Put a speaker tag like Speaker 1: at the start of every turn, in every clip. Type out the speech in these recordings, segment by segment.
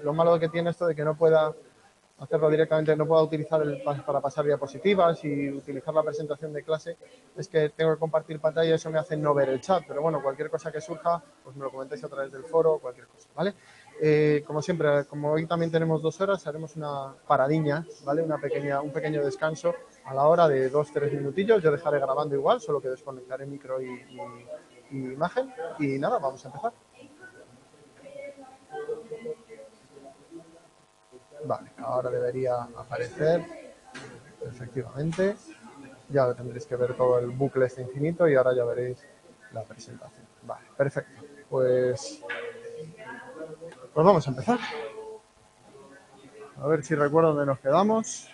Speaker 1: lo malo que tiene esto de que no pueda hacerlo directamente, no pueda utilizar para pasar diapositivas y utilizar la presentación de clase, es que tengo que compartir pantalla y eso me hace no ver el chat, pero bueno, cualquier cosa que surja, pues me lo comentáis a través del foro, cualquier cosa, ¿vale? Como siempre, como hoy también tenemos 2 horas, haremos una paradiña, ¿vale? Un pequeño descanso a la hora de 2-3 minutillos, yo dejaré grabando igual, solo que desconectaré micro y imagen, y nada, vamos a empezar. Vale, ahora debería aparecer, efectivamente. Ya tendréis que ver todo el bucle este infinito y ahora ya veréis la presentación. Vale, perfecto. Pues vamos a empezar. A ver si recuerdo dónde nos quedamos.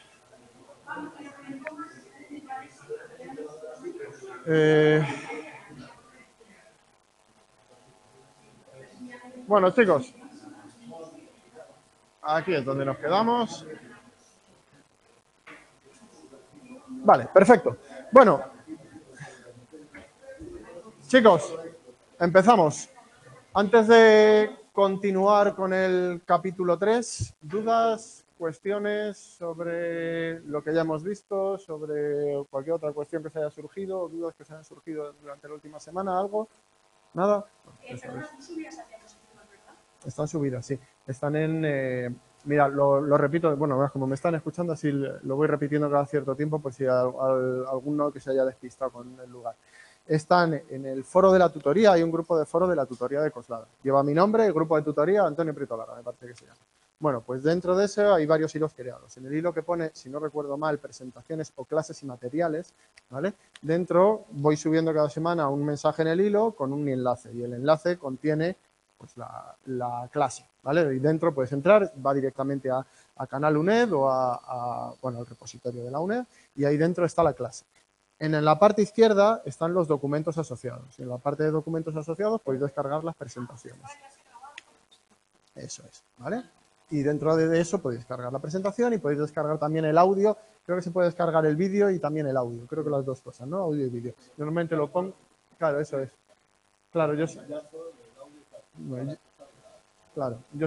Speaker 1: Bueno, chicos, aquí es donde nos quedamos. Vale, perfecto. Bueno, chicos, empezamos. Antes de continuar con el capítulo 3, ¿dudas, cuestiones sobre lo que ya hemos visto, sobre cualquier otra cuestión que se haya surgido, dudas que se hayan surgido durante la última semana, algo? ¿Nada?
Speaker 2: Están subidas a diapositivas, ¿verdad?
Speaker 1: Están subidas, sí. Están en... mira, lo repito, bueno, como me están escuchando, así lo voy repitiendo cada cierto tiempo por si alguno que se haya despistado con el lugar. Están en el foro de la tutoría, hay un grupo de foro de la tutoría de Coslada. Lleva mi nombre, el grupo de tutoría, Antonio Prieto Lara, me parece que se llama. Bueno, pues dentro de eso hay varios hilos creados. En el hilo que pone, si no recuerdo mal, presentaciones o clases y materiales, ¿vale? Dentro voy subiendo cada semana un mensaje en el hilo con un enlace y el enlace contiene pues, la clase, ¿vale? Y dentro puedes entrar, va directamente a Canal UNED o bueno, al repositorio de la UNED y ahí dentro está la clase. En la parte izquierda están los documentos asociados. En la parte de documentos asociados podéis descargar las presentaciones. Eso es, ¿vale? Y dentro de eso podéis descargar la presentación y podéis descargar también el audio. Creo que se puede descargar el vídeo y también el audio. Creo que las dos cosas, ¿no? Audio y vídeo. Normalmente lo pongo... Claro, eso es. Claro, yo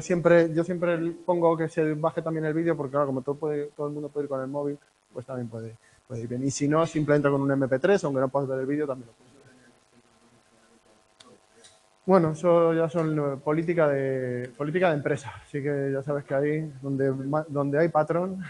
Speaker 1: siempre pongo que se baje también el vídeo porque, claro, como todo el mundo puede ir con el móvil, pues también puede ir bien. Y si no, simplemente con un MP3, aunque no puedas ver el vídeo, también lo puedes ver. Bueno, eso ya son política de empresa, así que ya sabes que ahí, donde hay patrón...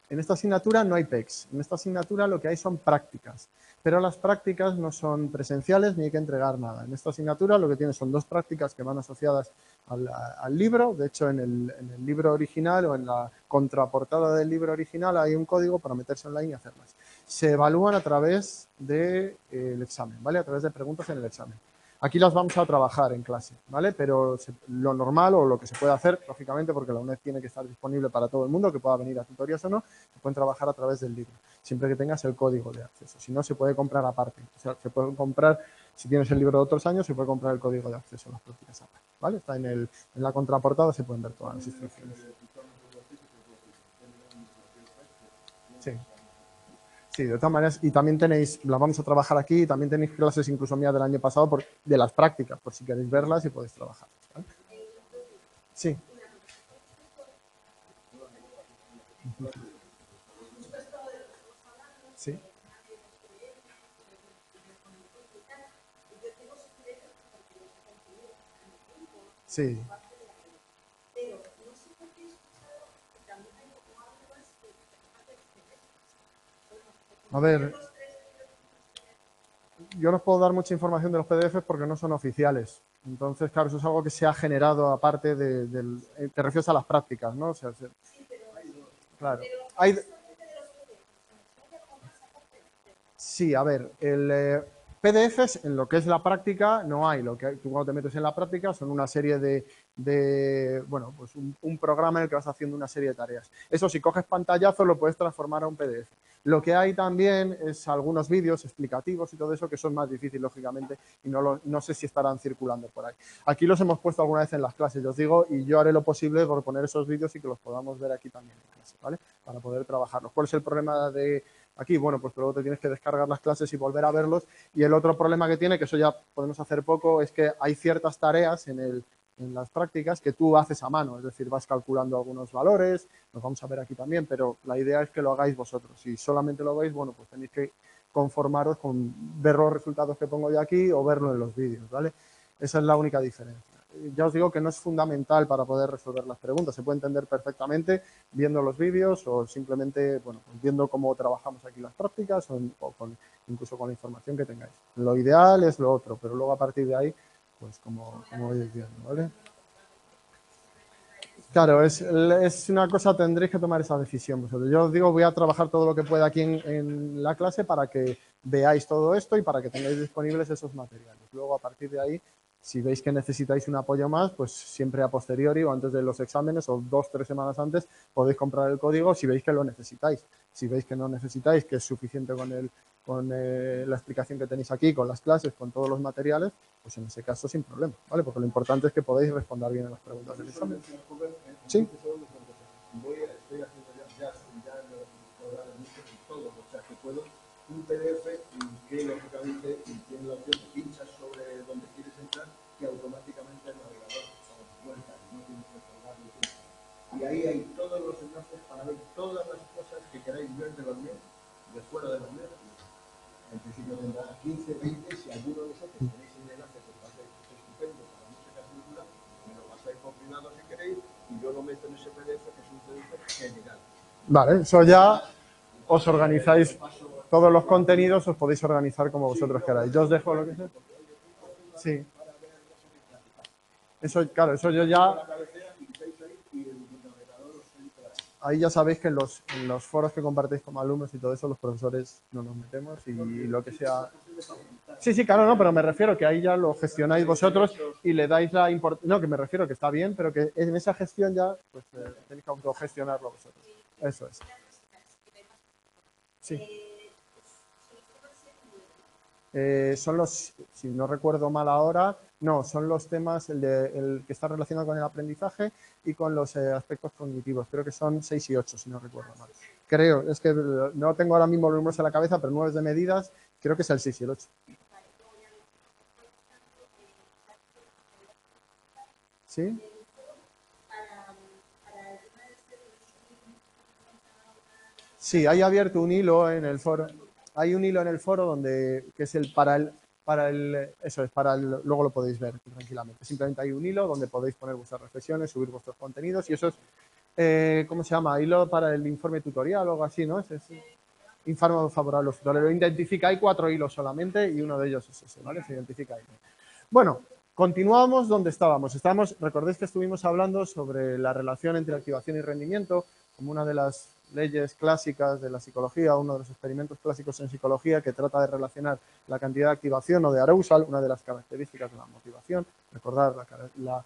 Speaker 1: En esta asignatura no hay PECs, en esta asignatura lo que hay son prácticas, pero las prácticas no son presenciales ni hay que entregar nada. En esta asignatura lo que tienes son 2 prácticas que van asociadas al libro, de hecho en el libro original o en la contraportada del libro original hay un código para meterse online y hacerlas. Se evalúan a través del examen, ¿vale? A través de preguntas en el examen. Aquí las vamos a trabajar en clase, ¿vale? Pero lo normal o lo que se puede hacer, lógicamente, porque la UNED tiene que estar disponible para todo el mundo, que pueda venir a tutorías o no, se pueden trabajar a través del libro, siempre que tengas el código de acceso. Si no, se puede comprar aparte. O sea, se puede comprar, si tienes el libro de otros años, se puede comprar el código de acceso a las prácticas aparte, ¿vale? Está en la contraportada, se pueden ver todas las instrucciones. Sí. Sí, de todas maneras, y también tenéis, las vamos a trabajar aquí, también tenéis clases incluso mías del año pasado de las prácticas, por si queréis verlas y podéis trabajar, ¿vale? Sí. Sí. Sí. A ver, yo no os puedo dar mucha información de los PDFs porque no son oficiales. Entonces, claro, eso es algo que se ha generado aparte te refieres a las prácticas, ¿no? O sea, claro. Sí, a ver, el PDFs en lo que es la práctica no hay. Lo que hay, tú cuando te metes en la práctica son una serie bueno, pues un programa en el que vas haciendo una serie de tareas. Eso, si coges pantallazos, lo puedes transformar a un PDF. Lo que hay también es algunos vídeos explicativos y todo eso que son más difíciles, lógicamente, y no sé si estarán circulando por ahí. Aquí los hemos puesto alguna vez en las clases, yo os digo, y yo haré lo posible por poner esos vídeos y que los podamos ver aquí también en clase, ¿vale? Para poder trabajarlos. ¿Cuál es el problema de aquí? Bueno, pues luego te tienes que descargar las clases y volver a verlos. Y el otro problema que tiene, que eso ya podemos hacer poco, es que hay ciertas tareas en en las prácticas que tú haces a mano, es decir, vas calculando algunos valores, los vamos a ver aquí también, pero la idea es que lo hagáis vosotros. Si solamente lo veis, bueno, pues tenéis que conformaros con ver los resultados que pongo yo aquí o verlo en los vídeos, ¿vale? Esa es la única diferencia. Ya os digo que no es fundamental para poder resolver las preguntas, se puede entender perfectamente viendo los vídeos o simplemente, bueno, pues viendo cómo trabajamos aquí las prácticas incluso con la información que tengáis. Lo ideal es lo otro, pero luego a partir de ahí, pues como vais viendo, ¿vale? Claro, es una cosa, tendréis que tomar esa decisión vosotros. Yo os digo, voy a trabajar todo lo que pueda aquí en la clase para que veáis todo esto y para que tengáis disponibles esos materiales. Luego, a partir de ahí, si veis que necesitáis un apoyo más, pues siempre a posteriori o antes de los exámenes o 2 o 3 semanas antes podéis comprar el código si veis que lo necesitáis. Si veis que no necesitáis, que es suficiente con la explicación que tenéis aquí, con las clases, con todos los materiales, pues en ese caso sin problema, ¿vale? Porque lo importante es que podáis responder bien a las preguntas del examen. Sí.
Speaker 3: Estoy haciendo ya en los programas y todo, o sea que puedo un PDF que lógicamente tiene la opción, pinchas sobre donde quieres entrar, que automáticamente el navegador vuelta, no tienes que colgarlo. Y ahí hay todos los enlaces para ver todas las cosas que queráis ver de la Unión, de fuera de la Unión. En principio tendrá 15, 20, si alguno de vosotros tenéis un enlace que os parece estupendo para música cultura, me lo pasáis por privado si queréis y yo lo meto en ese PDF que es un PDF general.
Speaker 1: Vale, eso ya os organizáis, todos los contenidos os podéis organizar como vosotros queráis. Yo os dejo lo que sea. Sí. Eso, claro, eso yo ya... Ahí ya sabéis que en los foros que compartéis como alumnos y todo eso, los profesores no nos metemos y lo que sea... Sí, sí, claro, no, pero me refiero que ahí ya lo gestionáis vosotros y le dais la importancia... No, que me refiero que está bien, pero que en esa gestión ya pues tenéis que autogestionarlo vosotros. Eso es. Sí. Son los, si no recuerdo mal ahora, no, son los temas, el que está relacionado con el aprendizaje y con los aspectos cognitivos. Creo que son 6 y 8, si no recuerdo mal. Creo, es que no tengo ahora mismo los números en la cabeza, pero 9 de medidas, creo que es el 6 y el 8. ¿Sí? Sí, hay abierto un hilo en el foro. Hay un hilo en el foro donde que es eso es luego lo podéis ver tranquilamente. Simplemente hay un hilo donde podéis poner vuestras reflexiones, subir vuestros contenidos y eso es, ¿cómo se llama? Hilo para el informe tutorial o algo así, ¿no? Es informe favorable a los tutoriales. Lo identifica, hay 4 hilos solamente y uno de ellos es ese, ¿vale? Se identifica ahí. Bueno, continuamos donde estábamos. Recordéis que estuvimos hablando sobre la relación entre activación y rendimiento como una de las leyes clásicas de la psicología, uno de los experimentos clásicos en psicología que trata de relacionar la cantidad de activación o de arousal, una de las características de la motivación, recordar la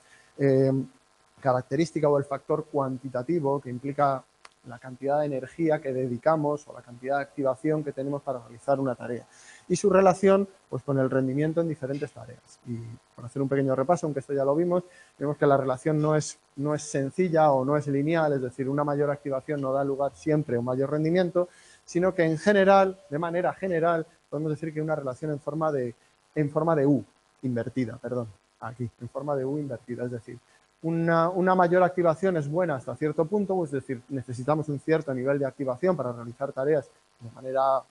Speaker 1: característica o el factor cuantitativo que implica la cantidad de energía que dedicamos o la cantidad de activación que tenemos para realizar una tarea y su relación pues, con el rendimiento en diferentes tareas. Y por hacer un pequeño repaso, aunque esto ya lo vimos, vemos que la relación no es sencilla o no es lineal, es decir, una mayor activación no da lugar siempre a un mayor rendimiento, sino que en general, de manera general, podemos decir que hay una relación en forma de U invertida, perdón, aquí, en forma de U invertida, es decir, una mayor activación es buena hasta cierto punto, es decir, necesitamos un cierto nivel de activación para realizar tareas de manera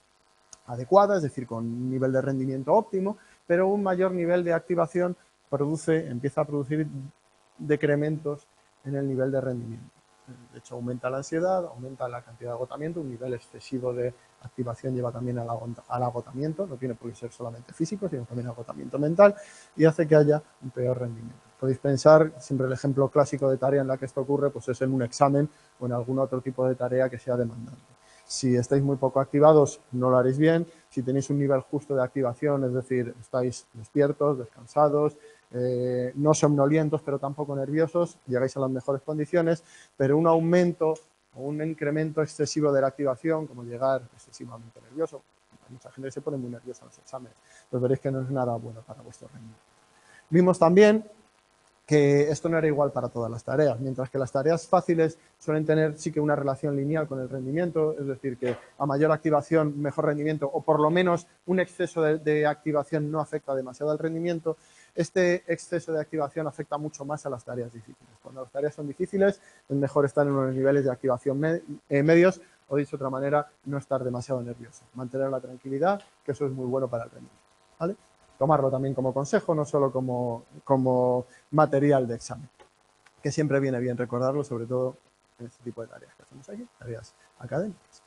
Speaker 1: adecuada, es decir, con un nivel de rendimiento óptimo, pero un mayor nivel de activación empieza a producir decrementos en el nivel de rendimiento. De hecho, aumenta la ansiedad, aumenta la cantidad de agotamiento, un nivel excesivo de activación lleva también al agotamiento, no tiene por qué ser solamente físico, sino también agotamiento mental y hace que haya un peor rendimiento. Podéis pensar, siempre el ejemplo clásico de tarea en la que esto ocurre, pues es en un examen o en algún otro tipo de tarea que sea demandante. Si estáis muy poco activados, no lo haréis bien. Si tenéis un nivel justo de activación, es decir, estáis despiertos, descansados, no somnolientos, pero tampoco nerviosos, llegáis a las mejores condiciones, pero un aumento o un incremento excesivo de la activación, como llegar excesivamente nervioso, hay mucha gente que se pone muy nerviosa en los exámenes, pues veréis que no es nada bueno para vuestro rendimiento. Vimos también que esto no era igual para todas las tareas, mientras que las tareas fáciles suelen tener sí que una relación lineal con el rendimiento, es decir, que a mayor activación, mejor rendimiento, o por lo menos un exceso de activación no afecta demasiado al rendimiento. Este exceso de activación afecta mucho más a las tareas difíciles. Cuando las tareas son difíciles, es mejor estar en unos niveles de activación medios, o dicho de otra manera, no estar demasiado nervioso, mantener la tranquilidad, que eso es muy bueno para el rendimiento, ¿vale? Tomarlo también como consejo, no solo como material de examen, que siempre viene bien recordarlo, sobre todo en este tipo de tareas que hacemos aquí, tareas académicas.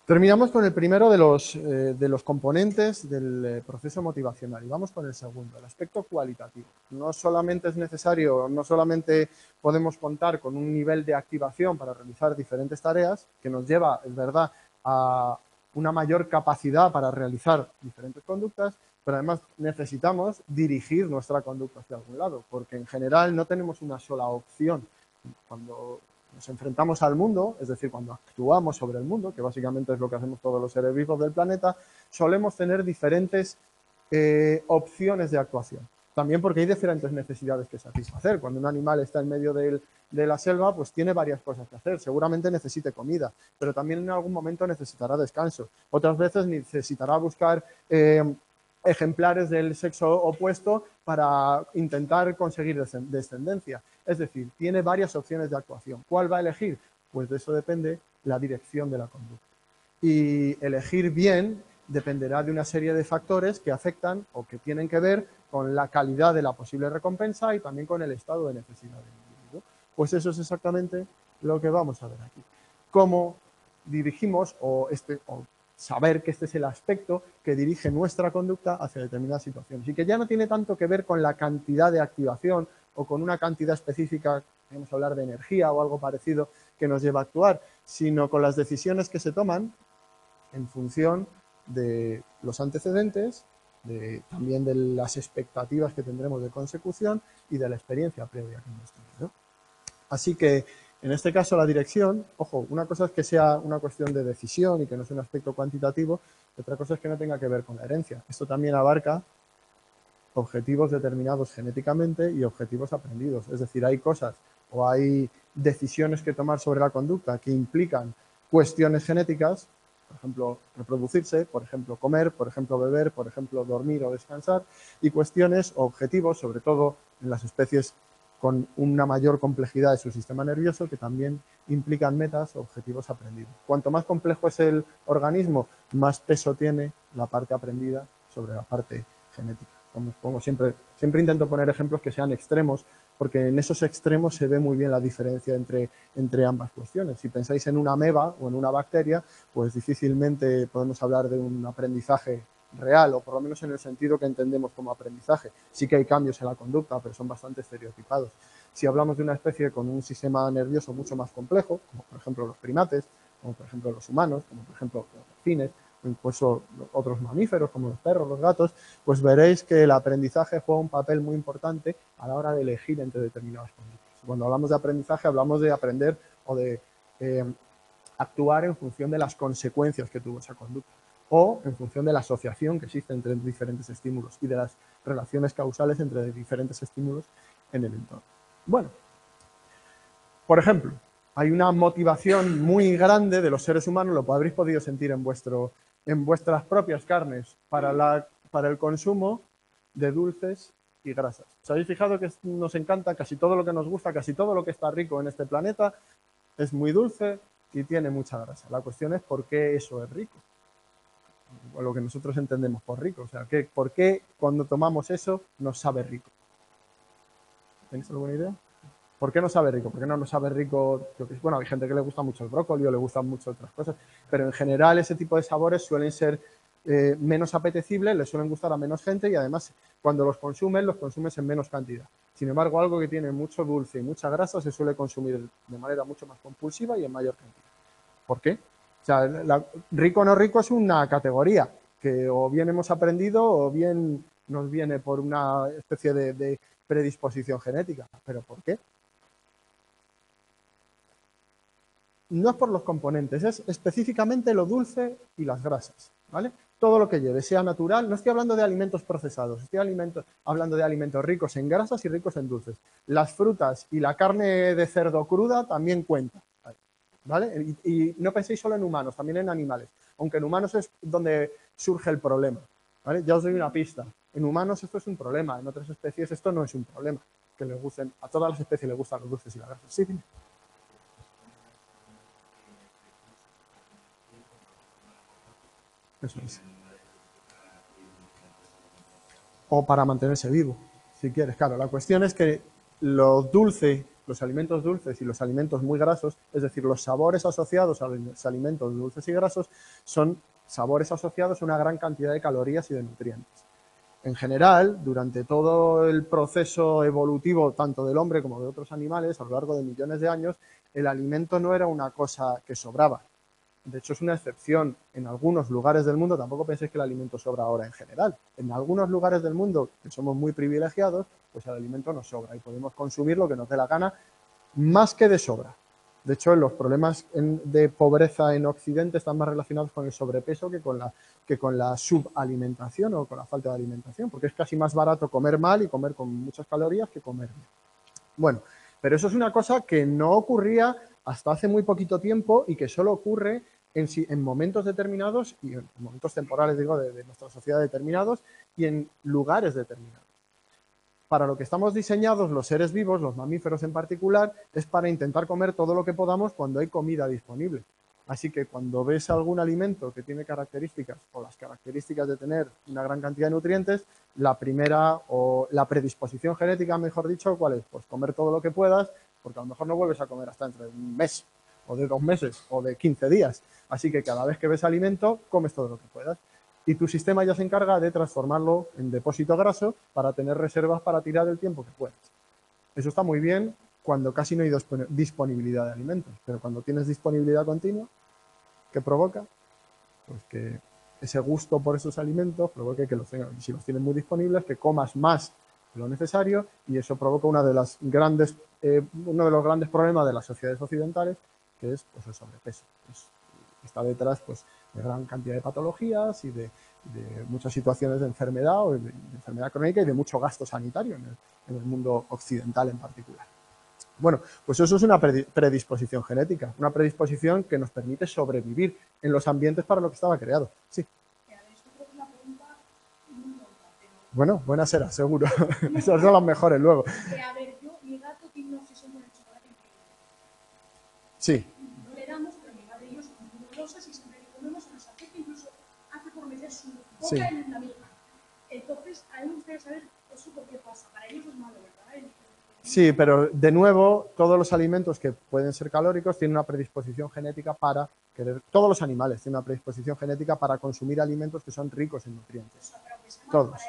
Speaker 1: Terminamos con el primero de los componentes del proceso motivacional y vamos con el segundo, el aspecto cualitativo. No solamente es necesario, no solamente podemos contar con un nivel de activación para realizar diferentes tareas, que nos lleva, es verdad, a una mayor capacidad para realizar diferentes conductas, pero además necesitamos dirigir nuestra conducta hacia algún lado, porque en general no tenemos una sola opción. Cuando nos enfrentamos al mundo, es decir, cuando actuamos sobre el mundo, que básicamente es lo que hacemos todos los seres vivos del planeta, solemos tener diferentes opciones de actuación. También porque hay diferentes necesidades que satisfacer. Cuando un animal está en medio de la selva, pues tiene varias cosas que hacer. Seguramente necesite comida, pero también en algún momento necesitará descanso. Otras veces necesitará buscar ejemplares del sexo opuesto para intentar conseguir descendencia. Es decir, tiene varias opciones de actuación. ¿Cuál va a elegir? Pues de eso depende la dirección de la conducta. Y elegir bien dependerá de una serie de factores que afectan o que tienen que ver con la calidad de la posible recompensa y también con el estado de necesidad del individuo. Pues eso es exactamente lo que vamos a ver aquí. Cómo dirigimos o saber que este es el aspecto que dirige nuestra conducta hacia determinadas situaciones y que ya no tiene tanto que ver con la cantidad de activación o con una cantidad específica, podemos hablar de energía o algo parecido que nos lleva a actuar, sino con las decisiones que se toman en función de los antecedentes, también de las expectativas que tendremos de consecución y de la experiencia previa que hemos tenido. Así que, en este caso, la dirección, ojo, una cosa es que sea una cuestión de decisión y que no sea un aspecto cuantitativo, y otra cosa es que no tenga que ver con la herencia. Esto también abarca objetivos determinados genéticamente y objetivos aprendidos. Es decir, hay cosas o hay decisiones que tomar sobre la conducta que implican cuestiones genéticas, por ejemplo, reproducirse, por ejemplo, comer, por ejemplo, beber, por ejemplo, dormir o descansar, y cuestiones o objetivos, sobre todo en las especies con una mayor complejidad de su sistema nervioso, que también implican metas o objetivos aprendidos. Cuanto más complejo es el organismo, más peso tiene la parte aprendida sobre la parte genética. Como siempre intento poner ejemplos que sean extremos, porque en esos extremos se ve muy bien la diferencia entre ambas cuestiones. Si pensáis en una ameba o en una bacteria, pues difícilmente podemos hablar de un aprendizaje real, o por lo menos en el sentido que entendemos como aprendizaje. Sí que hay cambios en la conducta, pero son bastante estereotipados. Si hablamos de una especie con un sistema nervioso mucho más complejo, como por ejemplo los primates, como por ejemplo los humanos, como por ejemplo los delfines, o incluso otros mamíferos como los perros, los gatos, pues veréis que el aprendizaje juega un papel muy importante a la hora de elegir entre determinadas conductas. Cuando hablamos de aprendizaje, hablamos de aprender o de actuar en función de las consecuencias que tuvo esa conducta, o en función de la asociación que existe entre diferentes estímulos y de las relaciones causales entre diferentes estímulos en el entorno. Bueno, por ejemplo, hay una motivación muy grande de los seres humanos, lo habréis podido sentir en vuestras propias carnes, para el consumo de dulces y grasas. ¿Os habéis fijado que nos encanta casi todo lo que nos gusta, casi todo lo que está rico en este planeta es muy dulce y tiene mucha grasa? La cuestión es por qué eso es rico, o lo que nosotros entendemos por rico. O sea, ¿por qué cuando tomamos eso nos sabe rico? ¿Tenéis alguna idea? ¿Por qué no sabe rico? ¿Por qué no nos sabe rico? Bueno, hay gente que le gusta mucho el brócoli o le gustan mucho otras cosas, pero en general ese tipo de sabores suelen ser menos apetecibles, les suelen gustar a menos gente y además cuando los consumes en menos cantidad. Sin embargo, algo que tiene mucho dulce y mucha grasa se suele consumir de manera mucho más compulsiva y en mayor cantidad. ¿Por qué? O sea, rico o no rico es una categoría que o bien hemos aprendido o bien nos viene por una especie de predisposición genética. ¿Pero por qué? No es por los componentes, es específicamente lo dulce y las grasas, ¿vale? todo lo que lleve, sea natural. No estoy hablando de alimentos procesados, estoy hablando de alimentos ricos en grasas y ricos en dulces. Las frutas y la carne de cerdo cruda también cuentan, ¿vale? Y no penséis solo en humanos, también en animales, aunque en humanos es donde surge el problema, ¿vale? Ya os doy una pista. En humanos esto es un problema, en otras especies esto no es un problema, que les gusten, a todas las especies les gustan los dulces y las grasas. Sí, dime. Eso es. O para mantenerse vivo, si quieres. Claro, la cuestión es que lo dulce, los alimentos dulces y los alimentos muy grasos, es decir, los sabores asociados a los alimentos dulces y grasos, son sabores asociados a una gran cantidad de calorías y de nutrientes. En general, durante todo el proceso evolutivo, tanto del hombre como de otros animales, a lo largo de millones de años, el alimento no era una cosa que sobraba. De hecho, es una excepción. En algunos lugares del mundo, tampoco penséis que el alimento sobra ahora en general. En algunos lugares del mundo, que somos muy privilegiados, pues el alimento nos sobra y podemos consumir lo que nos dé la gana, más que de sobra. De hecho, los problemas de pobreza en Occidente están más relacionados con el sobrepeso que con la subalimentación o con la falta de alimentación, porque es casi más barato comer mal y comer con muchas calorías que comer bien. Bueno, pero eso es una cosa que no ocurría hasta hace muy poquito tiempo y que solo ocurre en momentos determinados y en momentos temporales, digo, de nuestra sociedad determinados y en lugares determinados. Para lo que estamos diseñados los seres vivos, los mamíferos en particular, es para intentar comer todo lo que podamos cuando hay comida disponible. Así que cuando ves algún alimento que tiene características o las características de tener una gran cantidad de nutrientes, la primera o la predisposición genética, mejor dicho, ¿cuál es? Pues comer todo lo que puedas, porque a lo mejor no vuelves a comer hasta dentro de un mes, o de 2 meses, o de 15 días. Así que cada vez que ves alimento, comes todo lo que puedas. Y tu sistema ya se encarga de transformarlo en depósito graso para tener reservas para tirar el tiempo que puedas. Eso está muy bien cuando casi no hay disponibilidad de alimentos, pero cuando tienes disponibilidad continua, ¿qué provoca? Pues que ese gusto por esos alimentos provoque que los tengas, si los tienes muy disponibles, que comas más de lo necesario y eso provoca uno de los grandes problemas de las sociedades occidentales, que es pues, el sobrepeso. Está detrás pues, de gran cantidad de patologías y de muchas situaciones de enfermedad o de enfermedad crónica y de mucho gasto sanitario en el mundo occidental en particular. Bueno, pues eso es una predisposición genética, una predisposición que nos permite sobrevivir en los ambientes para lo que estaba creado. Sí. Bueno, buena será, seguro. Esas son las mejores luego.
Speaker 2: A ver, mi gato tiene una obsesión con el chocolate increíble.
Speaker 1: Sí.
Speaker 2: No le damos, pero mi madre y yo somos muy gulosas y siempre que comemos nos acerca, incluso hace por meter su boca en la mía. Entonces, a mí me gustaría saber eso por qué pasa. Para ellos es malo, ¿verdad?
Speaker 1: Sí, pero de nuevo, todos los alimentos que pueden ser calóricos tienen una predisposición genética para querer, todos los animales tienen una predisposición genética para consumir alimentos que son ricos en nutrientes. Todos.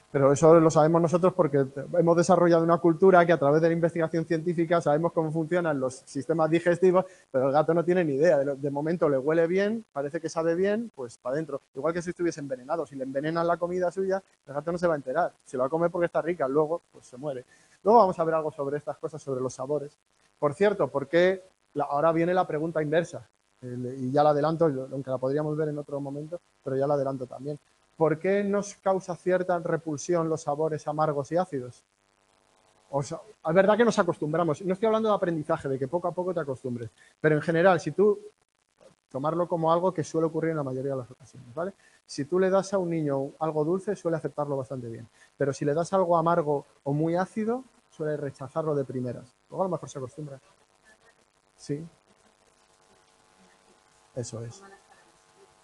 Speaker 1: Pero eso lo sabemos nosotros porque hemos desarrollado una cultura que a través de la investigación científica sabemos cómo funcionan los sistemas digestivos, pero el gato no tiene ni idea. De momento le huele bien, parece que sabe bien, pues para adentro. Igual que si estuviese envenenado, si le envenenan la comida suya, el gato no se va a enterar. Se lo va a comer porque está rica, luego pues se muere. Luego vamos a ver algo sobre estas cosas, sobre los sabores. Por cierto, porque ahora viene la pregunta inversa, y ya la adelanto, aunque la podríamos ver en otro momento, pero ya la adelanto también. ¿Por qué nos causa cierta repulsión los sabores amargos y ácidos? O sea, es verdad que nos acostumbramos. No estoy hablando de aprendizaje, de que poco a poco te acostumbres. Pero en general, si tú, tomarlo como algo que suele ocurrir en la mayoría de las ocasiones, ¿vale? Si tú le das a un niño algo dulce, suele aceptarlo bastante bien. Pero si le das algo amargo o muy ácido, suele rechazarlo de primeras. Luego a lo mejor se acostumbra. Sí. Eso es.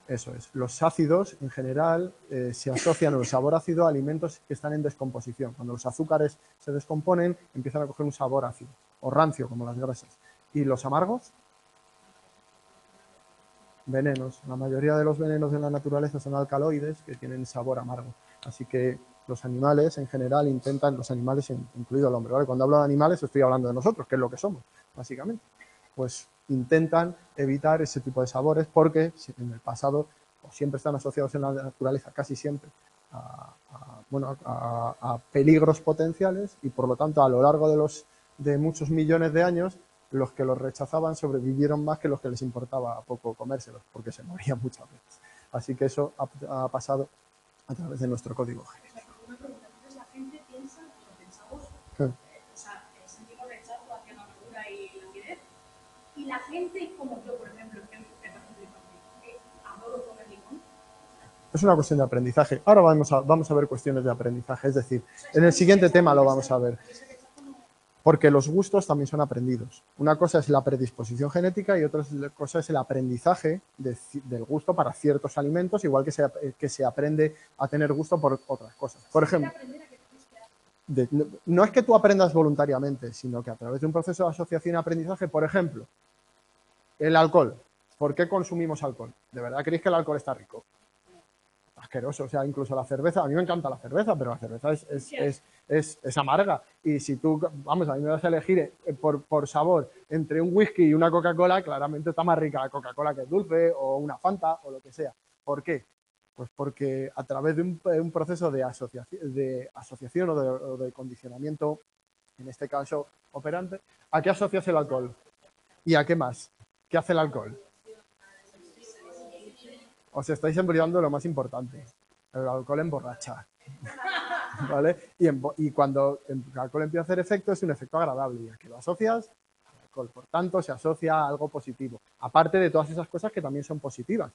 Speaker 1: Eso es. Los ácidos, en general, se asocian el sabor ácido a alimentos que están en descomposición. Cuando los azúcares se descomponen, empiezan a coger un sabor ácido, o rancio, como las grasas. ¿Y los amargos? Venenos. La mayoría de los venenos de la naturaleza son alcaloides que tienen sabor amargo. Así que los animales, en general, intentan, los animales, incluido el hombre, ¿vale? Cuando hablo de animales, estoy hablando de nosotros, que es lo que somos, básicamente. Pues intentan evitar ese tipo de sabores porque en el pasado o siempre están asociados en la naturaleza, casi siempre, a peligros potenciales y por lo tanto a lo largo de muchos millones de años los que los rechazaban sobrevivieron más que los que les importaba poco comérselos porque se morían muchas veces. Así que eso ha pasado a través de nuestro código genético.
Speaker 2: Una pregunta, entonces la gente piensa, o pensamos,
Speaker 1: Sí.
Speaker 2: o sea, sentimos rechazo hacia la amargura y la acidez, y la gente como yo, por ejemplo, que adoro comer limón.
Speaker 1: Es una cuestión de aprendizaje. Ahora vamos a ver cuestiones de aprendizaje, es decir, en el siguiente tema lo vamos a ver. Porque los gustos también son aprendidos. Una cosa es la predisposición genética y otra cosa es el aprendizaje del gusto para ciertos alimentos, igual que se aprende a tener gusto por otras cosas. Por ejemplo, no es que tú aprendas voluntariamente, sino que a través de un proceso de asociación y aprendizaje, por ejemplo, el alcohol. ¿Por qué consumimos alcohol? ¿De verdad creéis que el alcohol está rico? Asqueroso, o sea, incluso la cerveza, a mí me encanta la cerveza, pero la cerveza es amarga. Y si tú, vamos, a mí me vas a elegir por sabor entre un whisky y una Coca-Cola, claramente está más rica la Coca-Cola que es dulce, o una Fanta, o lo que sea. ¿Por qué? Pues porque a través de un proceso de asociación o de condicionamiento, en este caso operante, ¿a qué asocias el alcohol? ¿Y a qué más? ¿Qué hace el alcohol? Os estáis olvidando lo más importante. El alcohol emborracha. ¿Vale? Y cuando el alcohol empieza a hacer efecto, es un efecto agradable. Y a que lo asocias al alcohol. Por tanto, se asocia a algo positivo. Aparte de todas esas cosas que también son positivas.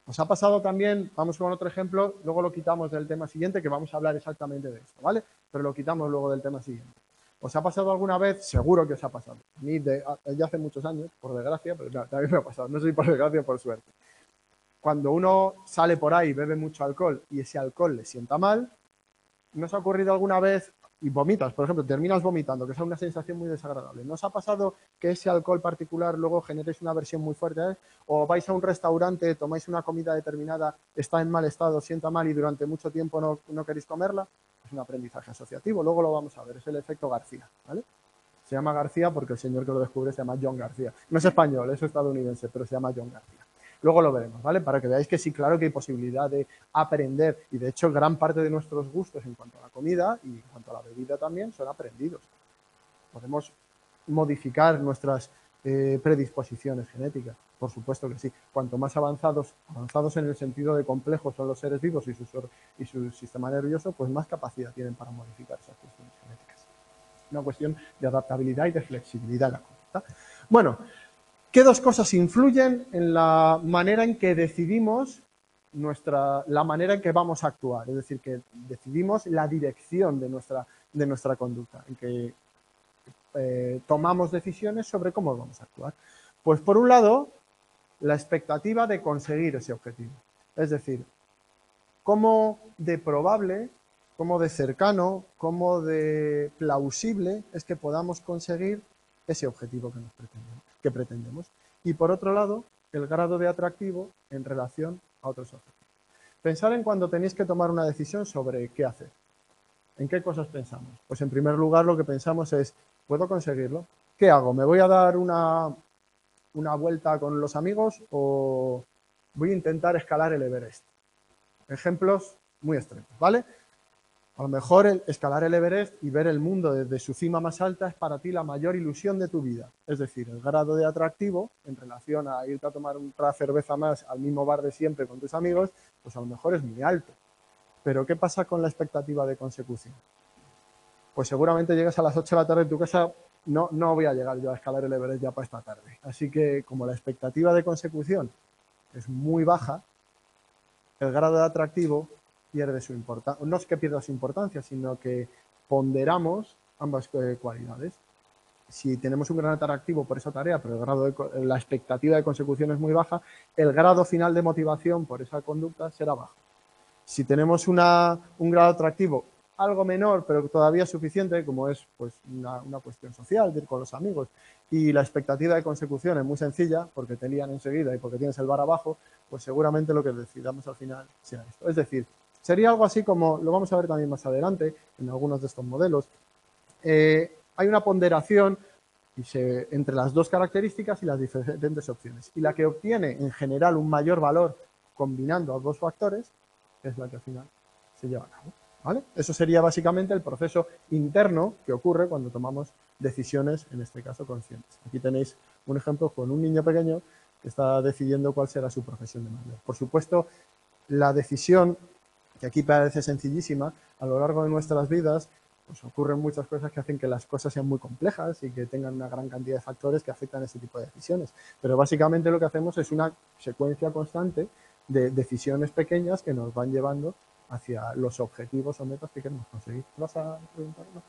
Speaker 1: Os ha pasado también, vamos con otro ejemplo, luego lo quitamos del tema siguiente, que vamos a hablar exactamente de esto, ¿vale? Pero lo quitamos luego del tema siguiente. ¿Os ha pasado alguna vez? Seguro que os ha pasado. A mí ya hace muchos años, por desgracia, pero no, también me ha pasado. No soy por desgracia, por suerte. Cuando uno sale por ahí y bebe mucho alcohol y ese alcohol le sienta mal, ¿no os ha ocurrido alguna vez, y vomitas, por ejemplo, terminas vomitando, que es una sensación muy desagradable? ¿No os ha pasado que ese alcohol particular luego generéis una aversión muy fuerte? O vais a un restaurante, tomáis una comida determinada, está en mal estado, sienta mal y durante mucho tiempo no queréis comerla? Es un aprendizaje asociativo, luego lo vamos a ver, es el efecto García, ¿vale? Se llama García porque el señor que lo descubre se llama John García. No es español, es estadounidense, pero se llama John García. Luego lo veremos, ¿vale? Para que veáis que sí, claro que hay posibilidad de aprender y de hecho gran parte de nuestros gustos en cuanto a la comida y en cuanto a la bebida también son aprendidos. Podemos modificar nuestras predisposiciones genéticas, por supuesto que sí. Cuanto más avanzados en el sentido de complejos son los seres vivos y su sistema nervioso, pues más capacidad tienen para modificar esas cuestiones genéticas. Una cuestión de adaptabilidad y de flexibilidad en la conducta. Bueno, ¿qué dos cosas influyen en la manera en que decidimos la manera en que vamos a actuar? Es decir, que decidimos la dirección de nuestra conducta, en que tomamos decisiones sobre cómo vamos a actuar. Pues por un lado, la expectativa de conseguir ese objetivo. Es decir, cómo de probable, cómo de cercano, cómo de plausible es que podamos conseguir ese objetivo que pretendemos. Y por otro lado, el grado de atractivo en relación a otros objetivos. Pensar en cuando tenéis que tomar una decisión sobre qué hacer. ¿En qué cosas pensamos? Pues en primer lugar lo que pensamos es, ¿puedo conseguirlo? ¿Qué hago? ¿Me voy a dar una vuelta con los amigos o voy a intentar escalar el Everest? Ejemplos muy extremos, ¿vale? A lo mejor escalar el Everest y ver el mundo desde su cima más alta es para ti la mayor ilusión de tu vida. Es decir, el grado de atractivo en relación a irte a tomar otra cerveza más al mismo bar de siempre con tus amigos, pues a lo mejor es muy alto. Pero ¿qué pasa con la expectativa de consecución? Pues seguramente llegas a las 8 de la tarde en tu casa, no voy a llegar yo a escalar el Everest ya para esta tarde. Así que como la expectativa de consecución es muy baja, el grado de atractivo pierde su importancia. No es que pierda su importancia, sino que ponderamos ambas cualidades. Si tenemos un gran atractivo por esa tarea, pero la expectativa de consecución es muy baja, el grado final de motivación por esa conducta será bajo. Si tenemos un grado atractivo algo menor, pero todavía suficiente, como es pues, una cuestión social, de ir con los amigos, y la expectativa de consecución es muy sencilla, porque te lían enseguida y porque tienes el bar abajo, pues seguramente lo que decidamos al final sea esto. Es decir, sería algo así como, lo vamos a ver también más adelante, en algunos de estos modelos, hay una ponderación entre las dos características y las diferentes opciones. Y la que obtiene en general un mayor valor combinando a dos factores es la que al final se lleva a cabo. ¿Vale? Eso sería básicamente el proceso interno que ocurre cuando tomamos decisiones, en este caso conscientes. Aquí tenéis un ejemplo con un niño pequeño que está decidiendo cuál será su profesión de mayor. Por supuesto, la decisión, que aquí parece sencillísima, a lo largo de nuestras vidas, pues ocurren muchas cosas que hacen que las cosas sean muy complejas y que tengan una gran cantidad de factores que afectan a este tipo de decisiones. Pero básicamente lo que hacemos es una secuencia constante de decisiones pequeñas que nos van llevando hacia los objetivos o metas que queremos conseguir. ¿Vas a preguntarlo?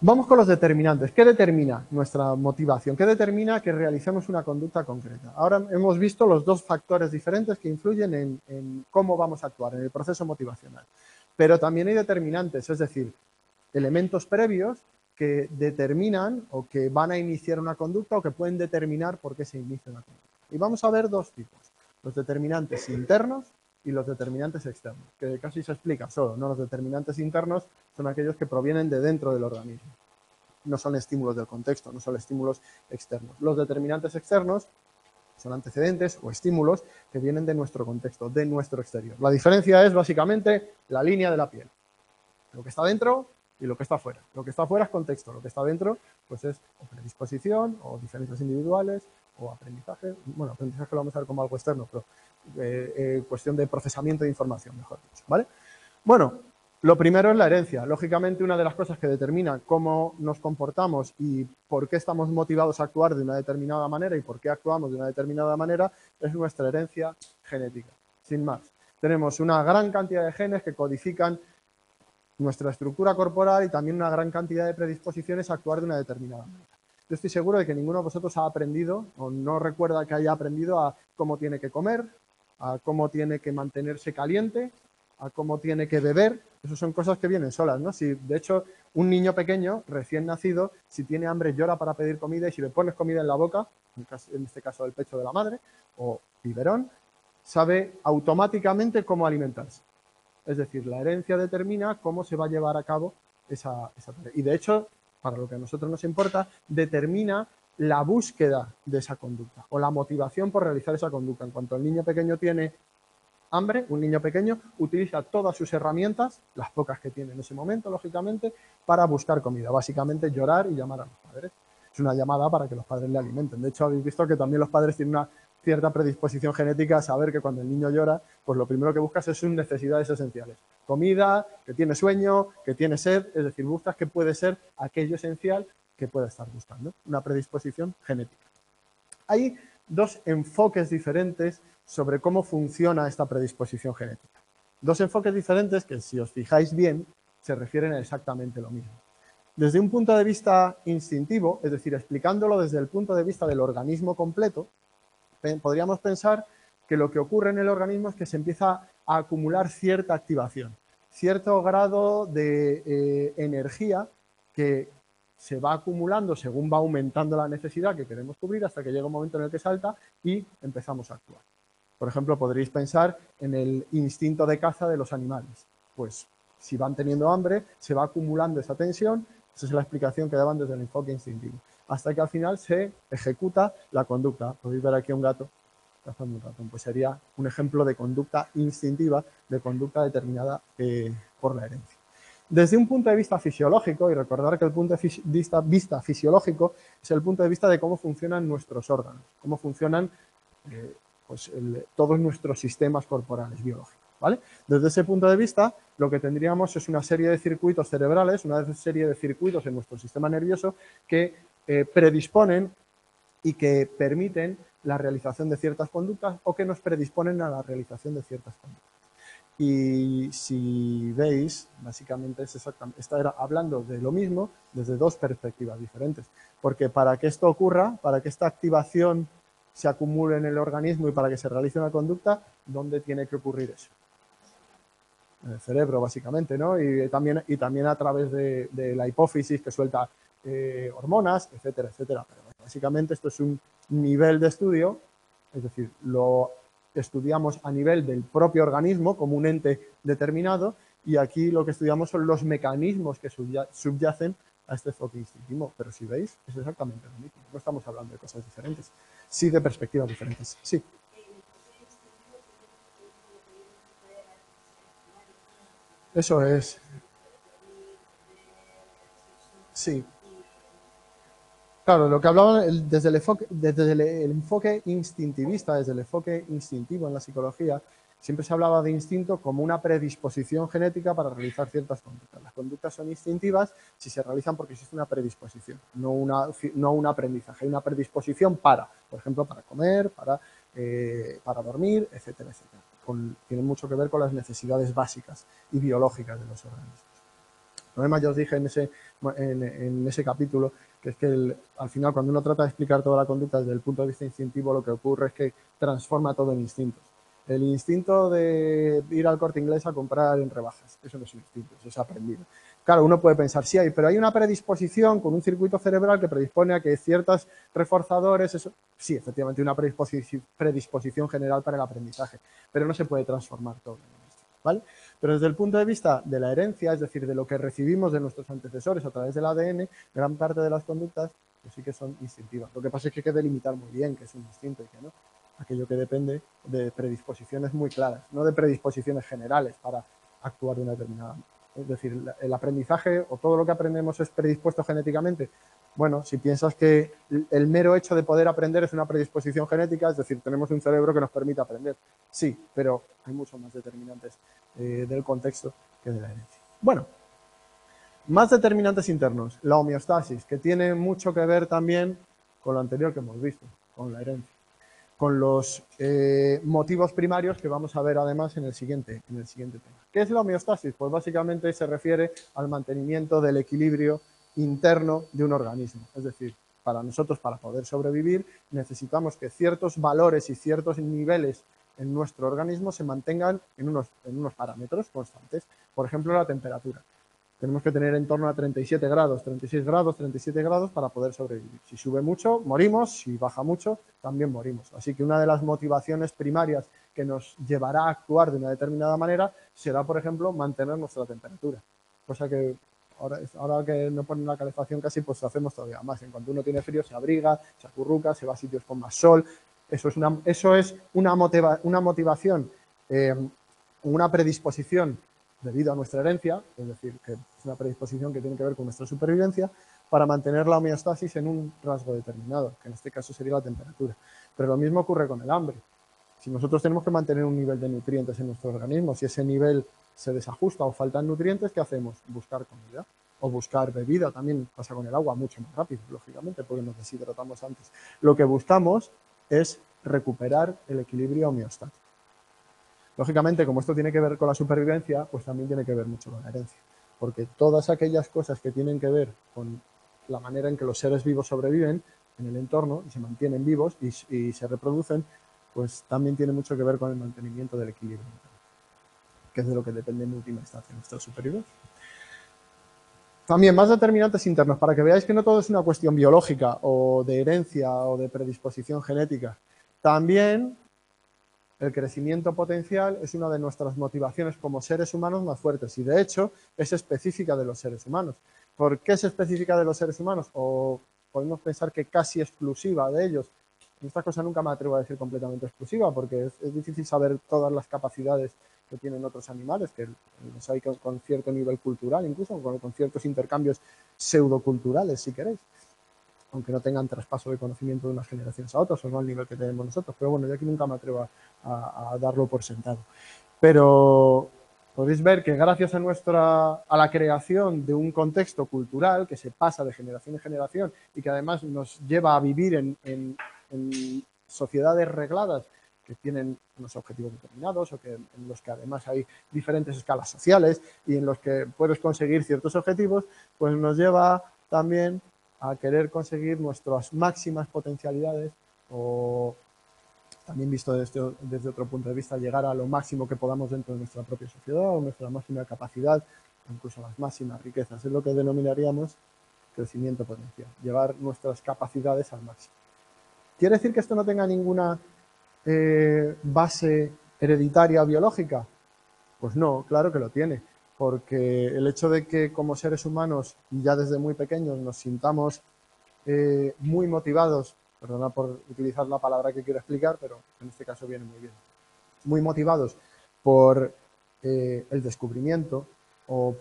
Speaker 1: Vamos con los determinantes. ¿Qué determina nuestra motivación? ¿Qué determina que realicemos una conducta concreta? Ahora hemos visto los dos factores diferentes que influyen en cómo vamos a actuar, en el proceso motivacional. Pero también hay determinantes, es decir, elementos previos que determinan o que van a iniciar una conducta o que pueden determinar por qué se inicia una conducta. Y vamos a ver dos tipos, los determinantes internos y los determinantes externos, que casi se explica solo, ¿no? Los determinantes internos son aquellos que provienen de dentro del organismo, no son estímulos del contexto, no son estímulos externos. Los determinantes externos son antecedentes o estímulos que vienen de nuestro contexto, de nuestro exterior. La diferencia es básicamente la línea de la piel, lo que está dentro y lo que está fuera. Lo que está fuera es contexto, lo que está dentro pues es o predisposición o diferencias individuales o aprendizaje. Bueno, aprendizaje lo vamos a ver como algo externo, pero cuestión de procesamiento de información, mejor dicho, ¿vale? Bueno, lo primero es la herencia. Lógicamente, una de las cosas que determina cómo nos comportamos y por qué estamos motivados a actuar de una determinada manera y por qué actuamos de una determinada manera es nuestra herencia genética, sin más. Tenemos una gran cantidad de genes que codifican nuestra estructura corporal y también una gran cantidad de predisposiciones a actuar de una determinada manera. Yo estoy seguro de que ninguno de vosotros ha aprendido o no recuerda que haya aprendido a cómo tiene que comer, a cómo tiene que mantenerse caliente, a cómo tiene que beber. Esas son cosas que vienen solas, ¿no? Si, de hecho, un niño pequeño, recién nacido, si tiene hambre llora para pedir comida y si le pones comida en la boca, en este caso el pecho de la madre, o biberón, sabe automáticamente cómo alimentarse. Es decir, la herencia determina cómo se va a llevar a cabo esa tarea. Y de hecho, para lo que a nosotros nos importa, determina la búsqueda de esa conducta o la motivación por realizar esa conducta. En cuanto el niño pequeño tiene hambre, un niño pequeño utiliza todas sus herramientas, las pocas que tiene en ese momento, lógicamente, para buscar comida. Básicamente llorar y llamar a los padres. Es una llamada para que los padres le alimenten. De hecho, habéis visto que también los padres tienen una cierta predisposición genética a saber que cuando el niño llora, pues lo primero que buscas es sus necesidades esenciales. Comida, que tiene sueño, que tiene sed, es decir, buscas que puede ser aquello esencial que pueda estar buscando. Una predisposición genética. Hay dos enfoques diferentes sobre cómo funciona esta predisposición genética. Dos enfoques diferentes que, si os fijáis bien, se refieren a exactamente lo mismo. Desde un punto de vista instintivo, es decir, explicándolo desde el punto de vista del organismo completo, podríamos pensar que lo que ocurre en el organismo es que se empieza a acumular cierta activación, cierto grado de energía que se va acumulando según va aumentando la necesidad que queremos cubrir hasta que llega un momento en el que salta y empezamos a actuar. Por ejemplo, podréis pensar en el instinto de caza de los animales. Pues si van teniendo hambre, se va acumulando esa tensión. Esa es la explicación que daban desde el enfoque instintivo. Hasta que al final se ejecuta la conducta. Podéis ver aquí a un gato cazando un ratón. Pues sería un ejemplo de conducta instintiva, de conducta determinada por la herencia. Desde un punto de vista fisiológico, y recordar que el punto de vista fisiológico es el punto de vista de cómo funcionan nuestros órganos, cómo funcionan todos nuestros sistemas corporales biológicos, ¿vale? Desde ese punto de vista, lo que tendríamos es una serie de circuitos cerebrales, una serie de circuitos en nuestro sistema nervioso que predisponen y que permiten la realización de ciertas conductas o que nos predisponen a la realización de ciertas conductas. Y si veis, básicamente es exactamente, está hablando de lo mismo desde dos perspectivas diferentes. Porque para que esto ocurra, para que esta activación se acumule en el organismo y para que se realice una conducta, ¿dónde tiene que ocurrir eso? En el cerebro, básicamente, ¿no? Y también a través de la hipófisis que suelta hormonas, etcétera, etcétera. Pero básicamente esto es un nivel de estudio, es decir, lo estudiamos a nivel del propio organismo como un ente determinado y aquí lo que estudiamos son los mecanismos que subyacen a este enfoque instintivo. Pero si veis, es exactamente lo mismo. No estamos hablando de cosas diferentes, sí de perspectivas diferentes. Sí. Eso es. Sí. Claro, lo que hablaba desde el enfoque instintivista, desde el enfoque instintivo en la psicología, siempre se hablaba de instinto como una predisposición genética para realizar ciertas conductas. Las conductas son instintivas si se realizan porque existe una predisposición, no un aprendizaje. Hay una predisposición para, por ejemplo, para comer, para dormir, etcétera, etcétera. Tienen mucho que ver con las necesidades básicas y biológicas de los organismos. Además, ya os dije en ese capítulo que es que al final, cuando uno trata de explicar toda la conducta desde el punto de vista instintivo, lo que ocurre es que transforma todo en instintos. El instinto de ir al Corte Inglés a comprar en rebajas, eso no es un instinto, eso es aprendido. Claro, uno puede pensar, sí, pero hay una predisposición con un circuito cerebral que predispone a que ciertos reforzadores, eso, sí, efectivamente, una predisposición general para el aprendizaje, pero no se puede transformar todo en instinto, ¿vale? Pero desde el punto de vista de la herencia, es decir, de lo que recibimos de nuestros antecesores a través del ADN, gran parte de las conductas pues sí que son instintivas. Lo que pasa es que hay que delimitar muy bien qué es un instinto y qué no. Aquello que depende de predisposiciones muy claras, no de predisposiciones generales para actuar de una determinada manera. Es decir, el aprendizaje o todo lo que aprendemos es predispuesto genéticamente. Bueno, si piensas que el mero hecho de poder aprender es una predisposición genética, es decir, tenemos un cerebro que nos permite aprender. Sí, pero hay muchos más determinantes del contexto que de la herencia. Bueno, más determinantes internos. La homeostasis, que tiene mucho que ver también con lo anterior que hemos visto, con la herencia. Con los motivos primarios que vamos a ver además en el siguiente tema. ¿Qué es la homeostasis? Pues básicamente se refiere al mantenimiento del equilibrio interno de un organismo. Es decir, para nosotros, para poder sobrevivir, necesitamos que ciertos valores y ciertos niveles en nuestro organismo se mantengan en unos parámetros constantes. Por ejemplo, la temperatura. Tenemos que tener en torno a 37 grados, 36 grados, 37 grados para poder sobrevivir. Si sube mucho, morimos. Si baja mucho, también morimos. Así que una de las motivaciones primarias que nos llevará a actuar de una determinada manera será, por ejemplo, mantener nuestra temperatura. Cosa que ahora que no ponen la calefacción casi, pues hacemos todavía más. En cuanto uno tiene frío, se abriga, se acurruca, se va a sitios con más sol. Eso es una motivación, una predisposición debido a nuestra herencia, es decir, que es una predisposición que tiene que ver con nuestra supervivencia, para mantener la homeostasis en un rasgo determinado, que en este caso sería la temperatura. Pero lo mismo ocurre con el hambre. Si nosotros tenemos que mantener un nivel de nutrientes en nuestro organismo, si ese nivel se desajusta o faltan nutrientes, ¿qué hacemos? Buscar comida o buscar bebida. También pasa con el agua mucho más rápido, lógicamente, porque nos deshidratamos antes. Lo que buscamos es recuperar el equilibrio homeostático. Lógicamente, como esto tiene que ver con la supervivencia, pues también tiene que ver mucho con la herencia, porque todas aquellas cosas que tienen que ver con la manera en que los seres vivos sobreviven en el entorno y se mantienen vivos y se reproducen, pues también tiene mucho que ver con el mantenimiento del equilibrio, que es de lo que depende en última instancia nuestra supervivencia. También más determinantes internos, para que veáis que no todo es una cuestión biológica o de herencia o de predisposición genética. También el crecimiento potencial es una de nuestras motivaciones como seres humanos más fuertes y, de hecho, es específica de los seres humanos. ¿Por qué es específica de los seres humanos? O podemos pensar que casi exclusiva de ellos. En esta cosa nunca me atrevo a decir completamente exclusiva, porque es difícil saber todas las capacidades que tienen otros animales, que los hay con cierto nivel cultural, incluso con ciertos intercambios pseudoculturales, si queréis, aunque no tengan traspaso de conocimiento de unas generaciones a otras, o no al nivel que tenemos nosotros. Pero bueno, yo aquí nunca me atrevo a darlo por sentado. Pero podéis ver que gracias a la creación de un contexto cultural que se pasa de generación en generación y que además nos lleva a vivir en sociedades regladas que tienen unos objetivos determinados o en los que además hay diferentes escalas sociales y en los que puedes conseguir ciertos objetivos, pues nos lleva también a querer conseguir nuestras máximas potencialidades o, también visto desde otro punto de vista, llegar a lo máximo que podamos dentro de nuestra propia sociedad o nuestra máxima capacidad, incluso las máximas riquezas. Es lo que denominaríamos crecimiento potencial, llevar nuestras capacidades al máximo. ¿Quiere decir que esto no tenga ninguna base hereditaria biológica? Pues no, claro que lo tiene, porque el hecho de que como seres humanos, y ya desde muy pequeños, nos sintamos muy motivados, perdona por utilizar la palabra que quiero explicar, pero en este caso viene muy bien, muy motivados por el descubrimiento, o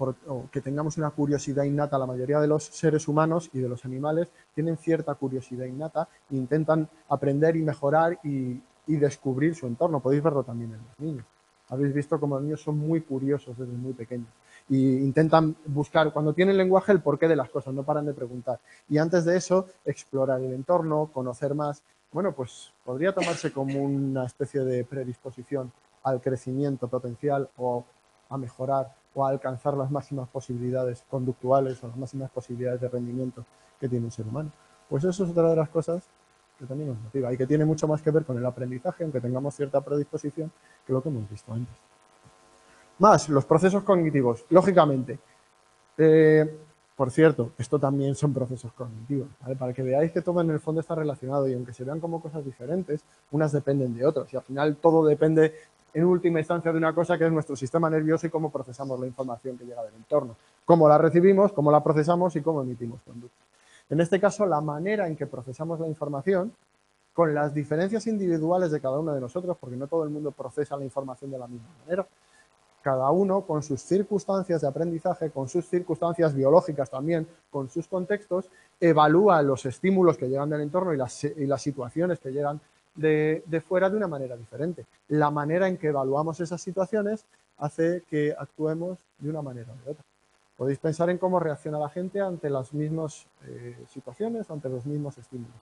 Speaker 1: que tengamos una curiosidad innata. La mayoría de los seres humanos y de los animales tienen cierta curiosidad innata e intentan aprender y mejorar y descubrir su entorno. Podéis verlo también en los niños. Habéis visto cómo los niños son muy curiosos desde muy pequeños y intentan buscar, cuando tienen lenguaje, el porqué de las cosas, no paran de preguntar. Y antes de eso, explorar el entorno, conocer más. Bueno, pues podría tomarse como una especie de predisposición al crecimiento potencial o a mejorar o a alcanzar las máximas posibilidades conductuales o las máximas posibilidades de rendimiento que tiene un ser humano. Pues eso es otra de las cosas que también nos motiva y que tiene mucho más que ver con el aprendizaje, aunque tengamos cierta predisposición, que lo que hemos visto antes. Más, los procesos cognitivos, lógicamente. Por cierto, esto también son procesos cognitivos, ¿vale? Para que veáis que todo en el fondo está relacionado y aunque se vean como cosas diferentes, unas dependen de otras y al final todo depende en última instancia de una cosa que es nuestro sistema nervioso y cómo procesamos la información que llega del entorno, cómo la recibimos, cómo la procesamos y cómo emitimos conducta. En este caso, la manera en que procesamos la información, con las diferencias individuales de cada uno de nosotros, porque no todo el mundo procesa la información de la misma manera, cada uno con sus circunstancias de aprendizaje, con sus circunstancias biológicas también, con sus contextos, evalúa los estímulos que llegan del entorno y las situaciones que llegan de fuera de una manera diferente. La manera en que evaluamos esas situaciones hace que actuemos de una manera o de otra. Podéis pensar en cómo reacciona la gente ante las mismas situaciones, ante los mismos estímulos.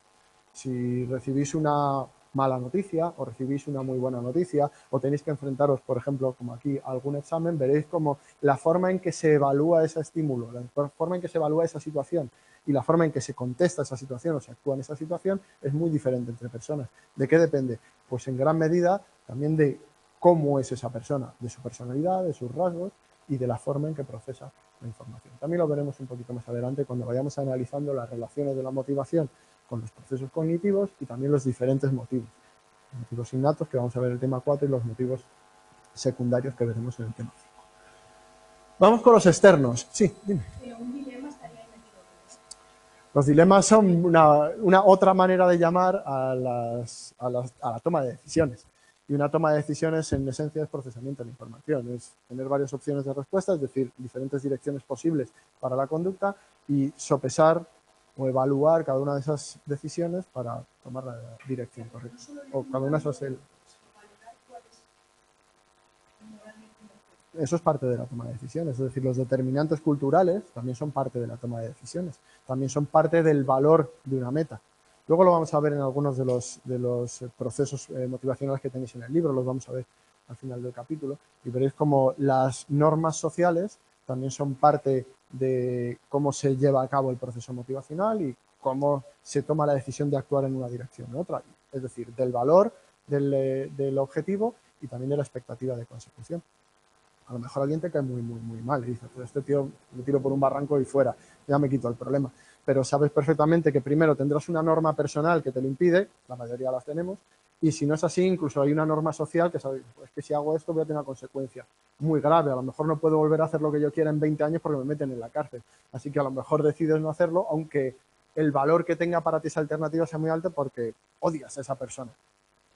Speaker 1: Si recibís una mala noticia o recibís una muy buena noticia o tenéis que enfrentaros, por ejemplo, como aquí, a algún examen, veréis como la forma en que se evalúa ese estímulo, la forma en que se evalúa esa situación y la forma en que se contesta esa situación o se actúa en esa situación es muy diferente entre personas. ¿De qué depende? Pues en gran medida también de cómo es esa persona, de su personalidad, de sus rasgos y de la forma en que procesa la información. También lo veremos un poquito más adelante cuando vayamos analizando las relaciones de la motivación con los procesos cognitivos y también los diferentes motivos. Los motivos innatos, que vamos a ver en el tema 4, y los motivos secundarios que veremos en el tema 5. Vamos con los externos. Sí, dime.
Speaker 2: Un dilema estaría metido.
Speaker 1: Los dilemas son una otra manera de llamar a la toma de decisiones. Y una toma de decisiones, en esencia, es procesamiento de la información. Es tener varias opciones de respuesta, es decir, diferentes direcciones posibles para la conducta y sopesar o evaluar cada una de esas decisiones para tomar la dirección correcta. O cada una de esas... Eso es parte de la toma de decisiones, es decir, los determinantes culturales también son parte de la toma de decisiones, también son parte del valor de una meta. Luego lo vamos a ver en algunos de los procesos motivacionales que tenéis en el libro, los vamos a ver al final del capítulo, y veréis cómo las normas sociales también son parte de cómo se lleva a cabo el proceso motivacional y cómo se toma la decisión de actuar en una dirección u otra, es decir, del valor del objetivo y también de la expectativa de consecución. A lo mejor alguien te cae muy mal y dices, pues este tío me tiro por un barranco y fuera, ya me quito el problema. Pero sabes perfectamente que primero tendrás una norma personal que te lo impide, la mayoría las tenemos, y si no es así, incluso hay una norma social que sabes, pues que si hago esto voy a tener una consecuencia muy grave, a lo mejor no puedo volver a hacer lo que yo quiera en 20 años porque me meten en la cárcel. Así que a lo mejor decides no hacerlo, aunque el valor que tenga para ti esa alternativa sea muy alto porque odias a esa persona.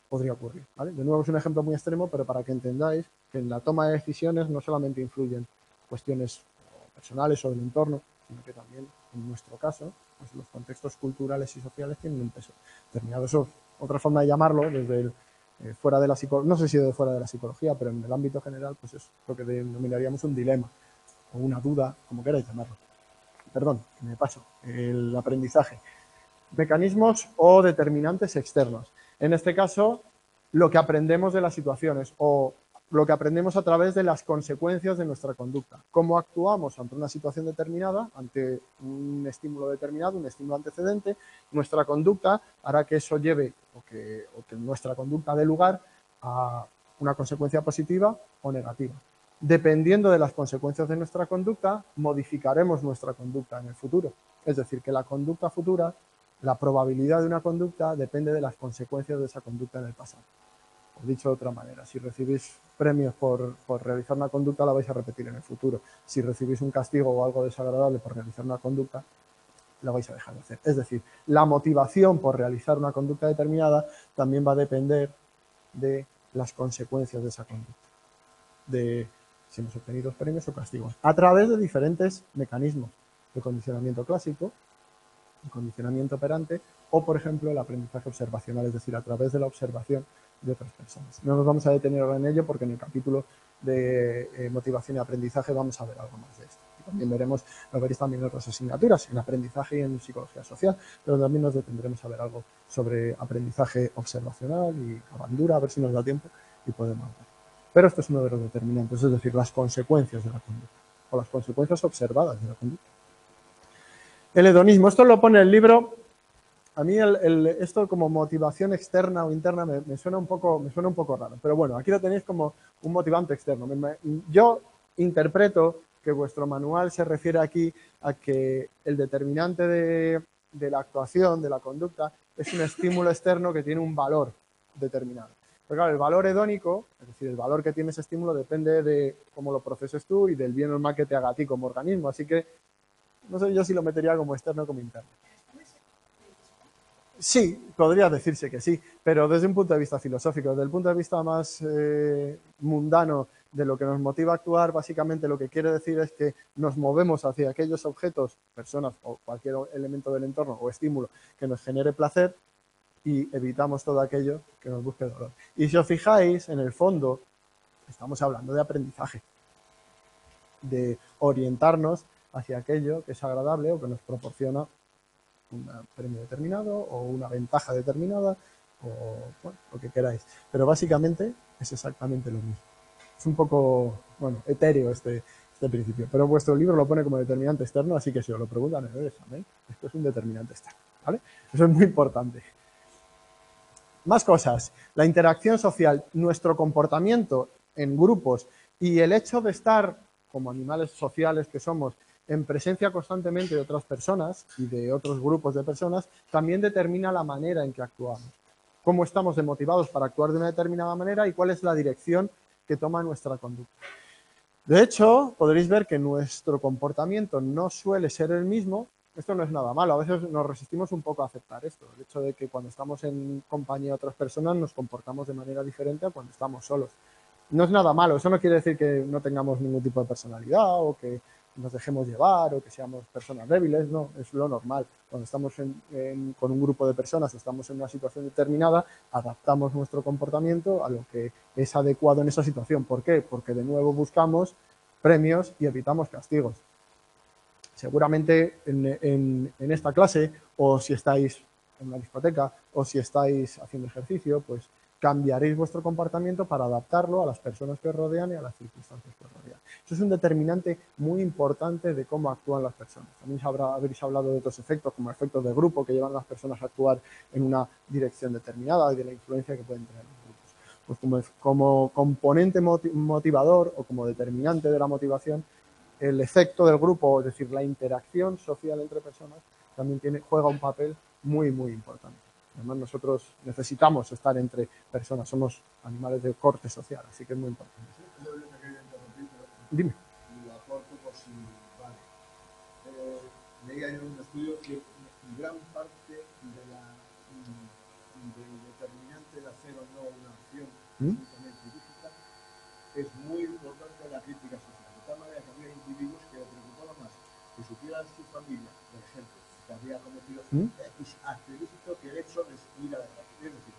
Speaker 1: Podría ocurrir, ¿vale? De nuevo es un ejemplo muy extremo, pero para que entendáis que en la toma de decisiones no solamente influyen cuestiones personales o del entorno, sino que también, en nuestro caso, pues los contextos culturales y sociales tienen un peso determinado. Eso es otra forma de llamarlo, desde fuera de la psicología, no sé si de fuera de la psicología, pero en el ámbito general, pues es lo que denominaríamos un dilema o una duda, como queráis llamarlo. Perdón, me paso. El aprendizaje. Mecanismos o determinantes externos. En este caso, lo que aprendemos de las situaciones o lo que aprendemos a través de las consecuencias de nuestra conducta. Cómo actuamos ante una situación determinada, ante un estímulo determinado, un estímulo antecedente, nuestra conducta hará que eso lleve o que nuestra conducta dé lugar a una consecuencia positiva o negativa. Dependiendo de las consecuencias de nuestra conducta, modificaremos nuestra conducta en el futuro. Es decir, que la conducta futura, la probabilidad de una conducta depende de las consecuencias de esa conducta en el pasado. O dicho de otra manera, si recibís premios por realizar una conducta, la vais a repetir en el futuro. Si recibís un castigo o algo desagradable por realizar una conducta, la vais a dejar de hacer. Es decir, la motivación por realizar una conducta determinada también va a depender de las consecuencias de esa conducta. si hemos obtenido premios o castigos, a través de diferentes mecanismos de condicionamiento clásico, de condicionamiento operante, o, por ejemplo, el aprendizaje observacional, es decir, a través de la observación de otras personas. No nos vamos a detener ahora en ello porque en el capítulo de motivación y aprendizaje vamos a ver algo más de esto. Y también lo veréis también en otras asignaturas, en aprendizaje y en psicología social, pero también nos detendremos a ver algo sobre aprendizaje observacional y Bandura, a ver si nos da tiempo y podemos ver. Pero esto es uno de los determinantes, es decir, las consecuencias de la conducta, o las consecuencias observadas de la conducta. El hedonismo, esto lo pone el libro. A mí esto como motivación externa o interna me suena un poco raro, pero bueno, aquí lo tenéis como un motivante externo. Yo interpreto que vuestro manual se refiere aquí a que el determinante de la actuación, de la conducta, es un estímulo externo que tiene un valor determinado. Pero claro, el valor hedónico, es decir, el valor que tiene ese estímulo depende de cómo lo proceses tú y del bien o el mal que te haga a ti como organismo, así que no sé yo si lo metería como externo o como interno. Sí, podría decirse que sí, pero desde un punto de vista filosófico, desde el punto de vista más mundano de lo que nos motiva a actuar, básicamente lo que quiere decir es que nos movemos hacia aquellos objetos, personas o cualquier elemento del entorno o estímulo que nos genere placer y evitamos todo aquello que nos busque dolor. Y si os fijáis, en el fondo, estamos hablando de aprendizaje, de orientarnos hacia aquello que es agradable o que nos proporciona un premio determinado o una ventaja determinada o bueno, lo que queráis. Pero básicamente es exactamente lo mismo. Es un poco, bueno, etéreo este principio, pero vuestro libro lo pone como determinante externo, así que si os lo preguntan en el examen, esto es un determinante externo, ¿vale? Eso es muy importante. Más cosas. La interacción social, nuestro comportamiento en grupos y el hecho de estar, como animales sociales que somos, en presencia constantemente de otras personas y de otros grupos de personas, también determina la manera en que actuamos. Cómo estamos motivados para actuar de una determinada manera y cuál es la dirección que toma nuestra conducta. De hecho, podréis ver que nuestro comportamiento no suele ser el mismo. Esto no es nada malo, a veces nos resistimos un poco a aceptar esto, el hecho de que cuando estamos en compañía de otras personas nos comportamos de manera diferente a cuando estamos solos. No es nada malo, eso no quiere decir que no tengamos ningún tipo de personalidad o que nos dejemos llevar o que seamos personas débiles, no, es lo normal. Cuando estamos con un grupo de personas o estamos en una situación determinada, adaptamos nuestro comportamiento a lo que es adecuado en esa situación. ¿Por qué? Porque de nuevo buscamos premios y evitamos castigos. Seguramente en esta clase, o si estáis en una discoteca, o si estáis haciendo ejercicio, pues cambiaréis vuestro comportamiento para adaptarlo a las personas que os rodean y a las circunstancias que os rodean. Eso es un determinante muy importante de cómo actúan las personas. También habréis hablado de otros efectos, como efectos de grupo, que llevan a las personas a actuar en una dirección determinada y de la influencia que pueden tener los grupos. Pues como componente motivador o como determinante de la motivación, el efecto del grupo, es decir, la interacción social entre personas, también juega un papel muy, muy importante. Además, nosotros necesitamos estar entre personas, somos animales de corte social, así que es muy importante. Dime.
Speaker 3: Lo aporto por si vale. Leía en un estudio que gran parte del determinante de hacer o no una acción absolutamente ilícita es muy importante la crítica social. De tal manera que había individuos que le preocupaba más que supieran su familia, por ejemplo, que había cometido X acto ilícito que el hecho de ir a la cárcel. Es decir,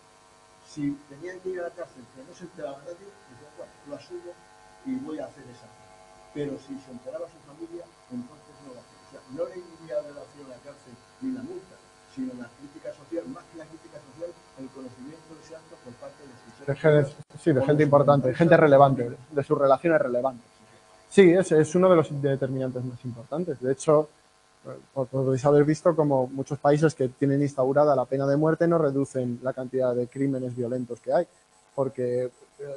Speaker 3: si tenían que ir a la cárcel que no se enteraba nadie, decían, bueno, lo asumo y voy a hacer esa acción. Pero si se enteraba su familia, entonces no lo hacía. O sea, no le inhibía la relación a la cárcel ni la multa, sino la crítica social, más que la crítica social, el conocimiento de ese acto por parte de sus seres.
Speaker 1: Sí, de gente importante, gente relevante, de sus relaciones relevantes. Sí, es uno de los determinantes más importantes. De hecho, podéis haber visto como muchos países que tienen instaurada la pena de muerte no reducen la cantidad de crímenes violentos que hay, porque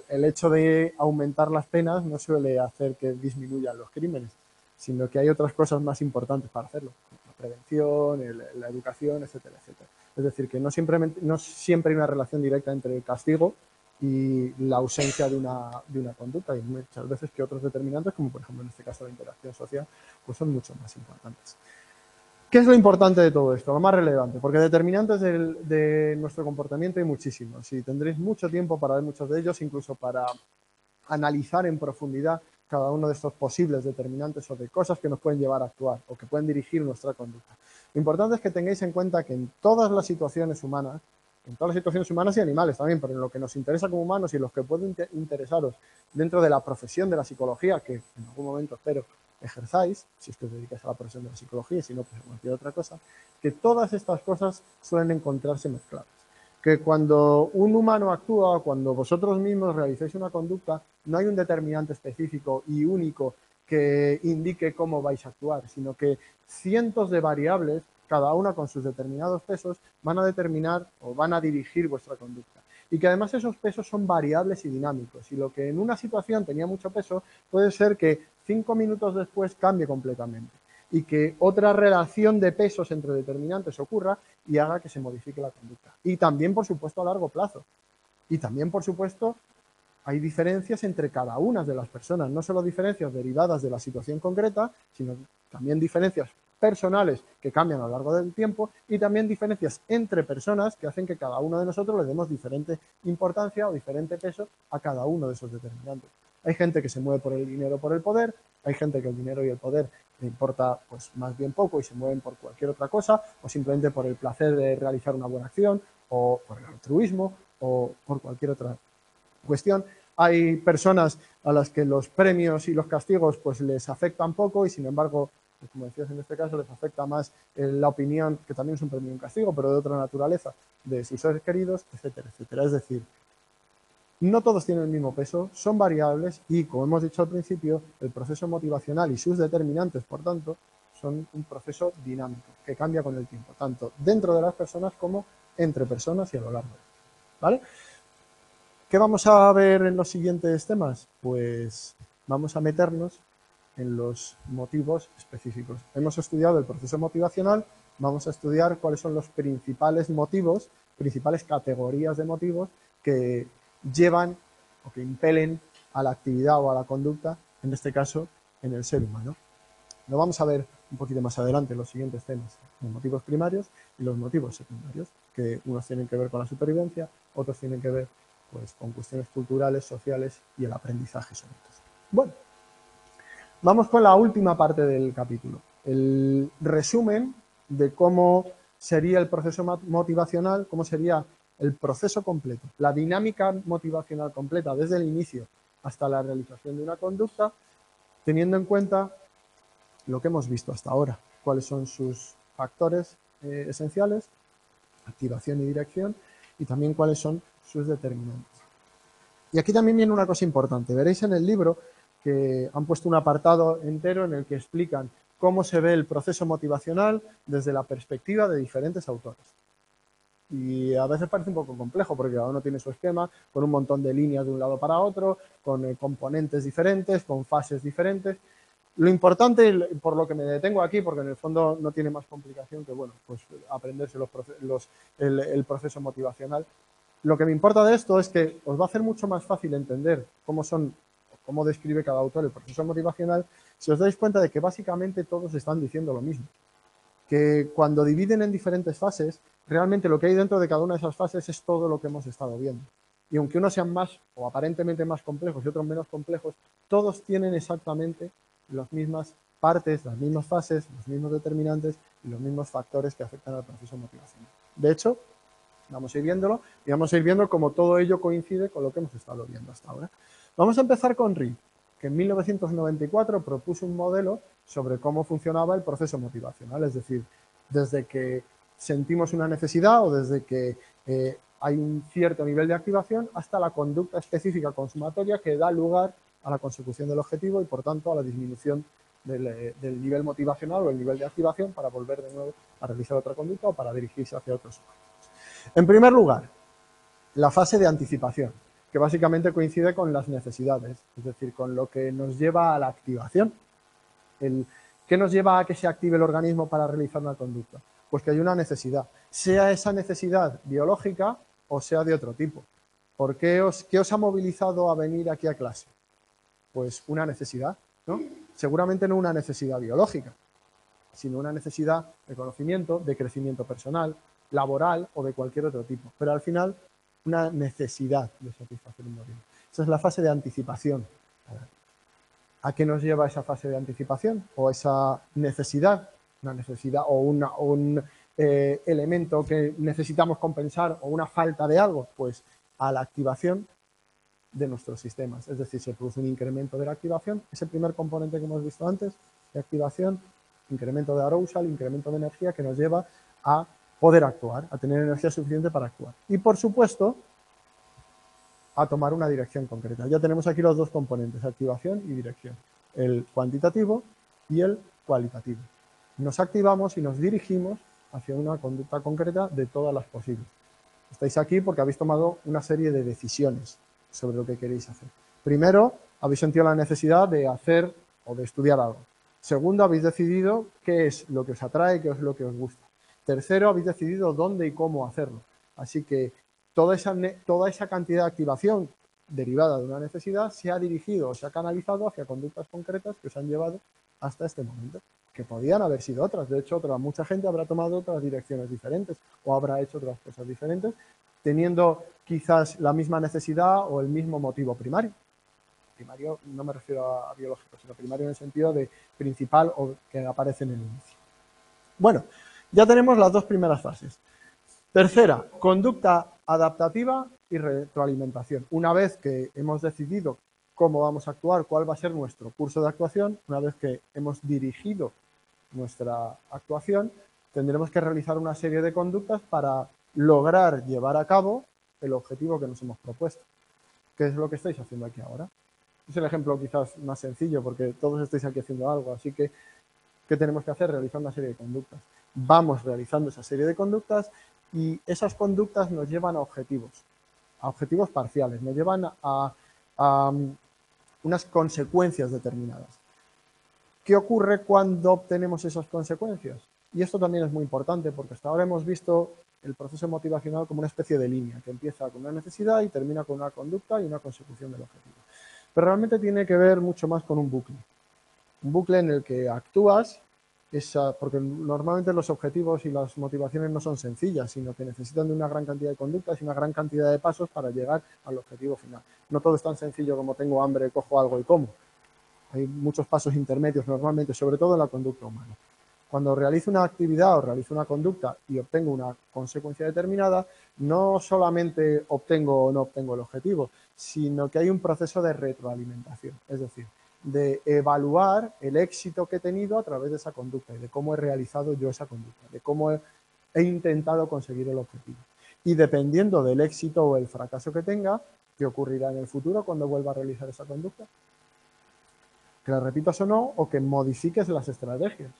Speaker 1: el hecho de aumentar las penas no suele hacer que disminuyan los crímenes, sino que hay otras cosas más importantes para hacerlo, la prevención, la educación, etcétera, etcétera. Es decir, que no siempre hay una relación directa entre el castigo y la ausencia de una conducta, y muchas veces que otros determinantes, como por ejemplo en este caso la interacción social, pues son mucho más importantes. ¿Qué es lo importante de todo esto? Lo más relevante, porque determinantes de nuestro comportamiento hay muchísimos y tendréis mucho tiempo para ver muchos de ellos, incluso para analizar en profundidad cada uno de estos posibles determinantes o de cosas que nos pueden llevar a actuar o que pueden dirigir nuestra conducta. Lo importante es que tengáis en cuenta que en todas las situaciones humanas y animales también, pero en lo que nos interesa como humanos y en los que pueden interesaros dentro de la profesión de la psicología, que en algún momento espero ejerzáis, si es que os dedicáis a la profesión de la psicología y si no, pues a cualquier otra cosa, que todas estas cosas suelen encontrarse mezcladas. Que cuando un humano actúa, cuando vosotros mismos realicéis una conducta, no hay un determinante específico y único que indique cómo vais a actuar, sino que cientos de variables, cada una con sus determinados pesos, van a determinar o van a dirigir vuestra conducta. Y que además esos pesos son variables y dinámicos. Y lo que en una situación tenía mucho peso, puede ser que 5 minutos después cambie completamente. Y que otra relación de pesos entre determinantes ocurra y haga que se modifique la conducta. Y también, por supuesto, a largo plazo. Y también, por supuesto, hay diferencias entre cada una de las personas, no solo diferencias derivadas de la situación concreta, sino también diferencias personales que cambian a lo largo del tiempo y también diferencias entre personas que hacen que cada uno de nosotros le demos diferente importancia o diferente peso a cada uno de esos determinantes. Hay gente que se mueve por el dinero o por el poder, hay gente que el dinero y el poder le importa pues más bien poco y se mueven por cualquier otra cosa o simplemente por el placer de realizar una buena acción o por el altruismo o por cualquier otra cuestión. Hay personas a las que los premios y los castigos pues les afectan poco y sin embargo, como decías en este caso, les afecta más la opinión, que también es un premio y un castigo, pero de otra naturaleza, de sus seres queridos, etcétera, etcétera. Es decir, no todos tienen el mismo peso, son variables y, como hemos dicho al principio, el proceso motivacional y sus determinantes, por tanto, son un proceso dinámico que cambia con el tiempo, tanto dentro de las personas como entre personas y a lo largo. ¿Vale? ¿Qué vamos a ver en los siguientes temas? Pues vamos a meternos en los motivos específicos. Hemos estudiado el proceso motivacional, vamos a estudiar cuáles son los principales motivos, principales categorías de motivos que llevan o que impelen a la actividad o a la conducta, en este caso, en el ser humano. Lo vamos a ver un poquito más adelante en los siguientes temas, los motivos primarios y los motivos secundarios, que unos tienen que ver con la supervivencia, otros tienen que ver pues, con cuestiones culturales, sociales y el aprendizaje sobre todo. Bueno, vamos con la última parte del capítulo, el resumen de cómo sería el proceso motivacional, cómo sería el proceso completo, la dinámica motivacional completa desde el inicio hasta la realización de una conducta, teniendo en cuenta lo que hemos visto hasta ahora, cuáles son sus factores esenciales, activación y dirección, y también cuáles son sus determinantes. Y aquí también viene una cosa importante. Veréis en el libro que han puesto un apartado entero en el que explican cómo se ve el proceso motivacional desde la perspectiva de diferentes autores. Y a veces parece un poco complejo porque cada uno tiene su esquema, con un montón de líneas de un lado para otro, con componentes diferentes, con fases diferentes. Lo importante, por lo que me detengo aquí, porque en el fondo no tiene más complicación que, bueno, pues aprenderse el proceso motivacional. Lo que me importa de esto es que os va a hacer mucho más fácil entender cómo describe cada autor el proceso motivacional, si os dais cuenta de que básicamente todos están diciendo lo mismo. Que cuando dividen en diferentes fases, realmente lo que hay dentro de cada una de esas fases es todo lo que hemos estado viendo. Y aunque unos sean más o aparentemente más complejos y otros menos complejos, todos tienen exactamente las mismas partes, las mismas fases, los mismos determinantes y los mismos factores que afectan al proceso motivacional. De hecho, vamos a ir viéndolo y vamos a ir viendo cómo todo ello coincide con lo que hemos estado viendo hasta ahora. Vamos a empezar con Reed, que en 1994 propuso un modelo sobre cómo funcionaba el proceso motivacional, es decir, desde que sentimos una necesidad o desde que hay un cierto nivel de activación hasta la conducta específica consumatoria que da lugar a la consecución del objetivo y, por tanto, a la disminución del nivel motivacional o el nivel de activación para volver de nuevo a realizar otra conducta o para dirigirse hacia otros objetivos. En primer lugar, la fase de anticipación, que básicamente coincide con las necesidades, es decir, con lo que nos lleva a la activación. ¿Qué nos lleva a que se active el organismo para realizar una conducta? Pues que hay una necesidad, sea esa necesidad biológica o sea de otro tipo. ¿Qué os ha movilizado a venir aquí a clase? Pues una necesidad, ¿no? Seguramente no una necesidad biológica, sino una necesidad de conocimiento, de crecimiento personal, laboral o de cualquier otro tipo. Pero al final, una necesidad de satisfacer un motivo. Esa es la fase de anticipación. ¿A qué nos lleva esa fase de anticipación o esa necesidad? Una necesidad o un elemento que necesitamos compensar o una falta de algo, pues a la activación de nuestros sistemas. Es decir, se produce un incremento de la activación, ese primer componente que hemos visto antes, de activación, incremento de arousal, incremento de energía que nos lleva a poder actuar, a tener energía suficiente para actuar. Y por supuesto, a tomar una dirección concreta. Ya tenemos aquí los dos componentes, activación y dirección, el cuantitativo y el cualitativo. Nos activamos y nos dirigimos hacia una conducta concreta de todas las posibles. Estáis aquí porque habéis tomado una serie de decisiones sobre lo que queréis hacer. Primero, habéis sentido la necesidad de hacer o de estudiar algo. Segundo, habéis decidido qué es lo que os atrae, qué es lo que os gusta. Tercero, habéis decidido dónde y cómo hacerlo. Así que toda esa cantidad de activación derivada de una necesidad se ha dirigido o se ha canalizado hacia conductas concretas que os han llevado hasta este momento, que podían haber sido otras. De hecho, mucha gente habrá tomado otras direcciones diferentes o habrá hecho otras cosas diferentes, teniendo quizás la misma necesidad o el mismo motivo primario. Primario no me refiero a biológico, sino primario en el sentido de principal o que aparece en el inicio. Bueno, ya tenemos las dos primeras fases. Tercera, conducta adaptativa y retroalimentación. Una vez que hemos decidido cómo vamos a actuar, cuál va a ser nuestro curso de actuación, una vez que hemos dirigido nuestra actuación, tendremos que realizar una serie de conductas para lograr llevar a cabo el objetivo que nos hemos propuesto. ¿Qué es lo que estáis haciendo aquí ahora? Es el ejemplo quizás más sencillo porque todos estáis aquí haciendo algo, así que ¿qué tenemos que hacer? Realizar una serie de conductas. Vamos realizando esa serie de conductas y esas conductas nos llevan a objetivos parciales, nos llevan a unas consecuencias determinadas. ¿Qué ocurre cuando obtenemos esas consecuencias? Y esto también es muy importante porque hasta ahora hemos visto el proceso motivacional como una especie de línea que empieza con una necesidad y termina con una conducta y una consecución del objetivo. Pero realmente tiene que ver mucho más con un bucle en el que actúas, porque normalmente los objetivos y las motivaciones no son sencillas, sino que necesitan de una gran cantidad de conductas y una gran cantidad de pasos para llegar al objetivo final. No todo es tan sencillo como tengo hambre, cojo algo y como. Hay muchos pasos intermedios normalmente, sobre todo en la conducta humana. Cuando realizo una actividad o realizo una conducta y obtengo una consecuencia determinada, no solamente obtengo o no obtengo el objetivo, sino que hay un proceso de retroalimentación, es decir, de evaluar el éxito que he tenido a través de esa conducta y de cómo he realizado yo esa conducta, de cómo he intentado conseguir el objetivo. Y dependiendo del éxito o el fracaso que tenga, ¿qué ocurrirá en el futuro cuando vuelva a realizar esa conducta? Que la repitas o no, o que modifiques las estrategias.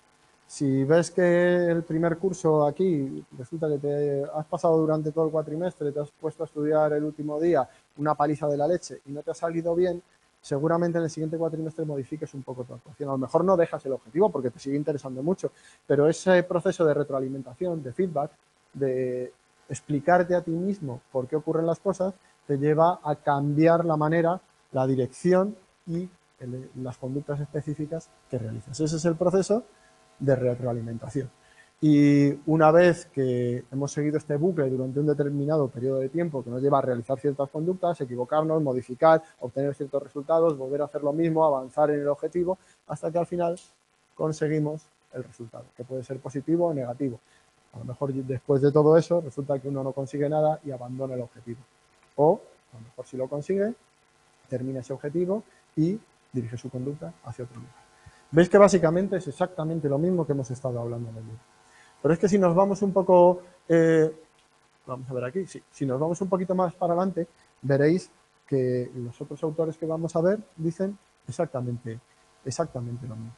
Speaker 1: Si ves que el primer curso aquí resulta que te has pasado durante todo el cuatrimestre, te has puesto a estudiar el último día una paliza de la leche y no te ha salido bien, seguramente en el siguiente cuatrimestre modifiques un poco tu actuación. A lo mejor no dejas el objetivo porque te sigue interesando mucho, pero ese proceso de retroalimentación, de feedback, de explicarte a ti mismo por qué ocurren las cosas, te lleva a cambiar la manera, la dirección y las conductas específicas que realizas. Ese es el proceso de retroalimentación. Y una vez que hemos seguido este bucle durante un determinado periodo de tiempo que nos lleva a realizar ciertas conductas, equivocarnos, modificar, obtener ciertos resultados, volver a hacer lo mismo, avanzar en el objetivo, hasta que al final conseguimos el resultado, que puede ser positivo o negativo. A lo mejor después de todo eso resulta que uno no consigue nada y abandona el objetivo. O a lo mejor si lo consigue, termina ese objetivo y dirige su conducta hacia otro lugar. Veis que básicamente es exactamente lo mismo que hemos estado hablando en el libro. Pero es que si nos vamos un poco, vamos a ver aquí, sí, si nos vamos un poquito más para adelante, veréis que los otros autores que vamos a ver dicen exactamente lo mismo.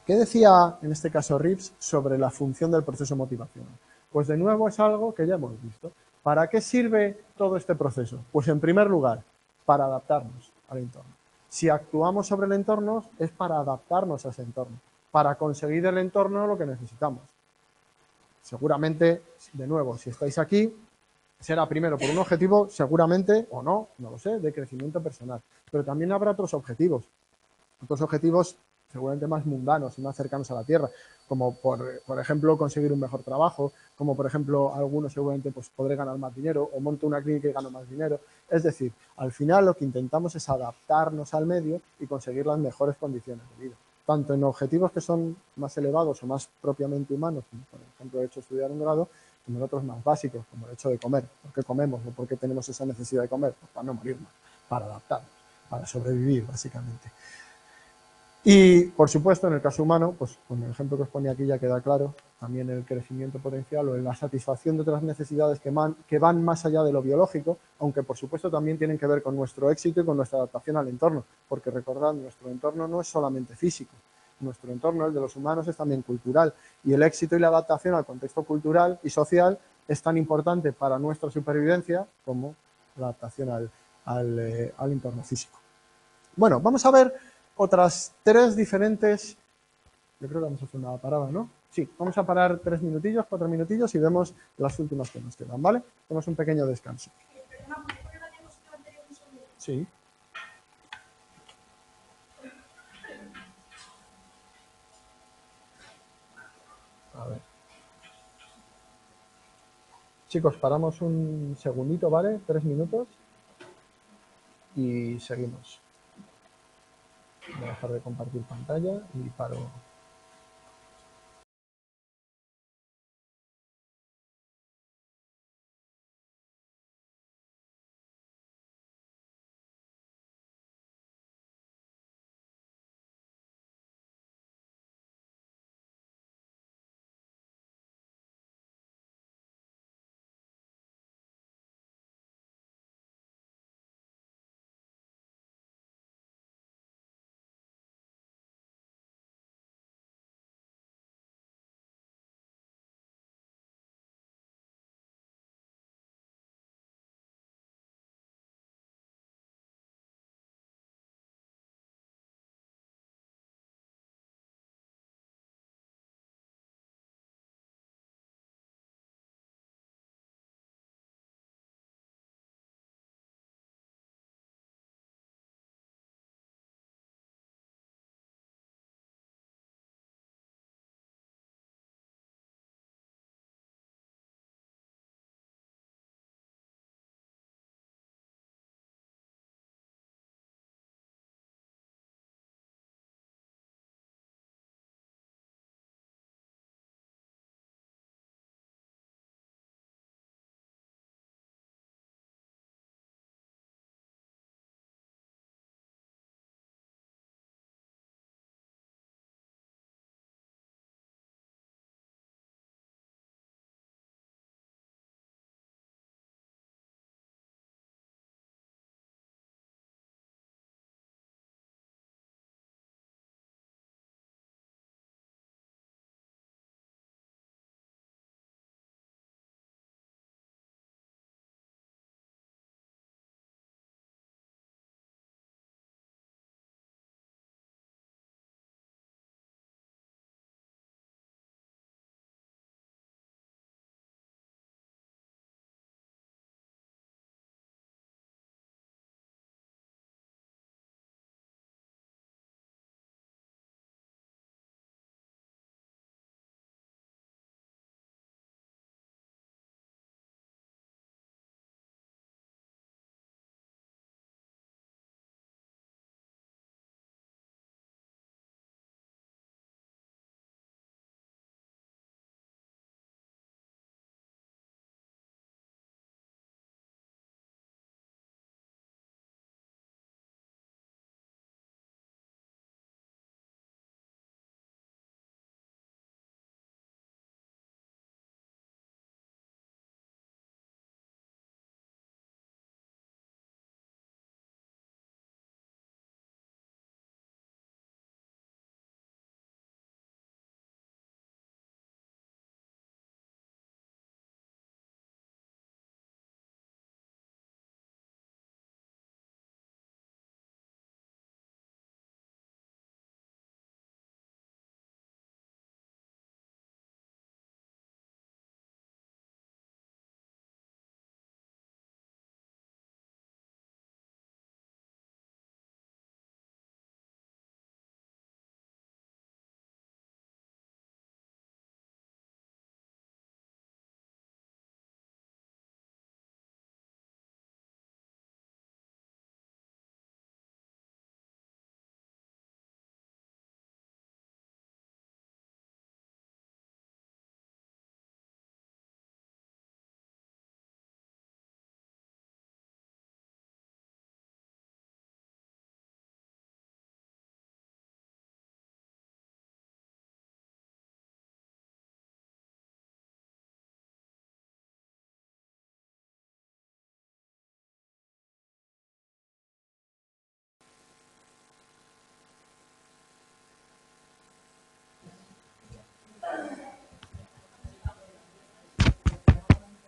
Speaker 1: ¿Qué decía en este caso Reeves sobre la función del proceso motivacional? Pues de nuevo es algo que ya hemos visto. ¿Para qué sirve todo este proceso? Pues en primer lugar, para adaptarnos al entorno. Si actuamos sobre el entorno es para adaptarnos a ese entorno, para conseguir el entorno lo que necesitamos. Seguramente, de nuevo, si estáis aquí, será primero por un objetivo, seguramente, o no, no lo sé, de crecimiento personal. Pero también habrá otros objetivos seguramente más mundanos y más cercanos a la tierra, como por ejemplo conseguir un mejor trabajo, como por ejemplo algunos seguramente pues podré ganar más dinero o monto una clínica y gano más dinero. Es decir, al final lo que intentamos es adaptarnos al medio y conseguir las mejores condiciones de vida, tanto en objetivos que son más elevados o más propiamente humanos, como por ejemplo el hecho de estudiar un grado, como en otros más básicos, como el hecho de comer. ¿Por qué comemos o por qué tenemos esa necesidad de comer? Pues para no morirnos, para adaptarnos, para sobrevivir básicamente. Y, por supuesto, en el caso humano, pues con el ejemplo que os ponía aquí ya queda claro, también el crecimiento potencial o la satisfacción de otras necesidades que van más allá de lo biológico, aunque, por supuesto, también tienen que ver con nuestro éxito y con nuestra adaptación al entorno, porque recordad, nuestro entorno no es solamente físico, nuestro entorno, el de los humanos, es también cultural, y el éxito y la adaptación al contexto cultural y social es tan importante para nuestra supervivencia como la adaptación al entorno físico. Bueno, vamos a ver otras 3 diferentes. Yo creo que vamos a hacer una parada, ¿no? Sí, vamos a parar 3 minutillos, 4 minutillos y vemos las últimas que nos quedan, ¿vale? Hacemos un pequeño descanso.
Speaker 2: Perdona, ¿puedo poner la diapositiva anterior un segundo?
Speaker 1: Sí. A ver. Chicos, paramos un segundito, ¿vale? 3 minutos y seguimos. Voy a dejar de compartir pantalla y paro.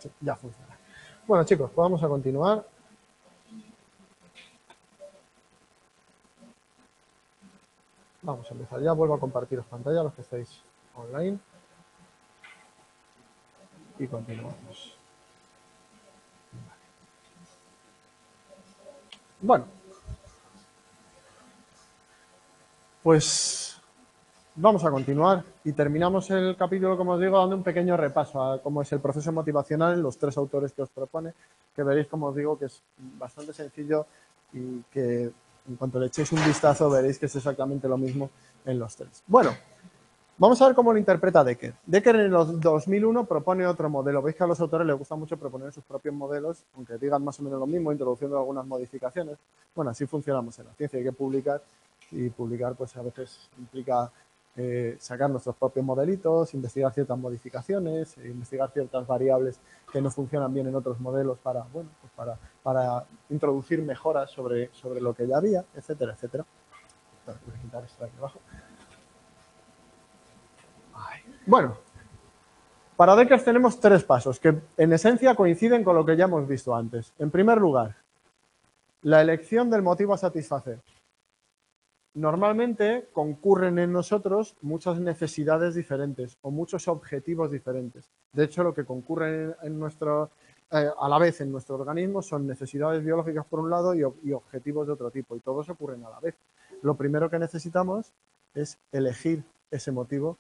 Speaker 1: Sí, ya funciona. Bueno, chicos, pues vamos a continuar. Vamos a empezar ya. Vuelvo a compartiros pantalla los que estáis online. Y continuamos. Bueno, pues vamos a continuar y terminamos el capítulo, como os digo, dando un pequeño repaso a cómo es el proceso motivacional, los tres autores que os propone, que veréis, como os digo, que es bastante sencillo y que en cuanto le echéis un vistazo veréis que es exactamente lo mismo en los tres. Bueno, vamos a ver cómo lo interpreta Decker. Decker en el 2001 propone otro modelo. Veis que a los autores les gusta mucho proponer sus propios modelos, aunque digan más o menos lo mismo, introduciendo algunas modificaciones. Bueno, así funcionamos en la ciencia, hay que publicar y publicar pues a veces implica sacar nuestros propios modelitos, investigar ciertas modificaciones, investigar ciertas variables que no funcionan bien en otros modelos para, bueno, pues para introducir mejoras sobre lo que ya había, etcétera, etcétera. Voy a quitar esto de aquí abajo. Bueno, para Decker tenemos tres pasos que en esencia coinciden con lo que ya hemos visto antes. En primer lugar, la elección del motivo a satisfacer. Normalmente concurren en nosotros muchas necesidades diferentes o muchos objetivos diferentes. De hecho, lo que concurre a la vez en nuestro organismo son necesidades biológicas por un lado y objetivos de otro tipo, y todos ocurren a la vez. Lo primero que necesitamos es elegir ese motivo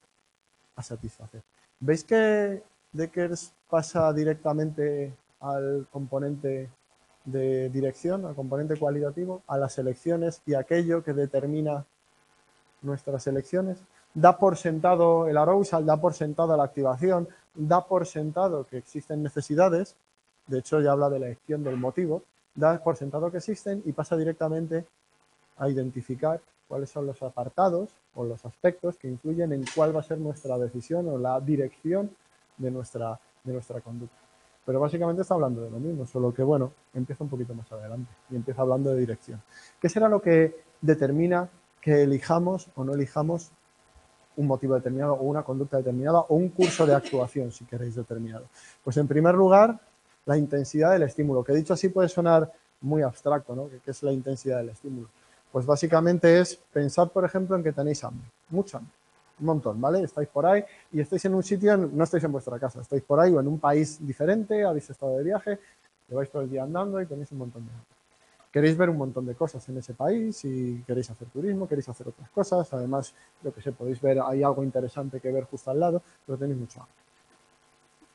Speaker 1: a satisfacer. ¿Veis que Decker pasa directamente al componente de dirección, al componente cualitativo, a las elecciones y aquello que determina nuestras elecciones? Da por sentado el arousal, da por sentado la activación, da por sentado que existen necesidades, de hecho ya habla de la elección del motivo, da por sentado que existen y pasa directamente a identificar cuáles son los apartados o los aspectos que influyen en cuál va a ser nuestra decisión o la dirección de nuestra conducta. Pero básicamente está hablando de lo mismo, solo que, bueno, empieza un poquito más adelante y empieza hablando de dirección. ¿Qué será lo que determina que elijamos o no elijamos un motivo determinado o una conducta determinada o un curso de actuación, si queréis, determinado? Pues en primer lugar, la intensidad del estímulo, que dicho así puede sonar muy abstracto, ¿no? ¿Qué es la intensidad del estímulo? Pues básicamente es pensar, por ejemplo, en que tenéis hambre, mucha hambre, un montón, ¿vale? Estáis por ahí y estáis en un sitio, no estáis en vuestra casa, estáis por ahí o en un país diferente, habéis estado de viaje, lleváis todo el día andando y tenéis un montón de hambre. Queréis ver un montón de cosas en ese país y queréis hacer turismo, queréis hacer otras cosas, además, lo que sé, podéis ver, hay algo interesante que ver justo al lado, pero tenéis mucho hambre.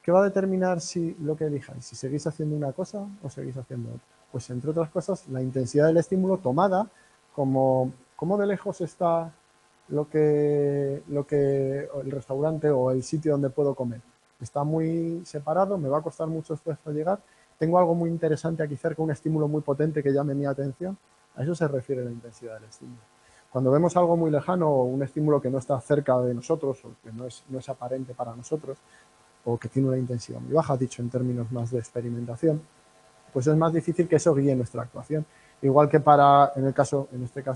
Speaker 1: ¿Qué va a determinar si lo que elijáis, si seguís haciendo una cosa o seguís haciendo otra? Pues entre otras cosas, la intensidad del estímulo tomada como cómo de lejos está el restaurante o el sitio donde puedo comer. Está muy separado, me va a costar mucho esfuerzo llegar. Tengo algo muy interesante aquí cerca, un estímulo muy potente que llame mi atención. A eso se refiere la intensidad del estímulo. Cuando vemos algo muy lejano o un estímulo que no está cerca de nosotros o que no es aparente para nosotros, o que tiene una intensidad muy baja, dicho en términos más de experimentación, pues es más difícil que eso guíe nuestra actuación. Igual que en este caso,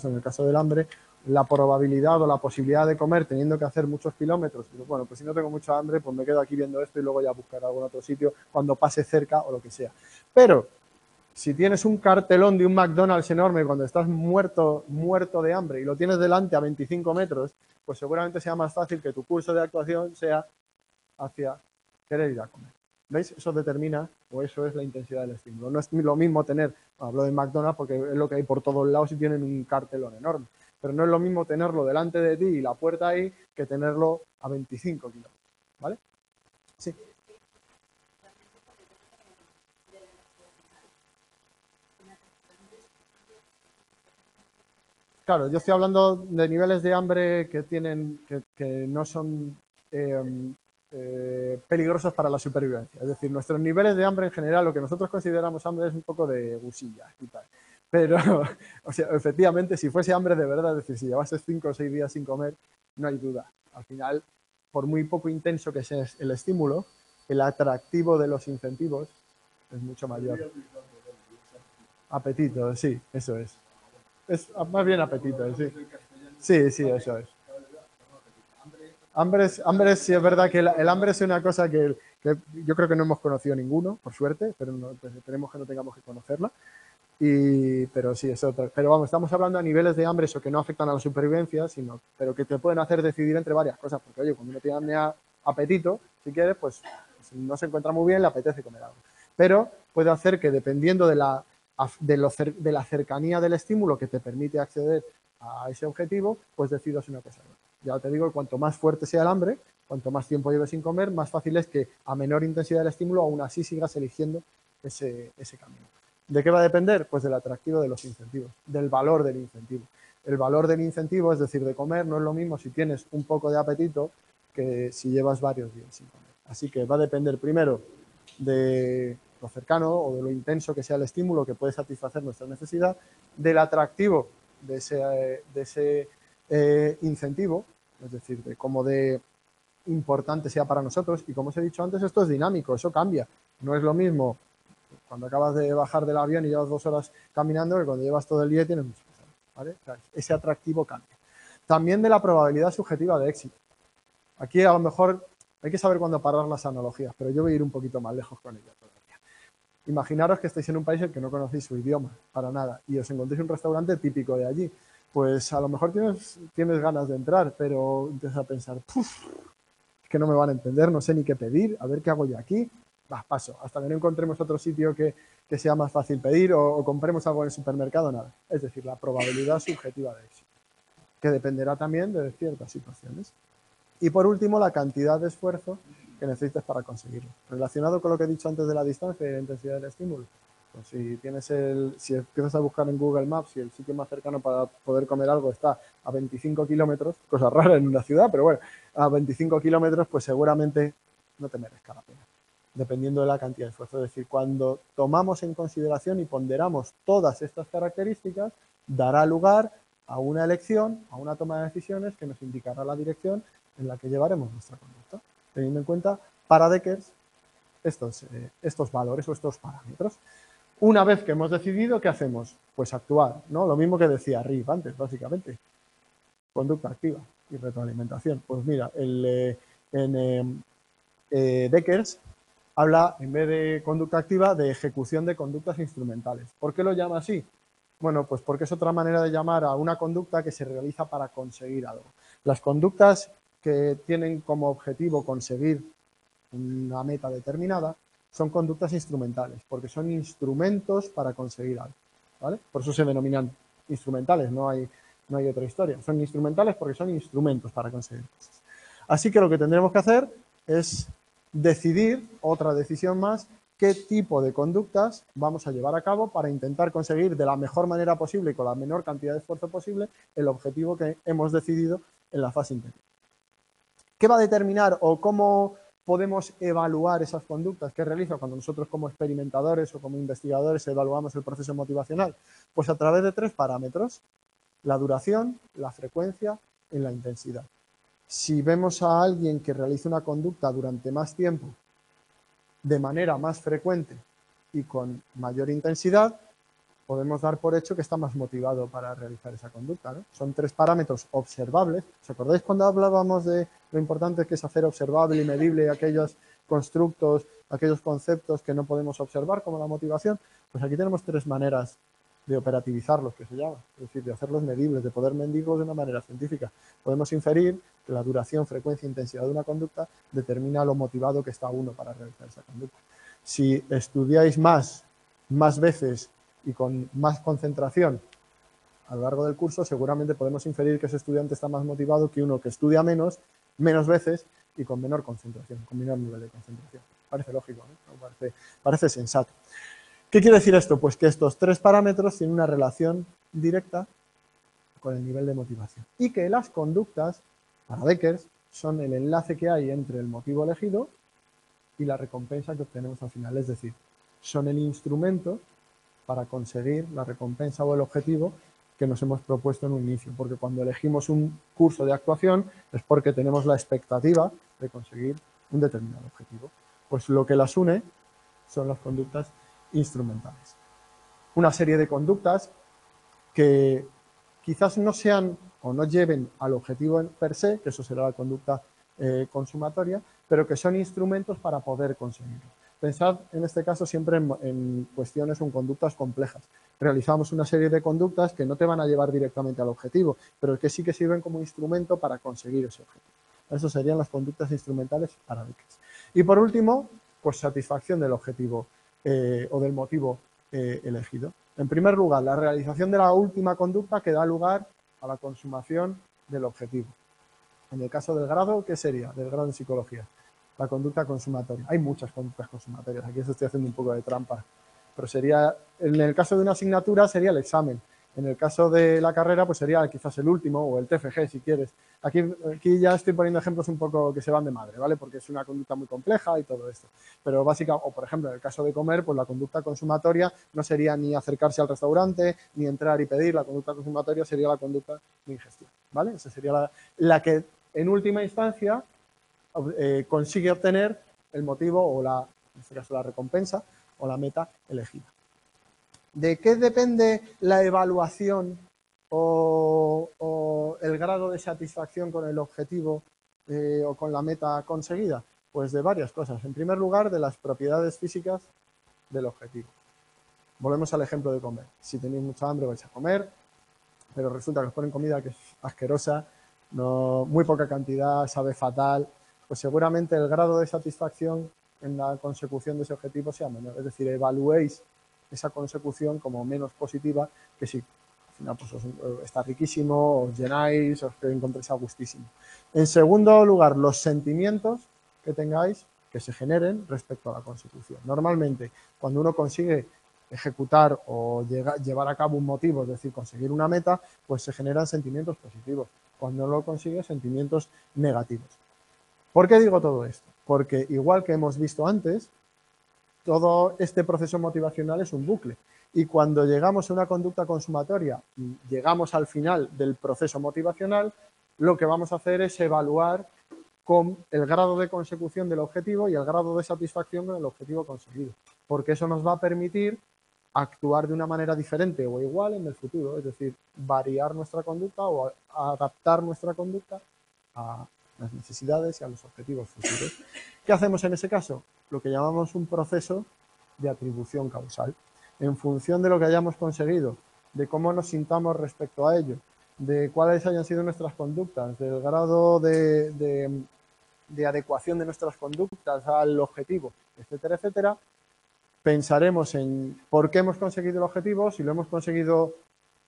Speaker 1: en el caso del hambre, la probabilidad o la posibilidad de comer teniendo que hacer muchos kilómetros, bueno, pues si no tengo mucha hambre, pues me quedo aquí viendo esto y luego ya buscar algún otro sitio cuando pase cerca o lo que sea. Pero si tienes un cartelón de un McDonald's enorme cuando estás muerto de hambre y lo tienes delante a 25 metros, pues seguramente sea más fácil que tu curso de actuación sea hacia querer ir a comer. ¿Veis? Eso determina, o eso es la intensidad del estímulo. No es lo mismo hablo de McDonald's porque es lo que hay por todos lados y tienen un cartelón enorme, pero no es lo mismo tenerlo delante de ti y la puerta ahí que tenerlo a 25 kilómetros. ¿Vale? Sí. Claro, yo estoy hablando de niveles de hambre que no son peligrosos para la supervivencia. Es decir, nuestros niveles de hambre en general, lo que nosotros consideramos hambre es un poco de gusilla y tal. Pero, o sea, efectivamente, si fuese hambre de verdad, es decir, si llevases 5 o 6 días sin comer, no hay duda. Al final, por muy poco intenso que sea el estímulo, el atractivo de los incentivos es mucho mayor. Apetito, sí, eso es. Es más bien apetito, sí. Sí, sí, eso es. Hambre sí es verdad que el hambre es una cosa que yo creo que no hemos conocido ninguno, por suerte, pero pues esperemos que no tengamos que conocerla. Pero sí, es otra. Pero vamos, estamos hablando a niveles de hambre, eso que no afectan a la supervivencia, pero que te pueden hacer decidir entre varias cosas. Porque, oye, cuando uno tiene apetito, si quieres, pues si no se encuentra muy bien, le apetece comer algo. Pero puede hacer que, dependiendo de la cercanía del estímulo que te permite acceder a ese objetivo, pues decidas una cosa. Ya te digo, cuanto más fuerte sea el hambre, cuanto más tiempo lleves sin comer, más fácil es que a menor intensidad del estímulo, aún así sigas eligiendo ese camino. ¿De qué va a depender? Pues del atractivo de los incentivos, del valor del incentivo. El valor del incentivo, es decir, de comer, no es lo mismo si tienes un poco de apetito que si llevas varios días sin comer. Así que va a depender primero de lo cercano o de lo intenso que sea el estímulo que puede satisfacer nuestra necesidad, del atractivo de ese incentivo, es decir, de cómo de importante sea para nosotros. Y como os he dicho antes, esto es dinámico, eso cambia. No es lo mismo cuando acabas de bajar del avión y llevas 2 horas caminando que cuando llevas todo el día y tienes mucho pesado, ¿vale? O sea, ese atractivo cambia. También de la probabilidad subjetiva de éxito. Aquí a lo mejor hay que saber cuándo parar las analogías, pero yo voy a ir un poquito más lejos con ella todavía. Imaginaros que estáis en un país en el que no conocéis su idioma para nada y os encontréis un restaurante típico de allí. Pues a lo mejor tienes ganas de entrar, pero empiezas a pensar, es que no me van a entender, no sé ni qué pedir, a ver qué hago yo aquí. Paso, hasta que no encontremos otro sitio que sea más fácil pedir o compremos algo en el supermercado, nada. Es decir, la probabilidad subjetiva de éxito, que dependerá también de ciertas situaciones. Y por último, la cantidad de esfuerzo que necesites para conseguirlo. Relacionado con lo que he dicho antes de la distancia y la intensidad del estímulo. Pues si empiezas a buscar en Google Maps y el sitio más cercano para poder comer algo está a 25 kilómetros, cosa rara en una ciudad, pero bueno, a 25 kilómetros, pues seguramente no te merezca la pena, dependiendo de la cantidad de esfuerzo. Es decir, cuando tomamos en consideración y ponderamos todas estas características, dará lugar a una elección, a una toma de decisiones que nos indicará la dirección en la que llevaremos nuestra conducta, teniendo en cuenta para Deckers estos valores o estos parámetros. Una vez que hemos decidido, ¿qué hacemos? Pues actuar, ¿no? Lo mismo que decía Riff antes, básicamente. Conducta activa y retroalimentación. Pues mira, Deckers habla, en vez de conducta activa, de ejecución de conductas instrumentales. ¿Por qué lo llama así? Bueno, pues porque es otra manera de llamar a una conducta que se realiza para conseguir algo. Las conductas que tienen como objetivo conseguir una meta determinada son conductas instrumentales, porque son instrumentos para conseguir algo, ¿vale? Por eso se denominan instrumentales, no hay otra historia. Son instrumentales porque son instrumentos para conseguir cosas. Así que lo que tendremos que hacer es decidir, otra decisión más, qué tipo de conductas vamos a llevar a cabo para intentar conseguir de la mejor manera posible y con la menor cantidad de esfuerzo posible el objetivo que hemos decidido en la fase interior. ¿Qué va a determinar o cómo podemos evaluar esas conductas que realizo cuando nosotros como experimentadores o como investigadores evaluamos el proceso motivacional? Pues a través de 3 parámetros: la duración, la frecuencia y la intensidad. Si vemos a alguien que realiza una conducta durante más tiempo, de manera más frecuente y con mayor intensidad, podemos dar por hecho que está más motivado para realizar esa conducta, ¿no? Son 3 parámetros observables. ¿Os acordáis cuando hablábamos de lo importante que es hacer observable y medible aquellos constructos, aquellos conceptos que no podemos observar, como la motivación? Pues aquí tenemos 3 maneras de operativizarlos, que se llama, es decir, de hacerlos medibles, de poder medirlos de una manera científica. Podemos inferir que la duración, frecuencia e intensidad de una conducta determina lo motivado que está uno para realizar esa conducta. Si estudiáis más veces y con más concentración a lo largo del curso, seguramente podemos inferir que ese estudiante está más motivado que uno que estudia menos veces y con menor concentración, con menor nivel de concentración. Parece lógico, ¿no? Parece sensato. ¿Qué quiere decir esto? Pues que estos 3 parámetros tienen una relación directa con el nivel de motivación y que las conductas, para Deckers, son el enlace que hay entre el motivo elegido y la recompensa que obtenemos al final. Es decir, son el instrumento para conseguir la recompensa o el objetivo que nos hemos propuesto en un inicio, porque cuando elegimos un curso de actuación es porque tenemos la expectativa de conseguir un determinado objetivo. Pues lo que las une son las conductas instrumentales. Una serie de conductas que quizás no sean o no lleven al objetivo per se, que eso será la conducta consumatoria, pero que son instrumentos para poder conseguirlo. Pensad en este caso siempre en cuestiones o en conductas complejas. Realizamos una serie de conductas que no te van a llevar directamente al objetivo, pero que sí que sirven como instrumento para conseguir ese objetivo. Eso serían las conductas instrumentales para Beckett. Y por último, pues satisfacción del objetivo o del motivo elegido. En primer lugar, la realización de la última conducta que da lugar a la consumación del objetivo. En el caso del grado, ¿qué sería? Del grado en psicología. La conducta consumatoria. Hay muchas conductas consumatorias. Aquí os estoy haciendo un poco de trampa. Pero sería, en el caso de una asignatura, sería el examen. En el caso de la carrera, pues sería quizás el último o el TFG, si quieres. Aquí ya estoy poniendo ejemplos un poco que se van de madre, ¿vale? Porque es una conducta muy compleja y todo esto. Pero básicamente, o por ejemplo, en el caso de comer, pues la conducta consumatoria no sería ni acercarse al restaurante, ni entrar y pedir. La conducta consumatoria sería la conducta de ingestión, ¿vale? Esa sería la que, en última instancia, consigue obtener el motivo o en este caso la recompensa o la meta elegida. ¿De qué depende la evaluación o el grado de satisfacción con el objetivo o con la meta conseguida? Pues de varias cosas. En primer lugar, de las propiedades físicas del objetivo. Volvemos al ejemplo de comer. Si tenéis mucha hambre vais a comer, pero resulta que os ponen comida que es asquerosa, muy poca cantidad, sabe fatal, pues seguramente el grado de satisfacción en la consecución de ese objetivo sea menor. Es decir, evaluéis esa consecución como menos positiva que si al final pues está riquísimo, os llenáis, os encontréis a gustísimo. En segundo lugar, los sentimientos que tengáis que se generen respecto a la consecución. Normalmente, cuando uno consigue ejecutar o llevar a cabo un motivo, es decir, conseguir una meta, pues se generan sentimientos positivos. Cuando no lo consigue, sentimientos negativos. ¿Por qué digo todo esto? Porque igual que hemos visto antes, todo este proceso motivacional es un bucle. Y cuando llegamos a una conducta consumatoria y llegamos al final del proceso motivacional, lo que vamos a hacer es evaluar con el grado de consecución del objetivo y el grado de satisfacción con el objetivo conseguido. Porque eso nos va a permitir actuar de una manera diferente o igual en el futuro, es decir, variar nuestra conducta o adaptar nuestra conducta a las necesidades y a los objetivos futuros. ¿Qué hacemos en ese caso? Lo que llamamos un proceso de atribución causal. En función de lo que hayamos conseguido, de cómo nos sintamos respecto a ello, de cuáles hayan sido nuestras conductas, del grado de adecuación de nuestras conductas al objetivo, etcétera, etcétera, pensaremos en por qué hemos conseguido el objetivo, si lo hemos conseguido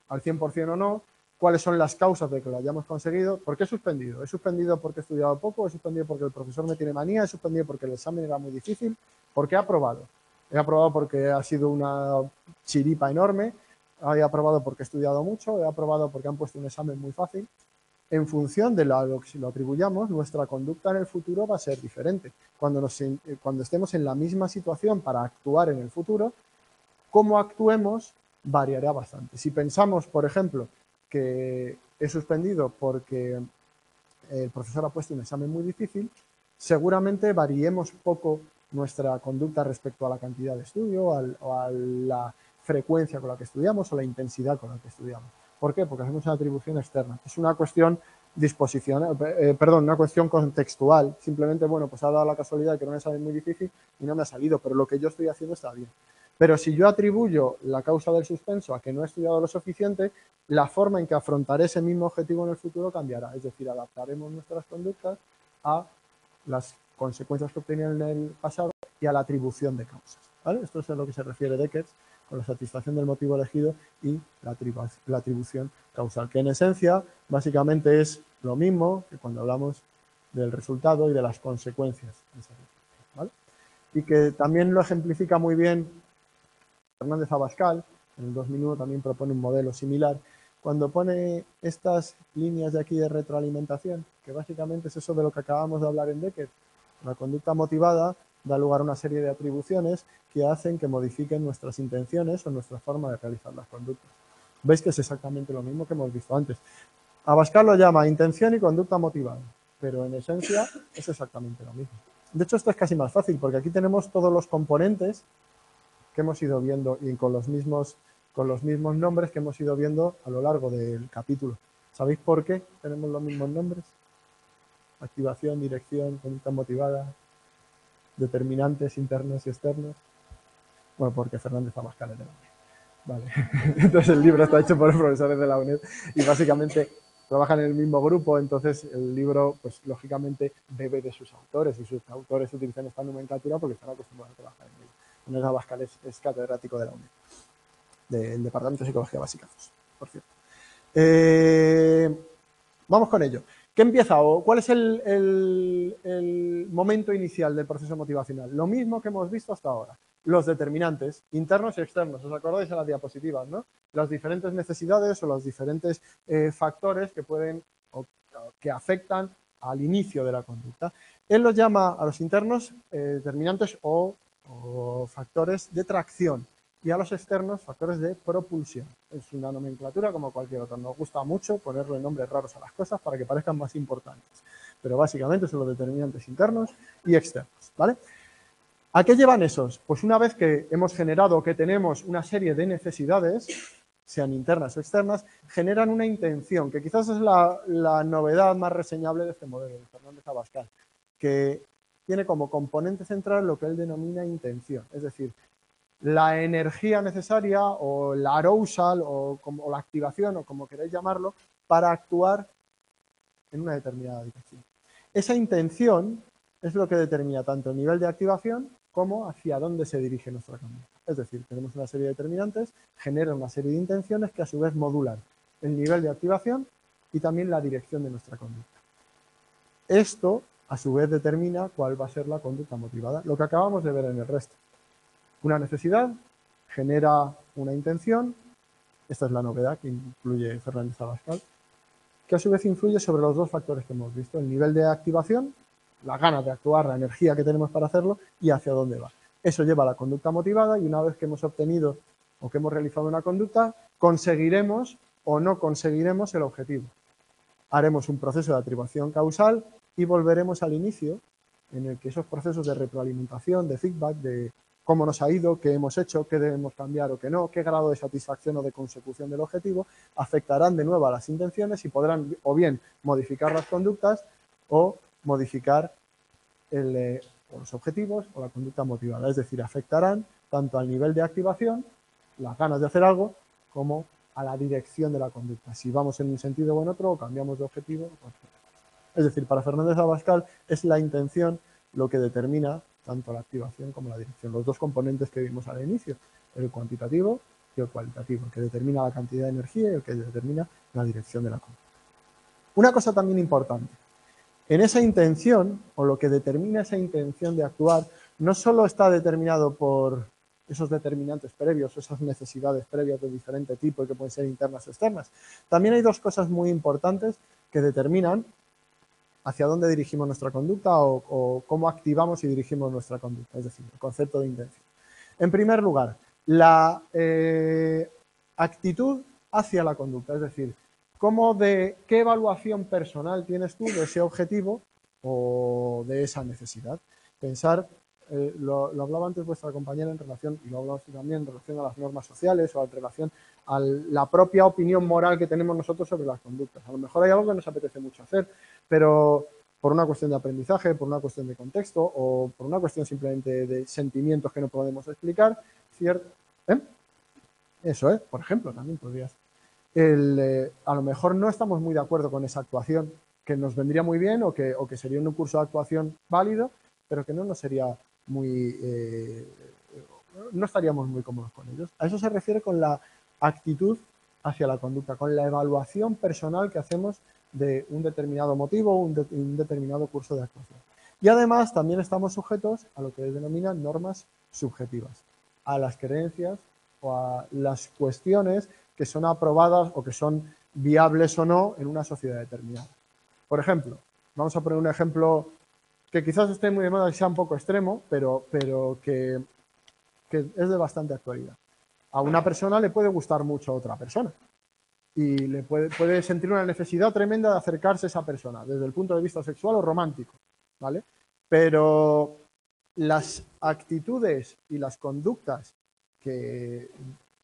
Speaker 1: al 100% o no, cuáles son las causas de que lo hayamos conseguido. ¿Por qué he suspendido? ¿He suspendido porque he estudiado poco? ¿He suspendido porque el profesor me tiene manía? ¿He suspendido porque el examen era muy difícil? ¿Por qué he aprobado? He aprobado porque ha sido una chiripa enorme, he aprobado porque he estudiado mucho, he aprobado porque han puesto un examen muy fácil. En función de lo que si lo atribuyamos, nuestra conducta en el futuro va a ser diferente. Cuando estemos en la misma situación para actuar en el futuro, cómo actuemos variará bastante. Si pensamos, por ejemplo, que he suspendido porque el profesor ha puesto un examen muy difícil, seguramente variemos poco nuestra conducta respecto a la cantidad de estudio o a la frecuencia con la que estudiamos o la intensidad con la que estudiamos. ¿Por qué? Porque hacemos una atribución externa. Es una cuestión una cuestión contextual. Simplemente, bueno, pues ha dado la casualidad que no me sale muy difícil y no me ha salido, pero lo que yo estoy haciendo está bien. Pero si yo atribuyo la causa del suspenso a que no he estudiado lo suficiente, la forma en que afrontaré ese mismo objetivo en el futuro cambiará. Es decir, adaptaremos nuestras conductas a las consecuencias que obtenían en el pasado y a la atribución de causas, ¿vale? Esto es a lo que se refiere Beckett con la satisfacción del motivo elegido y la atribución causal, que en esencia básicamente es lo mismo que cuando hablamos del resultado y de las consecuencias, ¿vale? Y que también lo ejemplifica muy bien Fernández Abascal. En el 2001 también propone un modelo similar, cuando pone estas líneas de aquí de retroalimentación, que básicamente es eso de lo que acabamos de hablar en Beckett. La conducta motivada da lugar a una serie de atribuciones que hacen que modifiquen nuestras intenciones o nuestra forma de realizar las conductas. Veis que es exactamente lo mismo que hemos visto antes. Abascal lo llama intención y conducta motivada, pero en esencia es exactamente lo mismo. De hecho, esto es casi más fácil, porque aquí tenemos todos los componentes que hemos ido viendo y con los mismos nombres que hemos ido viendo a lo largo del capítulo. ¿Sabéis por qué tenemos los mismos nombres? activación, dirección, conducta motivada, determinantes internos y externos. Bueno, porque Fernández Abascal es de la UNED. Vale. Entonces el libro está hecho por profesores de la UNED y básicamente trabajan en el mismo grupo, entonces el libro, pues lógicamente, bebe de sus autores y sus autores utilizan esta nomenclatura porque están acostumbrados a trabajar en ello. Fernández Abascal es catedrático de la UNED, del Departamento de Psicología Básica 2, por cierto. Vamos con ello. ¿Qué empieza o cuál es el momento inicial del proceso motivacional? Lo mismo que hemos visto hasta ahora. Los determinantes internos y externos. ¿Os acordáis en las diapositivas, no? Las diferentes necesidades o los diferentes factores que pueden o que afectan al inicio de la conducta. Él los llama a los internos determinantes o factores de tracción y a los externos factores de propulsión. Es una nomenclatura como cualquier otra. Nos gusta mucho ponerle nombres raros a las cosas para que parezcan más importantes. Pero básicamente son los determinantes internos y externos, ¿vale? ¿A qué llevan esos? Pues una vez que hemos generado que tenemos una serie de necesidades, sean internas o externas, generan una intención, que quizás es la novedad más reseñable de este modelo, de Fernández Abascal, que tiene como componente central lo que él denomina intención, es decir, la energía necesaria o la arousal o la activación o como queráis llamarlo para actuar en una determinada dirección. Esa intención es lo que determina tanto el nivel de activación como hacia dónde se dirige nuestra conducta. Es decir, tenemos una serie de determinantes, generan una serie de intenciones que a su vez modulan el nivel de activación y también la dirección de nuestra conducta. Esto a su vez determina cuál va a ser la conducta motivada, lo que acabamos de ver en el resto. Una necesidad genera una intención, esta es la novedad que incluye Fernández Abascal, que a su vez influye sobre los dos factores que hemos visto, el nivel de activación, las ganas de actuar, la energía que tenemos para hacerlo y hacia dónde va. Eso lleva a la conducta motivada y una vez que hemos obtenido o que hemos realizado una conducta, conseguiremos o no conseguiremos el objetivo. Haremos un proceso de atribución causal y volveremos al inicio en el que esos procesos de retroalimentación, de feedback, de cómo nos ha ido, qué hemos hecho, qué debemos cambiar o qué no, qué grado de satisfacción o de consecución del objetivo, afectarán de nuevo a las intenciones y podrán o bien modificar las conductas o modificar los objetivos o la conducta motivada. Es decir, afectarán tanto al nivel de activación, las ganas de hacer algo, como a la dirección de la conducta. Si vamos en un sentido o en otro, o cambiamos de objetivo. Es decir, para Fernández Abascal es la intención lo que determina tanto la activación como la dirección. Los dos componentes que vimos al inicio, el cuantitativo y el cualitativo, el que determina la cantidad de energía y el que determina la dirección de la conducta. Una cosa también importante, en esa intención, o lo que determina esa intención de actuar, no solo está determinado por esos determinantes previos, esas necesidades previas de diferente tipo que pueden ser internas o externas. También hay dos cosas muy importantes que determinan hacia dónde dirigimos nuestra conducta o cómo activamos y dirigimos nuestra conducta, es decir, el concepto de intención. En primer lugar, la actitud hacia la conducta, es decir, qué evaluación personal tienes tú de ese objetivo o de esa necesidad. Pensar, lo hablaba antes vuestra compañera en relación, y lo hablamos también en relación a las normas sociales o en relación a la propia opinión moral que tenemos nosotros sobre las conductas. A lo mejor hay algo que nos apetece mucho hacer, pero por una cuestión de aprendizaje, por una cuestión de contexto o por una cuestión simplemente de sentimientos que no podemos explicar, ¿cierto? Eso, por ejemplo, también podrías. A lo mejor no estamos muy de acuerdo con esa actuación, que nos vendría muy bien o que sería un curso de actuación válido, pero que no nos sería no estaríamos muy cómodos con ellos. A eso se refiere con la actitud hacia la conducta, con la evaluación personal que hacemos de un determinado motivo o un determinado curso de actuación. Y además también estamos sujetos a lo que denominan normas subjetivas, a las creencias o a las cuestiones que son aprobadas o que son viables o no en una sociedad determinada. Por ejemplo, vamos a poner un ejemplo que quizás esté muy de moda y sea un poco extremo, pero que es de bastante actualidad. A una persona le puede gustar mucho a otra persona y le puede sentir una necesidad tremenda de acercarse a esa persona desde el punto de vista sexual o romántico, ¿vale? Pero las actitudes y las conductas que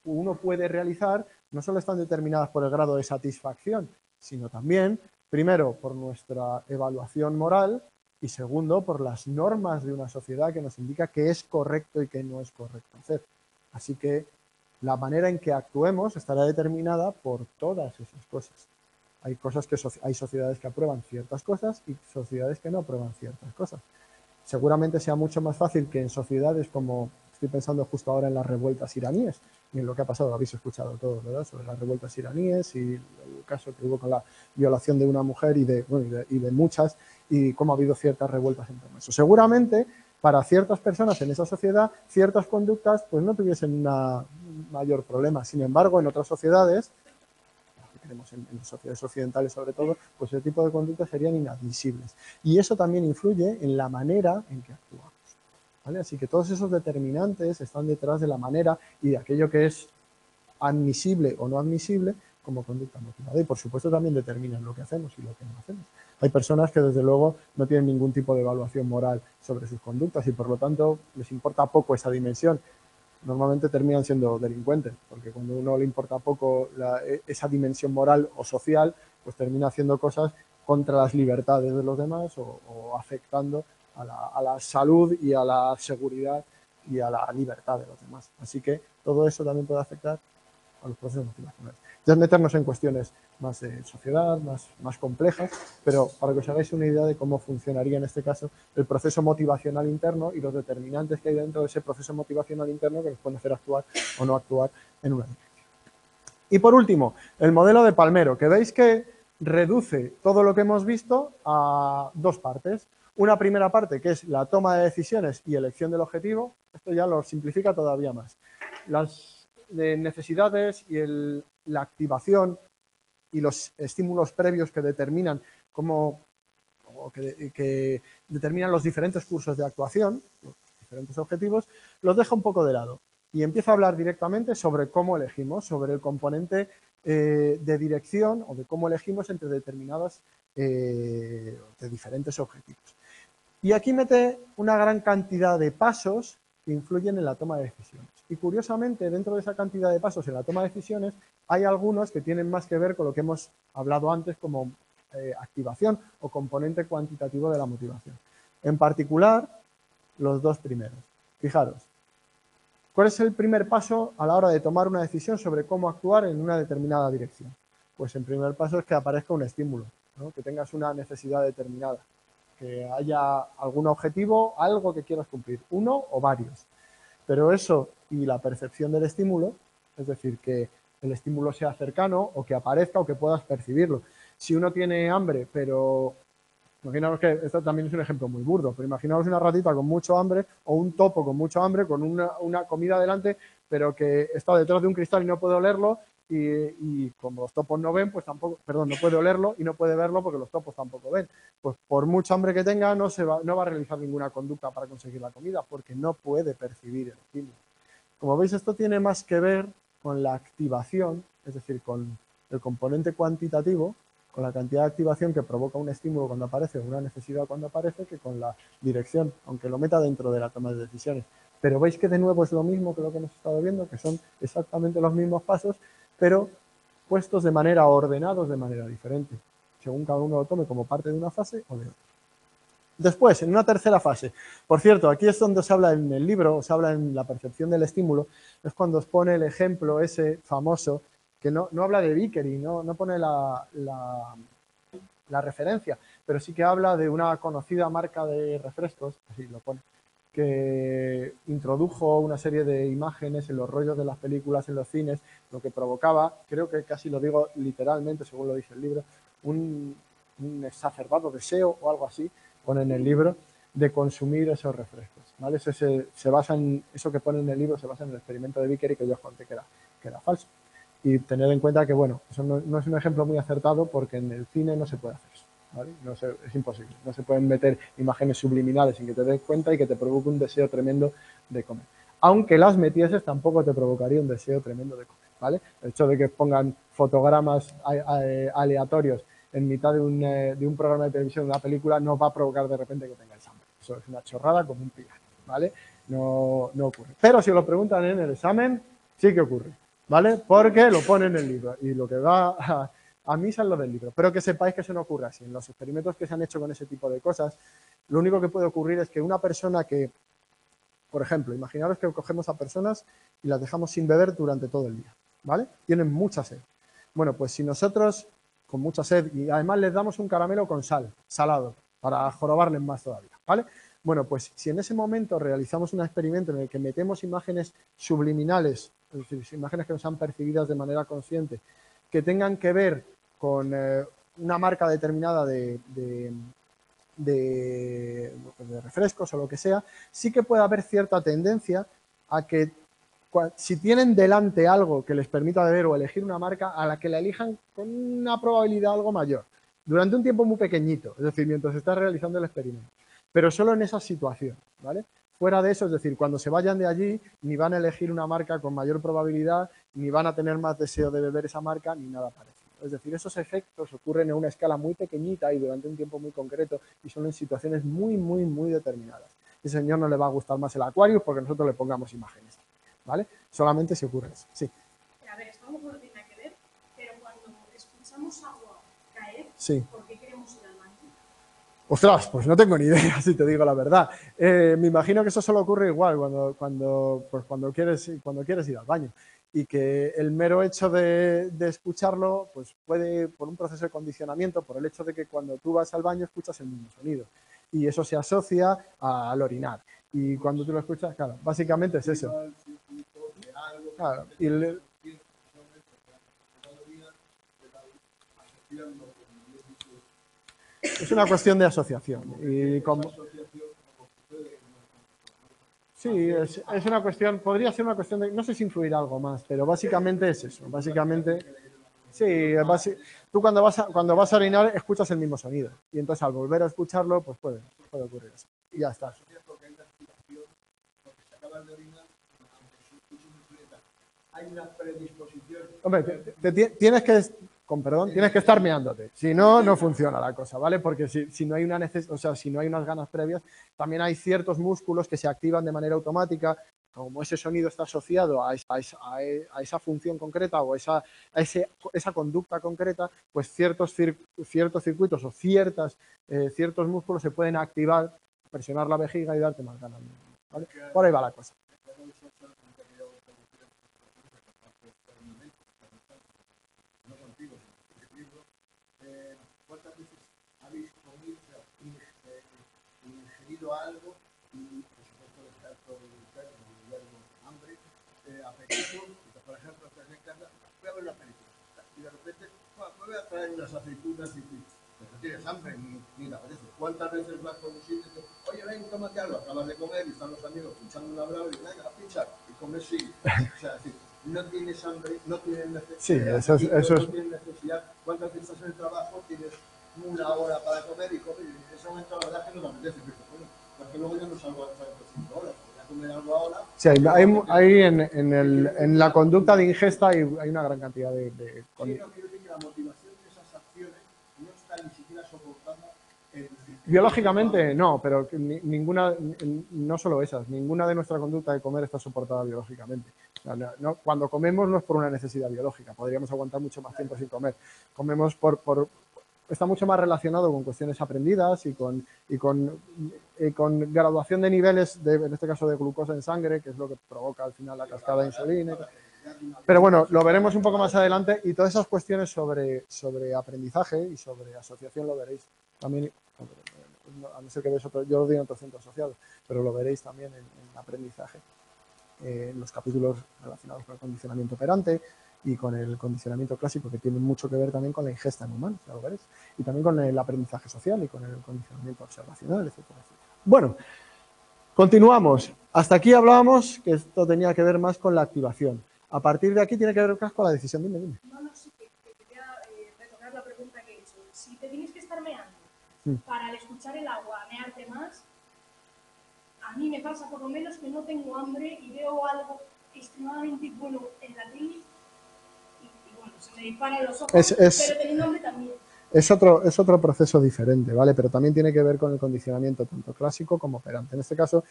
Speaker 1: uno puede realizar no solo están determinadas por el grado de satisfacción, sino también Primero, por nuestra evaluación moral y segundo, por las normas de una sociedad que nos indica qué es correcto y qué no es correcto hacer. Así que la manera en que actuemos estará determinada por todas esas cosas. Hay sociedades que aprueban ciertas cosas y sociedades que no aprueban ciertas cosas. Seguramente sea mucho más fácil que en sociedades como, estoy pensando justo ahora en las revueltas iraníes, y en lo que ha pasado, habéis escuchado todo, ¿verdad?, sobre las revueltas iraníes y el caso que hubo con la violación de una mujer y de muchas, y cómo ha habido ciertas revueltas en torno a eso. Seguramente, para ciertas personas en esa sociedad, ciertas conductas pues no tuviesen un mayor problema. Sin embargo, en otras sociedades, en sociedades occidentales sobre todo, pues ese tipo de conductas serían inadmisibles. Y eso también influye en la manera en que actuamos, ¿vale? Así que todos esos determinantes están detrás de la manera y de aquello que es admisible o no admisible como conducta motivada. Y por supuesto también determinan lo que hacemos y lo que no hacemos. Hay personas que desde luego no tienen ningún tipo de evaluación moral sobre sus conductas y por lo tanto les importa poco esa dimensión. Normalmente terminan siendo delincuentes, porque cuando a uno le importa poco esa dimensión moral o social, pues termina haciendo cosas contra las libertades de los demás o afectando a la salud y a la seguridad y a la libertad de los demás. Así que todo eso también puede afectar a los procesos motivacionales. Ya es meternos en cuestiones más de sociedad, más complejas, pero para que os hagáis una idea de cómo funcionaría en este caso el proceso motivacional interno y los determinantes que hay dentro de ese proceso motivacional interno que nos pueden hacer actuar o no actuar en una dirección. Y por último, el modelo de Palmero, que veis que reduce todo lo que hemos visto a dos partes. Una primera parte que es la toma de decisiones y elección del objetivo. Esto ya lo simplifica todavía más. Las necesidades y la activación y los estímulos previos que determinan que determinan los diferentes cursos de actuación, los diferentes objetivos, los deja un poco de lado y empieza a hablar directamente sobre cómo elegimos, sobre el componente de dirección o de cómo elegimos entre determinadas de diferentes objetivos. Y aquí mete una gran cantidad de pasos que influyen en la toma de decisiones. Y curiosamente, dentro de esa cantidad de pasos en la toma de decisiones, hay algunos que tienen más que ver con lo que hemos hablado antes como activación o componente cuantitativo de la motivación. En particular, los dos primeros. Fijaros, ¿cuál es el primer paso a la hora de tomar una decisión sobre cómo actuar en una determinada dirección? Pues el primer paso es que aparezca un estímulo, ¿no? Que tengas una necesidad determinada, que haya algún objetivo, algo que quieras cumplir, uno o varios. Pero eso y la percepción del estímulo, es decir, que el estímulo sea cercano o que aparezca o que puedas percibirlo. Si uno tiene hambre, pero imaginaos que esto también es un ejemplo muy burdo, pero imaginaos una ratita con mucho hambre o un topo con mucho hambre, con una comida delante, pero que está detrás de un cristal y no puede olerlo, y como los topos no ven, pues tampoco, perdón, no puede olerlo y no puede verlo porque los topos tampoco ven. Pues por mucha hambre que tenga, no va a realizar ninguna conducta para conseguir la comida, porque no puede percibir el estímulo. Como veis, esto tiene más que ver con la activación, es decir, con el componente cuantitativo, con la cantidad de activación que provoca un estímulo cuando aparece o una necesidad cuando aparece, que con la dirección, aunque lo meta dentro de la toma de decisiones. Pero veis que de nuevo es lo mismo que lo que hemos estado viendo, que son exactamente los mismos pasos, pero puestos de manera ordenados de manera diferente, según cada uno lo tome como parte de una fase o de otra. Después, en una tercera fase, por cierto, aquí es donde os habla en el libro, os habla en la percepción del estímulo, es cuando os pone el ejemplo ese famoso, que no habla de Vickery, no pone la referencia, pero sí que habla de una conocida marca de refrescos, así lo pone, que introdujo una serie de imágenes en los rollos de las películas, en los cines, lo que provocaba, creo que casi lo digo literalmente, según lo dice el libro, un exacerbado deseo o algo así, pone en el libro, de consumir esos refrescos, ¿vale? Eso que pone en el libro se basa en el experimento de Vickery que yo os conté que era falso. Y tener en cuenta que, bueno, eso no es un ejemplo muy acertado porque en el cine no se puede hacer eso, ¿vale? Es imposible. No se pueden meter imágenes subliminales sin que te des cuenta y que te provoque un deseo tremendo de comer. Aunque las metieses, tampoco te provocaría un deseo tremendo de comer, ¿vale? El hecho de que pongan fotogramas aleatorios en mitad de un programa de televisión, de una película, no va a provocar de repente que tengáis hambre. Eso es una chorrada como un pilar, ¿vale? No ocurre. Pero si os lo preguntan en el examen, sí que ocurre, ¿vale? Porque lo pone en el libro y lo que va A mí es lo del libro, pero que sepáis que eso no ocurre así. En los experimentos que se han hecho con ese tipo de cosas, lo único que puede ocurrir es que una persona que, por ejemplo, imaginaros que cogemos a personas y las dejamos sin beber durante todo el día, ¿vale? Tienen mucha sed. Bueno, pues si nosotros, con mucha sed, y además les damos un caramelo con sal, salado, para jorobarles más todavía, ¿vale? Bueno, pues si en ese momento realizamos un experimento en el que metemos imágenes subliminales, es decir, imágenes que no sean percibidas de manera consciente, que tengan que ver con una marca determinada de refrescos o lo que sea, sí que puede haber cierta tendencia a que si tienen delante algo que les permita beber o elegir una marca, a la que la elijan con una probabilidad algo mayor, durante un tiempo muy pequeñito, es decir, mientras se está realizando el experimento, pero solo en esa situación, ¿vale? Fuera de eso, es decir, cuando se vayan de allí, ni van a elegir una marca con mayor probabilidad, ni van a tener más deseo de beber esa marca, ni nada parecido. Es decir, esos efectos ocurren en una escala muy pequeñita y durante un tiempo muy concreto y son en situaciones muy, muy, muy determinadas. A ese señor no le va a gustar más el Aquarius porque nosotros le pongamos imágenes, ¿vale? Solamente si ocurre eso, sí.
Speaker 2: A ver, esto a lo mejor no tiene nada que ver, pero cuando escuchamos agua caer,
Speaker 1: Sí.
Speaker 2: ¿por qué queremos ir al baño?
Speaker 1: Ostras, pues no tengo ni idea, si te digo la verdad. Me imagino que eso solo ocurre igual cuando quieres ir al baño. Y que el mero hecho de escucharlo, pues puede, por un proceso de condicionamiento, por el hecho de que cuando tú vas al baño escuchas el mismo sonido. Y eso se asocia al orinar. Y cuando tú lo escuchas, claro, básicamente es eso. Claro, y es una cuestión de asociación. Y como, sí, es una cuestión, podría ser una cuestión de, no sé si influir algo más, pero básicamente es eso. Básicamente, sí, tú cuando vas a orinar escuchas el mismo sonido. Y entonces al volver a escucharlo, pues puede ocurrir eso. Y ya está.
Speaker 3: Hay una predisposición.
Speaker 1: Hombre, tienes que estar meándote. Si no, no funciona la cosa, ¿vale? Porque si no hay si no hay unas ganas previas, también hay ciertos músculos que se activan de manera automática. Como ese sonido está asociado a esa función concreta o a esa conducta concreta, pues ciertos circuitos o ciertos músculos se pueden activar, presionar la vejiga y darte más ganas, ¿vale? Por ahí va la cosa.
Speaker 3: ¿Cuántas veces habéis comido, ingerido algo y, por supuesto, descarto el hambre, apetito? Por ejemplo, estás en casa, voy a ver una película y de repente, me voy a traer unas aceitunas y pero no tienes hambre ni te apetece. ¿Cuántas veces vas por un sitio y dices, oye, ven, tómate algo? Acabas de comer y están los amigos pinchando una brava y dicen, venga, pincha, y comes sí. O sea, sí, no tienes hambre, no tienes necesidad.
Speaker 1: Sí, eso es.
Speaker 3: No tienes necesidad. ¿Cuántas veces estás en el trabajo? Tienes una hora para comer y comer, y en ese momento la verdad es que no te apetece, pero bueno, porque luego yo no salgo a trabajar por 5 horas, voy a comer algo ahora.
Speaker 1: Sí, hay en la conducta de ingesta hay una gran cantidad de
Speaker 3: Sí, no, quiero decir que la motivación de esas acciones no está ni siquiera soportada
Speaker 1: biológicamente no, pero ninguna, no solo esas, ninguna de nuestra conducta de comer está soportada biológicamente. O sea, cuando comemos no es por una necesidad biológica, podríamos aguantar mucho más tiempo sin comer. Comemos está mucho más relacionado con cuestiones aprendidas y con graduación de niveles, en este caso de glucosa en sangre, que es lo que provoca al final la cascada de insulina. Pero bueno, lo veremos un poco más adelante y todas esas cuestiones sobre aprendizaje y sobre asociación lo veréis también, a no ser que veáis yo lo digo en otro centro asociado, pero lo veréis también en aprendizaje, en los capítulos relacionados con el condicionamiento operante y con el condicionamiento clásico, que tiene mucho que ver también con la ingesta en humanos, ya lo veréis, y también con el aprendizaje social y con el condicionamiento observacional, etcétera, etcétera. Bueno, continuamos. Hasta aquí hablábamos que esto tenía que ver más con la activación. A partir de aquí tiene que ver más con la decisión. Dime.
Speaker 2: No, sí, que quería retornar la pregunta que he hecho. Si te tienes que estar meando para al escuchar el agua mearte más, a mí me pasa por lo menos que no tengo hambre y veo algo extremadamente bueno en la tele y bueno, se me disparan los ojos, pero teniendo hambre también.
Speaker 1: Es otro proceso diferente, ¿vale? Pero también tiene que ver con el condicionamiento tanto clásico como operante. En este caso,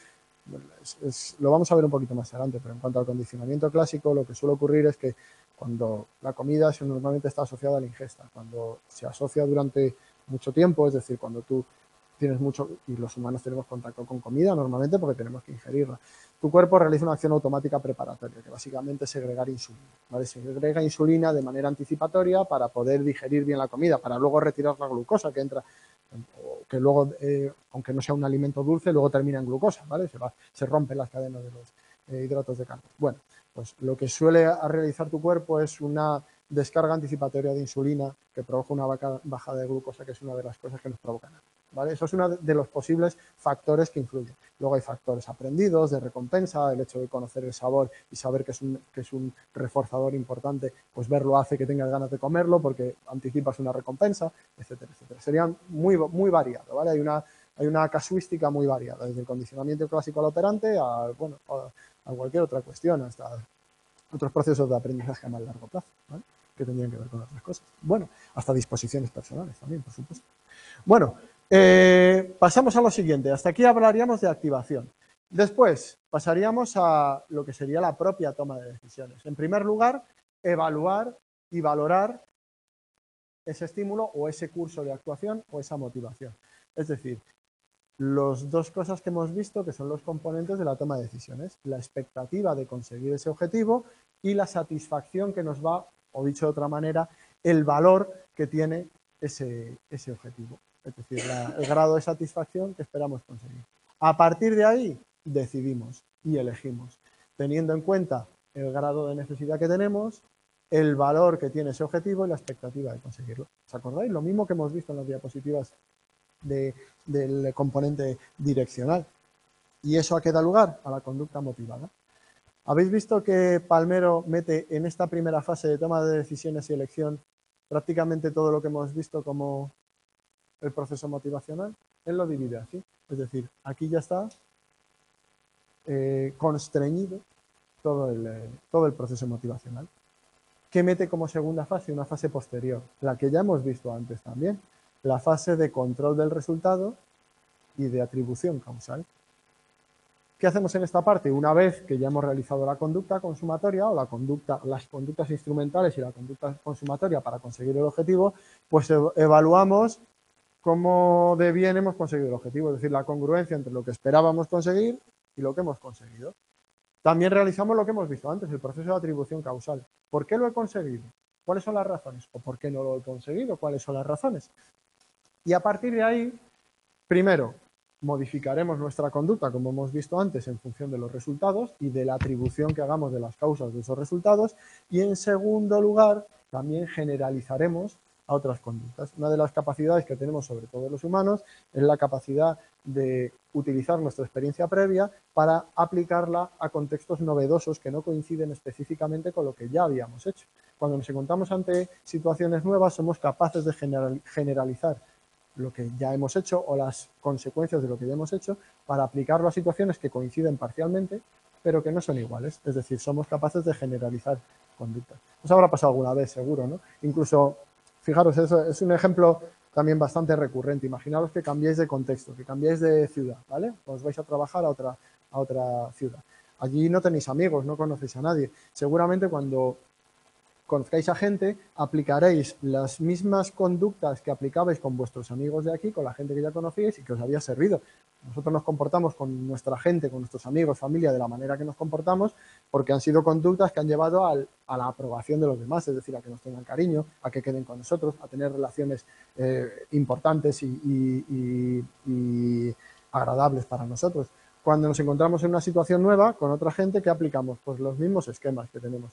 Speaker 1: lo vamos a ver un poquito más adelante, pero en cuanto al condicionamiento clásico, lo que suele ocurrir es que cuando la comida normalmente está asociada a la ingesta. Cuando se asocia durante mucho tiempo, es decir, cuando tú tienes mucho, y los humanos tenemos contacto con comida normalmente porque tenemos que ingerirla, tu cuerpo realiza una acción automática preparatoria, que básicamente es segregar insulina, ¿vale? Segrega insulina de manera anticipatoria para poder digerir bien la comida, para luego retirar la glucosa que entra, o que luego, aunque no sea un alimento dulce, luego termina en glucosa, ¿vale? Se rompen las cadenas de los hidratos de carbono. Bueno, pues lo que suele realizar tu cuerpo es una descarga anticipatoria de insulina que provoca una bajada de glucosa, que es una de las cosas que nos provocan, ¿vale? Eso es uno de los posibles factores que influyen. Luego hay factores aprendidos, de recompensa, el hecho de conocer el sabor y saber que es un reforzador importante, pues verlo hace que tengas ganas de comerlo porque anticipas una recompensa, etcétera, etcétera. Serían muy variados, ¿vale? Hay una casuística muy variada, desde el condicionamiento clásico al operante a cualquier otra cuestión, hasta otros procesos de aprendizaje a más largo plazo, ¿vale? Que tendrían que ver con otras cosas. Bueno, hasta disposiciones personales también, por supuesto. Bueno, pasamos a lo siguiente. Hasta aquí hablaríamos de activación. Después pasaríamos a lo que sería la propia toma de decisiones. En primer lugar, evaluar y valorar ese estímulo o ese curso de actuación o esa motivación. Es decir, las dos cosas que hemos visto que son los componentes de la toma de decisiones, la expectativa de conseguir ese objetivo y la satisfacción que nos va, o dicho de otra manera, el valor que tiene ese objetivo, es decir, el grado de satisfacción que esperamos conseguir. A partir de ahí decidimos y elegimos, teniendo en cuenta el grado de necesidad que tenemos, el valor que tiene ese objetivo y la expectativa de conseguirlo. ¿Os acordáis? Lo mismo que hemos visto en las diapositivas del componente direccional. Y eso a qué da lugar a la conducta motivada. ¿Habéis visto que Palmero mete en esta primera fase de toma de decisiones y elección prácticamente todo lo que hemos visto como el proceso motivacional? Él lo divide así. Es decir, aquí ya está constreñido todo el proceso motivacional. ¿Qué mete como segunda fase? Una fase posterior, la que ya hemos visto antes también, la fase de control del resultado y de atribución causal. ¿Qué hacemos en esta parte? Una vez que ya hemos realizado la conducta consumatoria o las conductas instrumentales y la conducta consumatoria para conseguir el objetivo, pues evaluamos cómo de bien hemos conseguido el objetivo, es decir, la congruencia entre lo que esperábamos conseguir y lo que hemos conseguido. También realizamos lo que hemos visto antes, el proceso de atribución causal. ¿Por qué lo he conseguido? ¿Cuáles son las razones? ¿O por qué no lo he conseguido? ¿Cuáles son las razones? Y a partir de ahí, primero, modificaremos nuestra conducta, como hemos visto antes, en función de los resultados y de la atribución que hagamos de las causas de esos resultados. Y en segundo lugar, también generalizaremos a otras conductas. Una de las capacidades que tenemos, sobre todo los humanos, es la capacidad de utilizar nuestra experiencia previa para aplicarla a contextos novedosos que no coinciden específicamente con lo que ya habíamos hecho. Cuando nos encontramos ante situaciones nuevas, somos capaces de generalizar lo que ya hemos hecho o las consecuencias de lo que ya hemos hecho para aplicarlo a situaciones que coinciden parcialmente, pero que no son iguales. Es decir, somos capaces de generalizar conductas. Os habrá pasado alguna vez, seguro, ¿no? Incluso, fijaros, eso es un ejemplo también bastante recurrente. Imaginaos que cambiáis de contexto, que cambiáis de ciudad, ¿vale? Os vais a trabajar a otra ciudad. Allí no tenéis amigos, no conocéis a nadie. Seguramente cuando conozcáis a gente, aplicaréis las mismas conductas que aplicabais con vuestros amigos de aquí, con la gente que ya conocíais y que os había servido. Nosotros nos comportamos con nuestra gente, con nuestros amigos, familia, de la manera que nos comportamos, porque han sido conductas que han llevado a la aprobación de los demás, es decir, a que nos tengan cariño, a que queden con nosotros, a tener relaciones importantes y agradables para nosotros. Cuando nos encontramos en una situación nueva, con otra gente, ¿qué aplicamos? Pues los mismos esquemas que tenemos,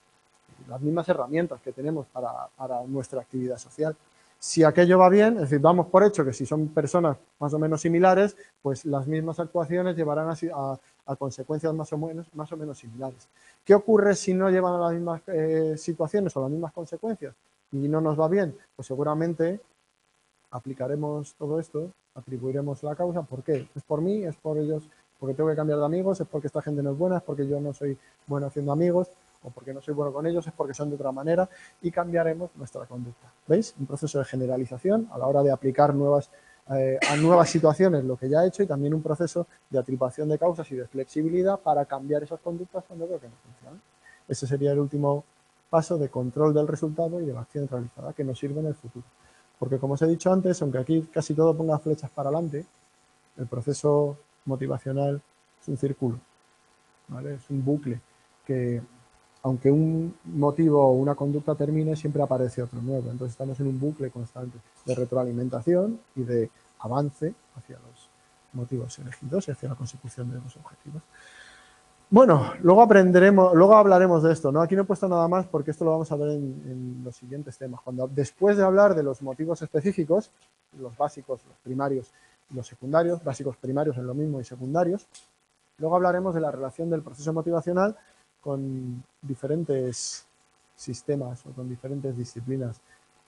Speaker 1: las mismas herramientas que tenemos para nuestra actividad social. Si aquello va bien, es decir, damos por hecho que si son personas más o menos similares, pues las mismas actuaciones llevarán a consecuencias más o menos similares. ¿Qué ocurre si no llevan a las mismas situaciones o las mismas consecuencias y no nos va bien? Pues seguramente aplicaremos todo esto, atribuiremos la causa. ¿Por qué? ¿Es por mí? ¿Es por ellos? ¿Porque tengo que cambiar de amigos? ¿Es porque esta gente no es buena? ¿Es porque yo no soy bueno haciendo amigos? ¿O porque no soy bueno con ellos? ¿Es porque son de otra manera? Y cambiaremos nuestra conducta. ¿Veis? Un proceso de generalización a la hora de aplicar a nuevas situaciones lo que ya he hecho, y también un proceso de atribución de causas y de flexibilidad para cambiar esas conductas cuando veo que no funcionan. Ese sería el último paso de control del resultado y de la acción realizada, que nos sirve en el futuro. Porque, como os he dicho antes, aunque aquí casi todo ponga flechas para adelante, el proceso motivacional es un círculo, ¿vale? Es un bucle que, aunque un motivo o una conducta termine, siempre aparece otro nuevo. Entonces estamos en un bucle constante de retroalimentación y de avance hacia los motivos elegidos y hacia la consecución de los objetivos. Bueno, luego hablaremos de esto, ¿no? Aquí no he puesto nada más porque esto lo vamos a ver en los siguientes temas. Después de hablar de los motivos específicos, los básicos, los primarios y los secundarios, básicos primarios en lo mismo y secundarios, luego hablaremos de la relación del proceso motivacional con diferentes sistemas o con diferentes disciplinas,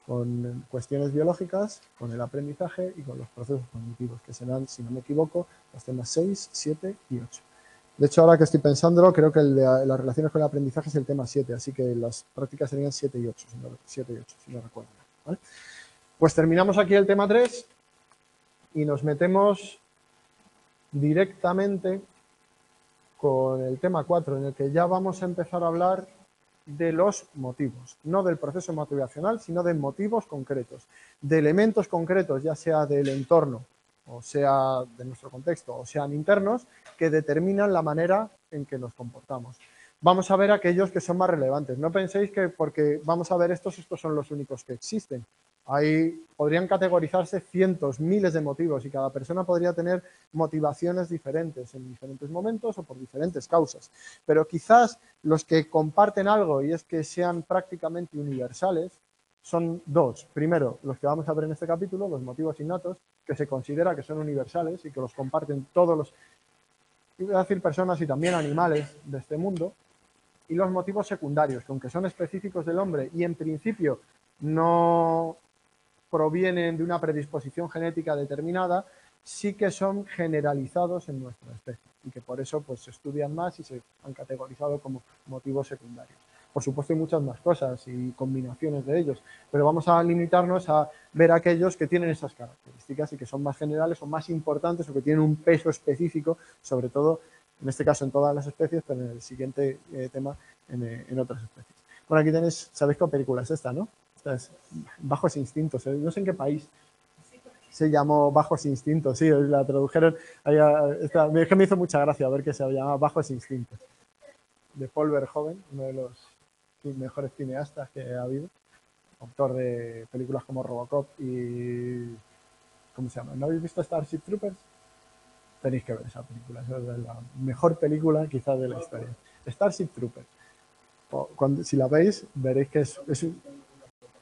Speaker 1: con cuestiones biológicas, con el aprendizaje y con los procesos cognitivos, que serán, si no me equivoco, los temas 6, 7 y 8. De hecho, ahora que estoy pensándolo, creo que las relaciones con el aprendizaje es el tema 7, así que las prácticas serían 7 y 8, si no recuerdo. ¿Vale? Pues terminamos aquí el tema 3 y nos metemos directamente con el tema 4, en el que ya vamos a empezar a hablar de los motivos, no del proceso motivacional, sino de motivos concretos, de elementos concretos, ya sea del entorno, o sea de nuestro contexto, o sean internos, que determinan la manera en que nos comportamos. Vamos a ver aquellos que son más relevantes. No penséis que porque vamos a ver estos son los únicos que existen. Podrían categorizarse cientos, miles de motivos y cada persona podría tener motivaciones diferentes en diferentes momentos o por diferentes causas. Pero quizás los que comparten algo y es que sean prácticamente universales son dos. Primero, los que vamos a ver en este capítulo, los motivos innatos, que se considera que son universales y que los comparten todos los, iba a decir personas y también animales de este mundo. Y los motivos secundarios, que aunque son específicos del hombre y en principio no provienen de una predisposición genética determinada, sí que son generalizados en nuestra especie y que por eso pues, se estudian más y se han categorizado como motivos secundarios. Por supuesto hay muchas más cosas y combinaciones de ellos, pero vamos a limitarnos a ver aquellos que tienen esas características y que son más generales o más importantes o que tienen un peso específico, sobre todo, en este caso en todas las especies, pero en el siguiente tema en otras especies. Bueno, aquí tenéis, sabéis qué película es esta, ¿no? Esta es Bajos Instintos, no sé en qué país se llamó Bajos Instintos, sí, la tradujeron, es que me hizo mucha gracia ver que se llamaba Bajos Instintos, de Paul Verhoeven, uno de los mejores cineastas que ha habido, autor de películas como Robocop y... ¿cómo se llama? ¿No habéis visto Starship Troopers? Tenéis que ver esa película, es la mejor película quizás de la historia. Starship Troopers. Si la veis, veréis que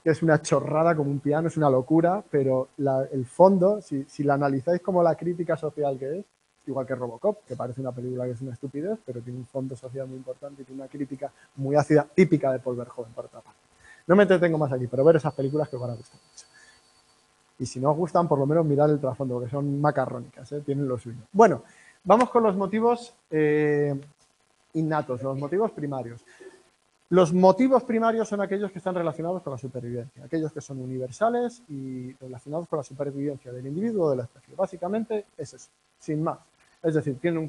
Speaker 1: es una chorrada como un piano, es una locura, pero el fondo, si la analizáis como la crítica social que es, igual que Robocop, que parece una película que es una estupidez, pero tiene un fondo social muy importante y tiene una crítica muy ácida, típica de Paul Verhoeven, por otra parte. No me entretengo más aquí, pero ver esas películas que os van a gustar mucho. Y si no os gustan, por lo menos mirad el trasfondo, que son macarrónicas, tienen lo suyo. Bueno, vamos con los motivos innatos, los motivos primarios. Los motivos primarios son aquellos que están relacionados con la supervivencia, aquellos que son universales y relacionados con la supervivencia del individuo o de la especie. Básicamente es eso, sin más. Es decir, tiene un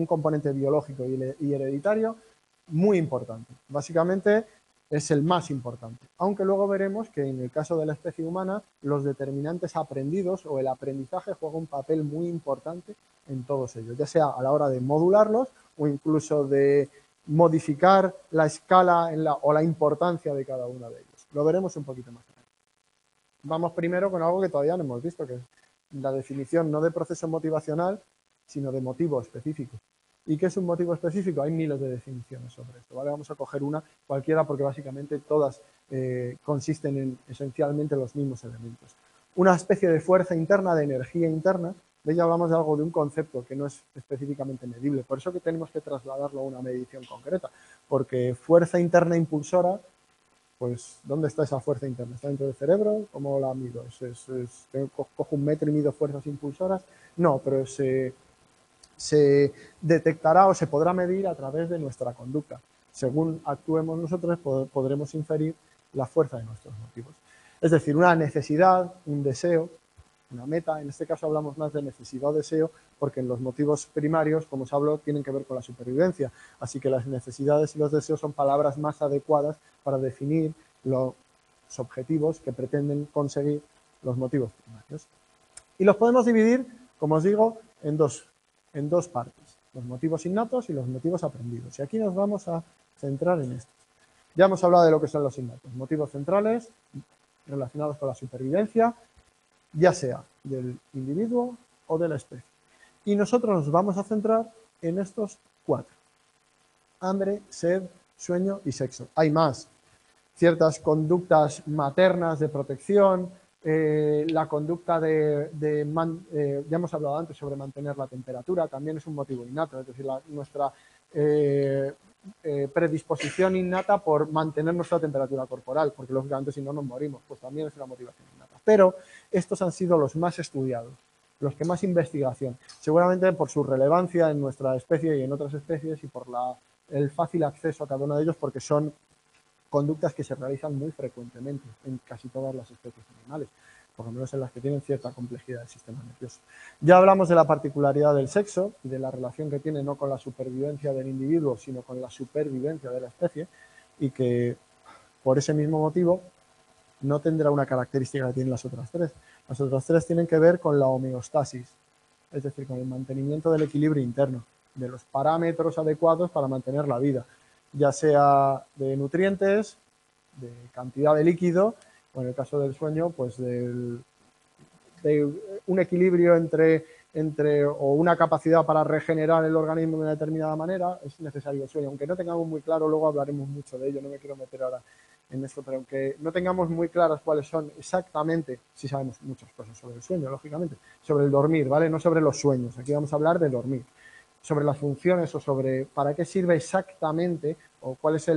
Speaker 1: componente biológico y hereditario muy importante. Básicamente es el más importante. Aunque luego veremos que en el caso de la especie humana, los determinantes aprendidos o el aprendizaje juega un papel muy importante en todos ellos, ya sea a la hora de modularlos o incluso de modificar la escala o la importancia de cada uno de ellos. Lo veremos un poquito más tarde. Vamos primero con algo que todavía no hemos visto, que es la definición no de proceso motivacional, sino de motivo específico. ¿Y qué es un motivo específico? Hay miles de definiciones sobre esto, ¿vale? Vamos a coger una cualquiera porque básicamente todas consisten en esencialmente los mismos elementos. Una especie de fuerza interna, de energía interna. De ella hablamos de algo, de un concepto que no es específicamente medible. Por eso que tenemos que trasladarlo a una medición concreta. Porque fuerza interna impulsora, pues, ¿dónde está esa fuerza interna? ¿Está dentro del cerebro? ¿Cómo la mido? ¿Cojo un metro y mido fuerzas impulsoras? No, pero se detectará o se podrá medir a través de nuestra conducta. Según actuemos nosotros, podremos inferir la fuerza de nuestros motivos. Es decir, una necesidad, un deseo, una meta. En este caso hablamos más de necesidad o deseo, porque en los motivos primarios, como os hablo, tienen que ver con la supervivencia. Así que las necesidades y los deseos son palabras más adecuadas para definir los objetivos que pretenden conseguir los motivos primarios. Y los podemos dividir, como os digo, en dos partes, los motivos innatos y los motivos aprendidos. Y aquí nos vamos a centrar en estos. Ya hemos hablado de lo que son los innatos, motivos centrales relacionados con la supervivencia, ya sea del individuo o de la especie. Y nosotros nos vamos a centrar en estos 4. Hambre, sed, sueño y sexo. Hay más. Ciertas conductas maternas de protección, la conducta ya hemos hablado antes sobre mantener la temperatura, también es un motivo innato, es decir, nuestra predisposición innata por mantener nuestra temperatura corporal, porque lógicamente si no nos morimos, pues también es una motivación innata. Pero estos han sido los más estudiados, los que más investigación, seguramente por su relevancia en nuestra especie y en otras especies y por el fácil acceso a cada uno de ellos, porque son conductas que se realizan muy frecuentemente en casi todas las especies animales, por lo menos en las que tienen cierta complejidad del sistema nervioso. Ya hablamos de la particularidad del sexo y de la relación que tiene no con la supervivencia del individuo, sino con la supervivencia de la especie, y que por ese mismo motivo no tendrá una característica que tienen las otras 3. Las otras 3 tienen que ver con la homeostasis, es decir, con el mantenimiento del equilibrio interno, de los parámetros adecuados para mantener la vida, ya sea de nutrientes, de cantidad de líquido, o en el caso del sueño, pues de un equilibrio entre o una capacidad para regenerar el organismo de una determinada manera, es necesario el sueño. Aunque no tengamos muy claro, luego hablaremos mucho de ello, no me quiero meter ahora en esto, pero aunque no tengamos muy claras cuáles son exactamente, sí sabemos muchas cosas sobre el sueño, lógicamente, sobre el dormir, ¿vale? No sobre los sueños, aquí vamos a hablar de dormir, sobre las funciones o sobre para qué sirve exactamente o cuál es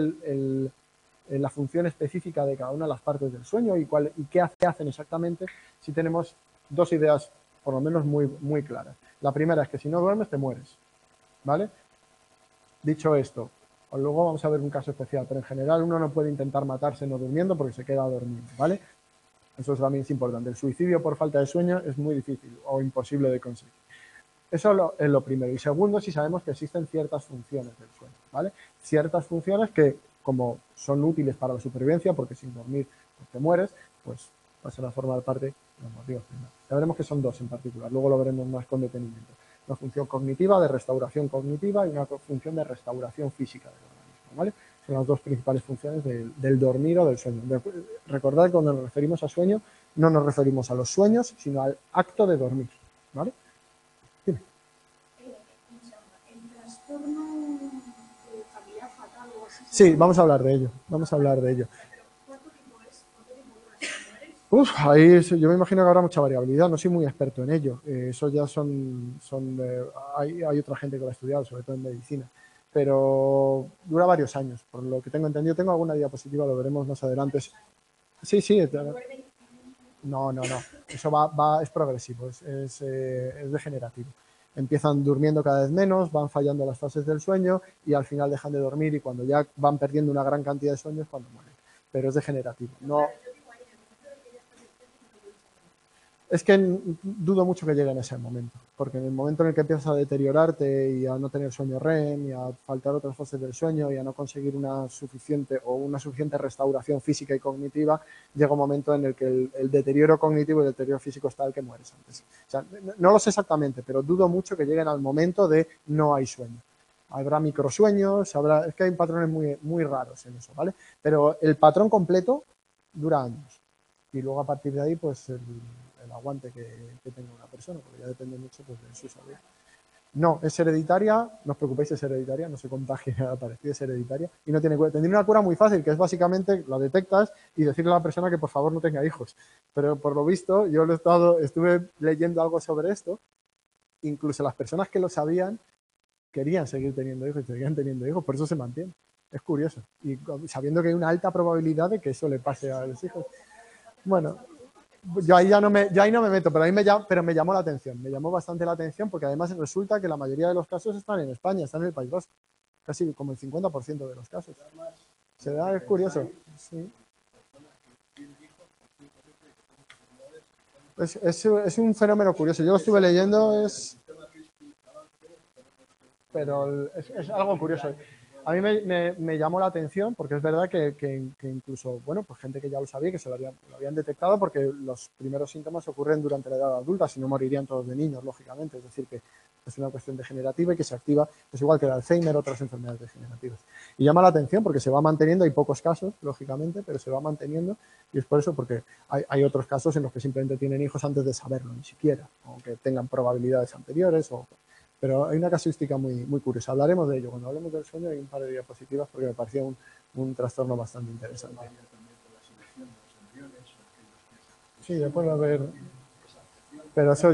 Speaker 1: la función específica de cada una de las partes del sueño y qué hacen exactamente, si tenemos 2 ideas por lo menos muy claras. La primera es que si no duermes te mueres, ¿vale? Dicho esto, luego vamos a ver un caso especial, pero en general uno no puede intentar matarse no durmiendo porque se queda dormido, ¿vale? Eso también es importante. El suicidio por falta de sueño es muy difícil o imposible de conseguir. Eso es lo primero. Y segundo, si sabemos que existen ciertas funciones del sueño, ¿vale? Ciertas funciones que, como son útiles para la supervivencia, porque sin dormir te mueres, pues pasan a formar parte de los motivos primarios. Ya veremos que son 2 en particular, luego lo veremos más con detenimiento. Una función cognitiva, de restauración cognitiva, y una función de restauración física del organismo, ¿vale? Son las 2 principales funciones del dormir o del sueño. Recordad que cuando nos referimos a sueño, no nos referimos a los sueños, sino al acto de dormir, ¿vale?
Speaker 2: El trastorno familiar fatal o así.
Speaker 1: Sí, vamos a hablar de ello, vamos a hablar de ello.
Speaker 2: ¿Cuánto tiempo es? ¿Cuánto tiempo dura si mueres?
Speaker 1: Ahí yo me imagino que habrá mucha variabilidad, no soy muy experto en ello. Eso ya hay otra gente que lo ha estudiado, sobre todo en medicina. Pero dura varios años, por lo que tengo entendido. Tengo alguna diapositiva, lo veremos más adelante. Sí, no. Eso es progresivo, es degenerativo. Empiezan durmiendo cada vez menos, van fallando las fases del sueño y al final dejan de dormir y cuando ya van perdiendo una gran cantidad de sueño es cuando mueren. Pero es degenerativo. No, es que dudo mucho que llegue en ese momento, porque en el momento en el que empiezas a deteriorarte y a no tener sueño REM y a faltar otras fases del sueño y a no conseguir una suficiente restauración física y cognitiva, llega un momento en el que el deterioro cognitivo y el deterioro físico es tal que mueres antes. O sea, no lo sé exactamente, pero dudo mucho que lleguen al momento de no hay sueño. Habrá microsueños, es que hay patrones muy raros en eso, ¿vale? Pero el patrón completo dura años. Y luego a partir de ahí, pues el aguante que tenga una persona, porque ya depende mucho pues, de su salud. No, es hereditaria, no os preocupéis, es hereditaria, no se contagia nada parecido, es hereditaria y no tiene cura. Tendría una cura muy fácil, que es básicamente la detectas y decirle a la persona que por favor no tenga hijos. Pero por lo visto, yo estuve leyendo algo sobre esto, incluso las personas que lo sabían querían seguir teniendo hijos y seguían teniendo hijos, por eso se mantiene. Es curioso. Y sabiendo que hay una alta probabilidad de que eso le pase a los hijos. Bueno, yo ahí no me meto, pero me llamó la atención, me llamó bastante la atención porque además resulta que la mayoría de los casos están en España, están en el País Vasco, casi como el 50% de los casos. Es curioso. Sí. Es un fenómeno curioso. Yo lo estuve leyendo, pero es algo curioso. A mí me llamó la atención porque es verdad que incluso, bueno, pues gente que ya lo sabía, que lo habían detectado porque los primeros síntomas ocurren durante la edad adulta, si no morirían todos de niños, lógicamente. Es decir, que es una cuestión degenerativa y que se activa, es igual que el Alzheimer, otras enfermedades degenerativas. Y llama la atención porque se va manteniendo, hay pocos casos, lógicamente, pero se va manteniendo y es por eso porque hay otros casos en los que simplemente tienen hijos antes de saberlo, ni siquiera, aunque tengan probabilidades anteriores pero hay una casuística muy curiosa. Hablaremos de ello. Cuando hablemos del sueño hay un par de diapositivas porque me parecía un trastorno bastante interesante. Sí, después a ver. Pero eso.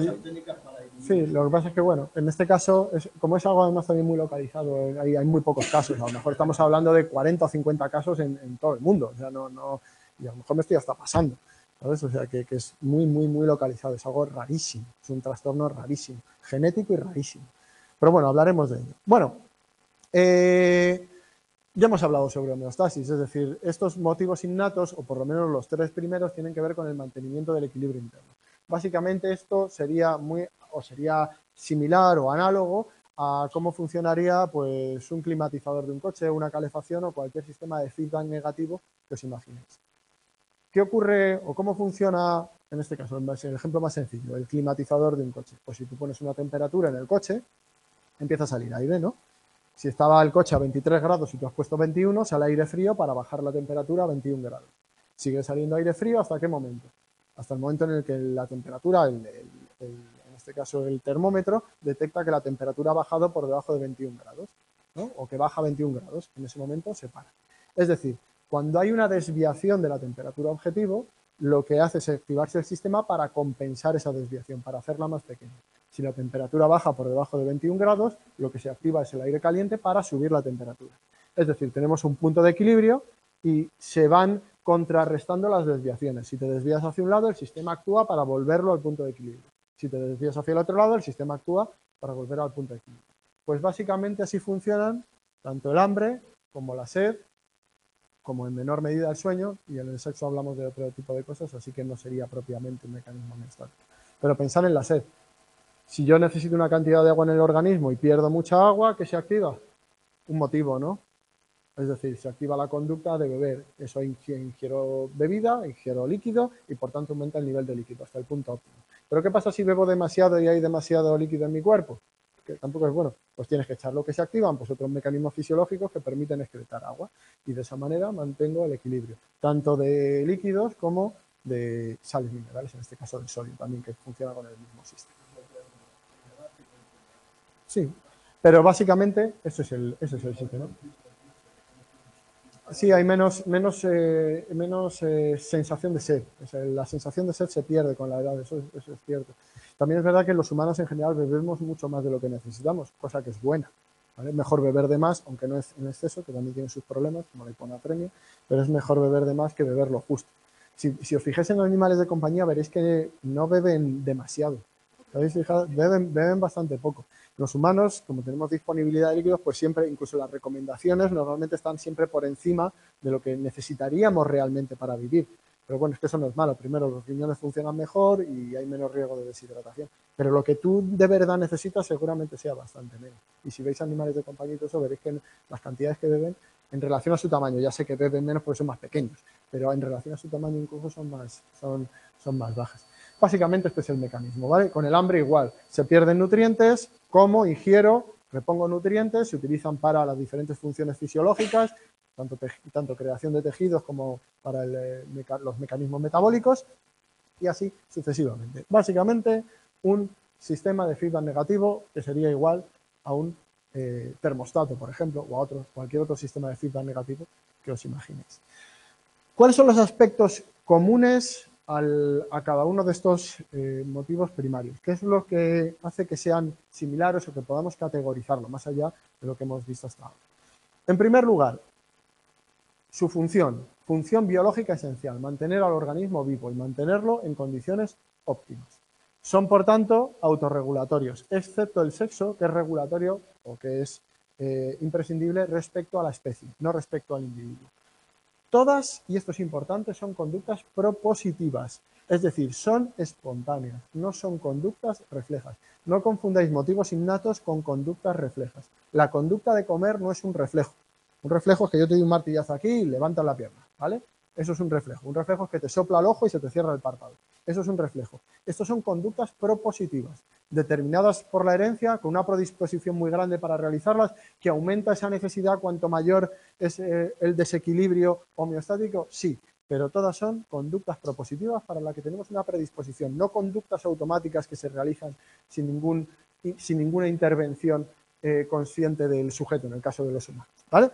Speaker 1: Sí, lo que pasa es que, bueno, en este caso, como es algo además también muy localizado, hay muy pocos casos. A lo mejor estamos hablando de 40 o 50 casos en todo el mundo. O sea, y a lo mejor me estoy hasta pasando. ¿Sabes? O sea, que es muy localizado. Es algo rarísimo. Es un trastorno rarísimo. Genético y rarísimo. Pero bueno, hablaremos de ello. Bueno, ya hemos hablado sobre homeostasis, es decir, estos motivos innatos, o por lo menos los tres primeros, tienen que ver con el mantenimiento del equilibrio interno. Básicamente esto sería similar o análogo a cómo funcionaría pues, un climatizador de un coche, una calefacción o cualquier sistema de feedback negativo que os imaginéis. ¿Qué ocurre o cómo funciona, en este caso, el ejemplo más sencillo, el climatizador de un coche? Pues si tú pones una temperatura en el coche, empieza a salir aire, ¿no? Si estaba el coche a 23 grados y tú has puesto 21, sale aire frío para bajar la temperatura a 21 grados. Sigue saliendo aire frío, ¿hasta qué momento? Hasta el momento en el que la temperatura, en este caso el termómetro, detecta que la temperatura ha bajado por debajo de 21 grados, ¿no? O que baja 21 grados. En ese momento se para. Es decir, cuando hay una desviación de la temperatura objetivo, lo que hace es activarse el sistema para compensar esa desviación, para hacerla más pequeña. Si la temperatura baja por debajo de 21 grados, lo que se activa es el aire caliente para subir la temperatura. Es decir, tenemos un punto de equilibrio y se van contrarrestando las desviaciones. Si te desvías hacia un lado, el sistema actúa para volverlo al punto de equilibrio. Si te desvías hacia el otro lado, el sistema actúa para volver al punto de equilibrio. Pues básicamente así funcionan tanto el hambre como la sed, como en menor medida el sueño, y en el sexo hablamos de otro tipo de cosas, así que no sería propiamente un mecanismo menstrual. Pero pensar en la sed. Si yo necesito una cantidad de agua en el organismo y pierdo mucha agua, ¿qué se activa? Un motivo, ¿no? Es decir, se activa la conducta de beber. Eso ingiero bebida, ingiero líquido y por tanto aumenta el nivel de líquido hasta el punto óptimo. Pero ¿qué pasa si bebo demasiado y hay demasiado líquido en mi cuerpo? Que tampoco es bueno. Pues tienes que echar lo que se activan, pues otros mecanismos fisiológicos que permiten excretar agua. Y de esa manera mantengo el equilibrio, tanto de líquidos como de sales minerales, en este caso del sodio también, que funciona con el mismo sistema. Sí, pero básicamente ese es el sitio, ¿no? Sí, hay menos sensación de sed. O sea, la sensación de sed se pierde con la edad, eso es cierto. También es verdad que los humanos en general bebemos mucho más de lo que necesitamos, cosa que es buena. ¿Vale? Mejor beber de más, aunque no es en exceso, que también tiene sus problemas, como la hiponatremia, pero es mejor beber de más que beber lo justo. Si os fijáis en los animales de compañía, veréis que no beben demasiado. ¿Habéis fijado? Beben bastante poco. Los humanos, como tenemos disponibilidad de líquidos, pues siempre, incluso las recomendaciones, normalmente están siempre por encima de lo que necesitaríamos realmente para vivir. Pero bueno, es que eso no es malo. Primero, los riñones funcionan mejor y hay menos riesgo de deshidratación. Pero lo que tú de verdad necesitas seguramente sea bastante menos. Y si veis animales de compañía y todo eso, veréis que las cantidades que beben en relación a su tamaño, ya sé que beben menos porque son más pequeños, pero en relación a su tamaño incluso son más bajas. Básicamente este es el mecanismo, ¿vale? Con el hambre igual, se pierden nutrientes, como, ingiero, repongo nutrientes, se utilizan para las diferentes funciones fisiológicas, tanto creación de tejidos como para los mecanismos metabólicos, y así sucesivamente. Básicamente un sistema de feedback negativo que sería igual a un termostato, por ejemplo, o a cualquier otro sistema de feedback negativo que os imaginéis. ¿Cuáles son los aspectos comunes a cada uno de estos motivos primarios? ¿Qué es lo que hace que sean similares o que podamos categorizarlo más allá de lo que hemos visto hasta ahora? En primer lugar, su función biológica esencial, mantener al organismo vivo y mantenerlo en condiciones óptimas. Son, por tanto, autorregulatorios, excepto el sexo, que es regulatorio o que es imprescindible respecto a la especie, no respecto al individuo. Todas, y esto es importante, son conductas propositivas. Es decir, son espontáneas, no son conductas reflejas. No confundáis motivos innatos con conductas reflejas. La conducta de comer no es un reflejo. Un reflejo es que yo te doy un martillazo aquí y levantas la pierna, ¿vale? Eso es un reflejo. Un reflejo es que te sopla el ojo y se te cierra el párpado. Eso es un reflejo. Estos son conductas propositivas, determinadas por la herencia, con una predisposición muy grande para realizarlas, que aumenta esa necesidad cuanto mayor es el desequilibrio homeostático, sí, pero todas son conductas propositivas para las que tenemos una predisposición, no conductas automáticas que se realizan sin ninguna intervención consciente del sujeto, en el caso de los humanos, ¿vale?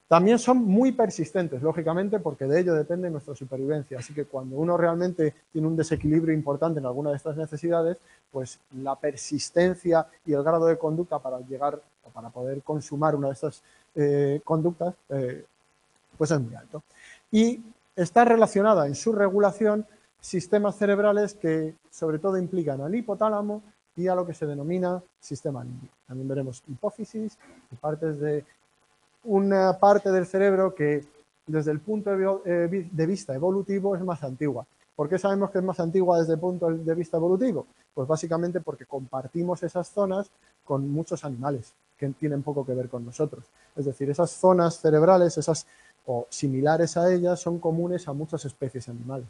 Speaker 1: También son muy persistentes, lógicamente, porque de ello depende nuestra supervivencia. Así que cuando uno realmente tiene un desequilibrio importante en alguna de estas necesidades, pues la persistencia y el grado de conducta para llegar o para poder consumar una de estas conductas, pues es muy alto. Y está relacionada en su regulación sistemas cerebrales que sobre todo implican al hipotálamo y a lo que se denomina sistema límbico. También veremos hipófisis y partes de una parte del cerebro que desde el punto de vista evolutivo es más antigua. ¿Por qué sabemos que es más antigua desde el punto de vista evolutivo? Pues básicamente porque compartimos esas zonas con muchos animales que tienen poco que ver con nosotros. Es decir, esas zonas cerebrales, o similares a ellas, son comunes a muchas especies animales,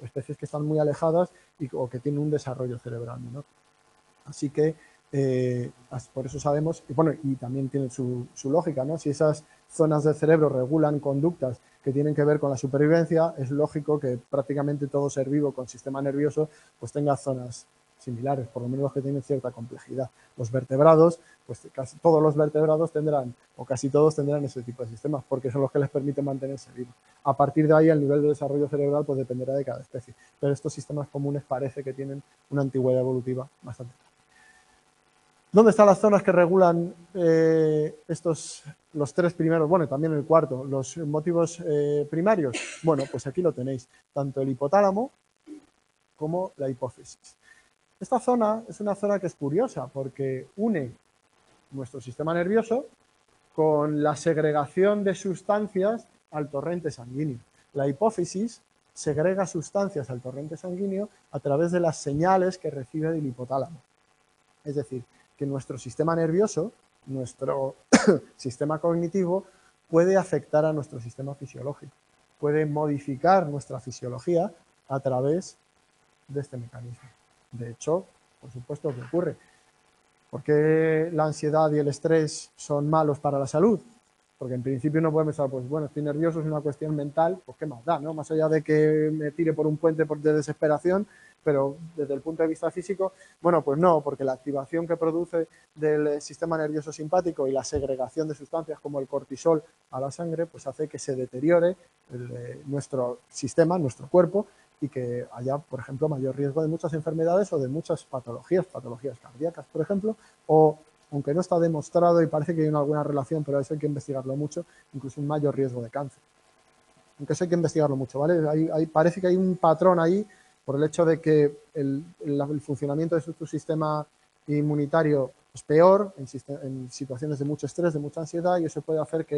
Speaker 1: especies que están muy alejadas o que tienen un desarrollo cerebral menor. Así que por eso sabemos, y bueno, y también tiene su lógica, ¿no? Si esas zonas del cerebro regulan conductas que tienen que ver con la supervivencia, es lógico que prácticamente todo ser vivo con sistema nervioso pues tenga zonas similares, por lo menos los que tienen cierta complejidad. Los vertebrados, pues casi todos los vertebrados tendrán, o casi todos tendrán ese tipo de sistemas, porque son los que les permiten mantenerse vivos. A partir de ahí, el nivel de desarrollo cerebral pues dependerá de cada especie, pero estos sistemas comunes parece que tienen una antigüedad evolutiva bastante. ¿Dónde están las zonas que regulan los tres primeros, bueno, también el cuarto, los motivos primarios? Bueno, pues aquí lo tenéis, tanto el hipotálamo como la hipófisis. Esta zona es una zona que es curiosa porque une nuestro sistema nervioso con la segregación de sustancias al torrente sanguíneo. La hipófisis segrega sustancias al torrente sanguíneo a través de las señales que recibe del hipotálamo. Es decir, que nuestro sistema nervioso, nuestro sistema cognitivo, puede afectar a nuestro sistema fisiológico, puede modificar nuestra fisiología a través de este mecanismo. De hecho, por supuesto que ocurre. ¿Por qué la ansiedad y el estrés son malos para la salud? Porque en principio uno puede pensar, pues bueno, estoy nervioso, es una cuestión mental, pues qué más da, ¿no? Más allá de que me tire por un puente de desesperación, pero desde el punto de vista físico, bueno, pues no, porque la activación que produce del sistema nervioso simpático y la segregación de sustancias como el cortisol a la sangre, pues hace que se deteriore nuestro sistema, nuestro cuerpo, y que haya, por ejemplo, mayor riesgo de muchas enfermedades o de muchas patologías cardíacas, por ejemplo, o, aunque no está demostrado y parece que hay alguna relación, pero eso hay que investigarlo mucho, incluso un mayor riesgo de cáncer. Aunque eso hay que investigarlo mucho, ¿vale? Parece que hay un patrón ahí por el hecho de que el funcionamiento de tu sistema inmunitario es peor en situaciones de mucho estrés, de mucha ansiedad, y eso puede hacer que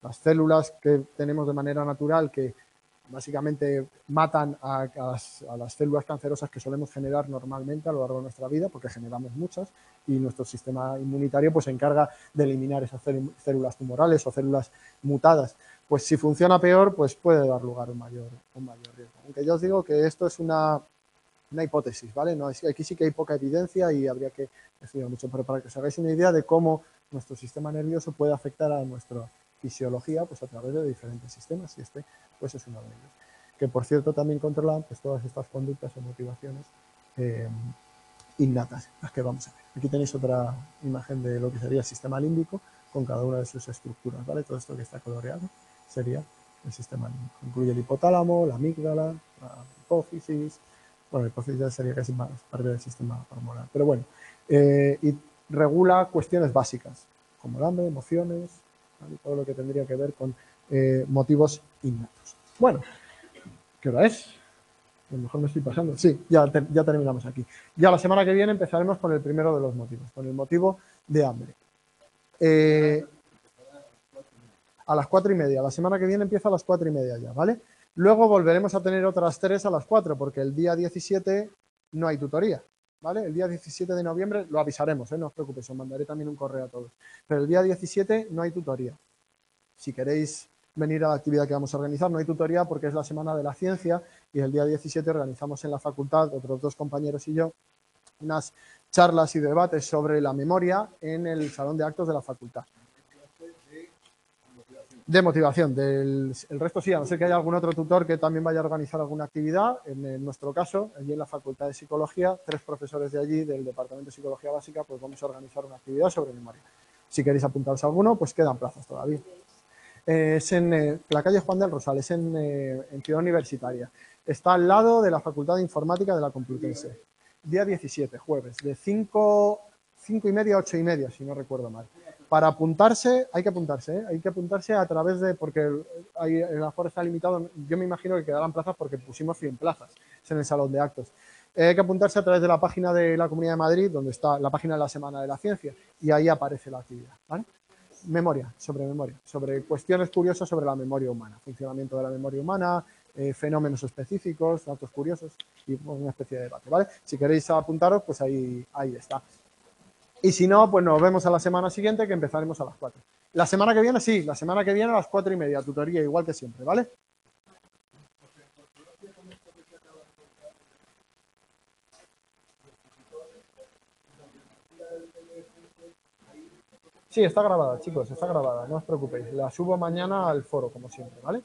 Speaker 1: las células que tenemos de manera natural, que básicamente matan a las células cancerosas que solemos generar normalmente a lo largo de nuestra vida, porque generamos muchas, y nuestro sistema inmunitario pues se encarga de eliminar esas células tumorales o células mutadas. Pues si funciona peor, pues puede dar lugar a un mayor riesgo. Aunque yo os digo que esto es una hipótesis, ¿vale? No, aquí sí que hay poca evidencia y habría que estudiar mucho, pero para que os hagáis una idea de cómo nuestro sistema nervioso puede afectar a nuestra fisiología pues a través de diferentes sistemas, y este pues es uno de ellos. Que por cierto también controlan pues todas estas conductas o motivaciones innatas, las que vamos a ver. Aquí tenéis otra imagen de lo que sería el sistema límbico con cada una de sus estructuras, ¿vale? Todo esto que está coloreado sería el sistema límbico. Incluye el hipotálamo, la amígdala, la hipófisis. Bueno, la hipófisis sería casi más parte del sistema hormonal. Pero bueno, y regula cuestiones básicas, como el hambre, emociones, ¿vale? Todo lo que tendría que ver con motivos innatos. Bueno, ¿qué hora es? A lo mejor me estoy pasando. Sí, ya terminamos aquí. Ya la semana que viene empezaremos con el primero de los motivos, con el motivo de hambre. A las 4:30. La semana que viene empieza a las 4:30 ya, ¿vale? Luego volveremos a tener otras 3 a las 4, porque el día 17 no hay tutoría, ¿vale? El día 17 de noviembre lo avisaremos, no os preocupéis, os mandaré también un correo a todos. Pero el día 17 no hay tutoría. Si queréis venir a la actividad que vamos a organizar, no hay tutoría porque es la Semana de la Ciencia y el día 17 organizamos en la facultad, otros 2 compañeros y yo, unas charlas y debates sobre la memoria en el salón de actos de la facultad. De motivación. El resto sí, a no ser que haya algún otro tutor que también vaya a organizar alguna actividad. En nuestro caso, allí en la Facultad de Psicología, 3 profesores de allí, del Departamento de Psicología Básica, pues vamos a organizar una actividad sobre memoria. Si queréis apuntaros a alguno, pues quedan plazas todavía. Es en la calle Juan del Rosal, es en Ciudad Universitaria. Está al lado de la Facultad de Informática de la Complutense. Día 17, jueves, de 5:30 a 8:30, si no recuerdo mal. Para apuntarse, hay que apuntarse a través de, porque el aforo está limitado, yo me imagino que quedarán plazas porque pusimos 100 plazas, es en el salón de actos. Hay que apuntarse a través de la página de la Comunidad de Madrid, donde está la página de la Semana de la Ciencia, y ahí aparece la actividad, ¿vale? Memoria, sobre cuestiones curiosas sobre la memoria humana, funcionamiento de la memoria humana, fenómenos específicos, datos curiosos y una especie de debate, ¿vale? Si queréis apuntaros, pues ahí está. Y si no, pues nos vemos a la semana siguiente, que empezaremos a las 4. La semana que viene, sí, la semana que viene a las 4:30, tutoría, igual que siempre, ¿vale? Sí, está grabada, chicos, está grabada, no os preocupéis. La subo mañana al foro, como siempre, ¿vale?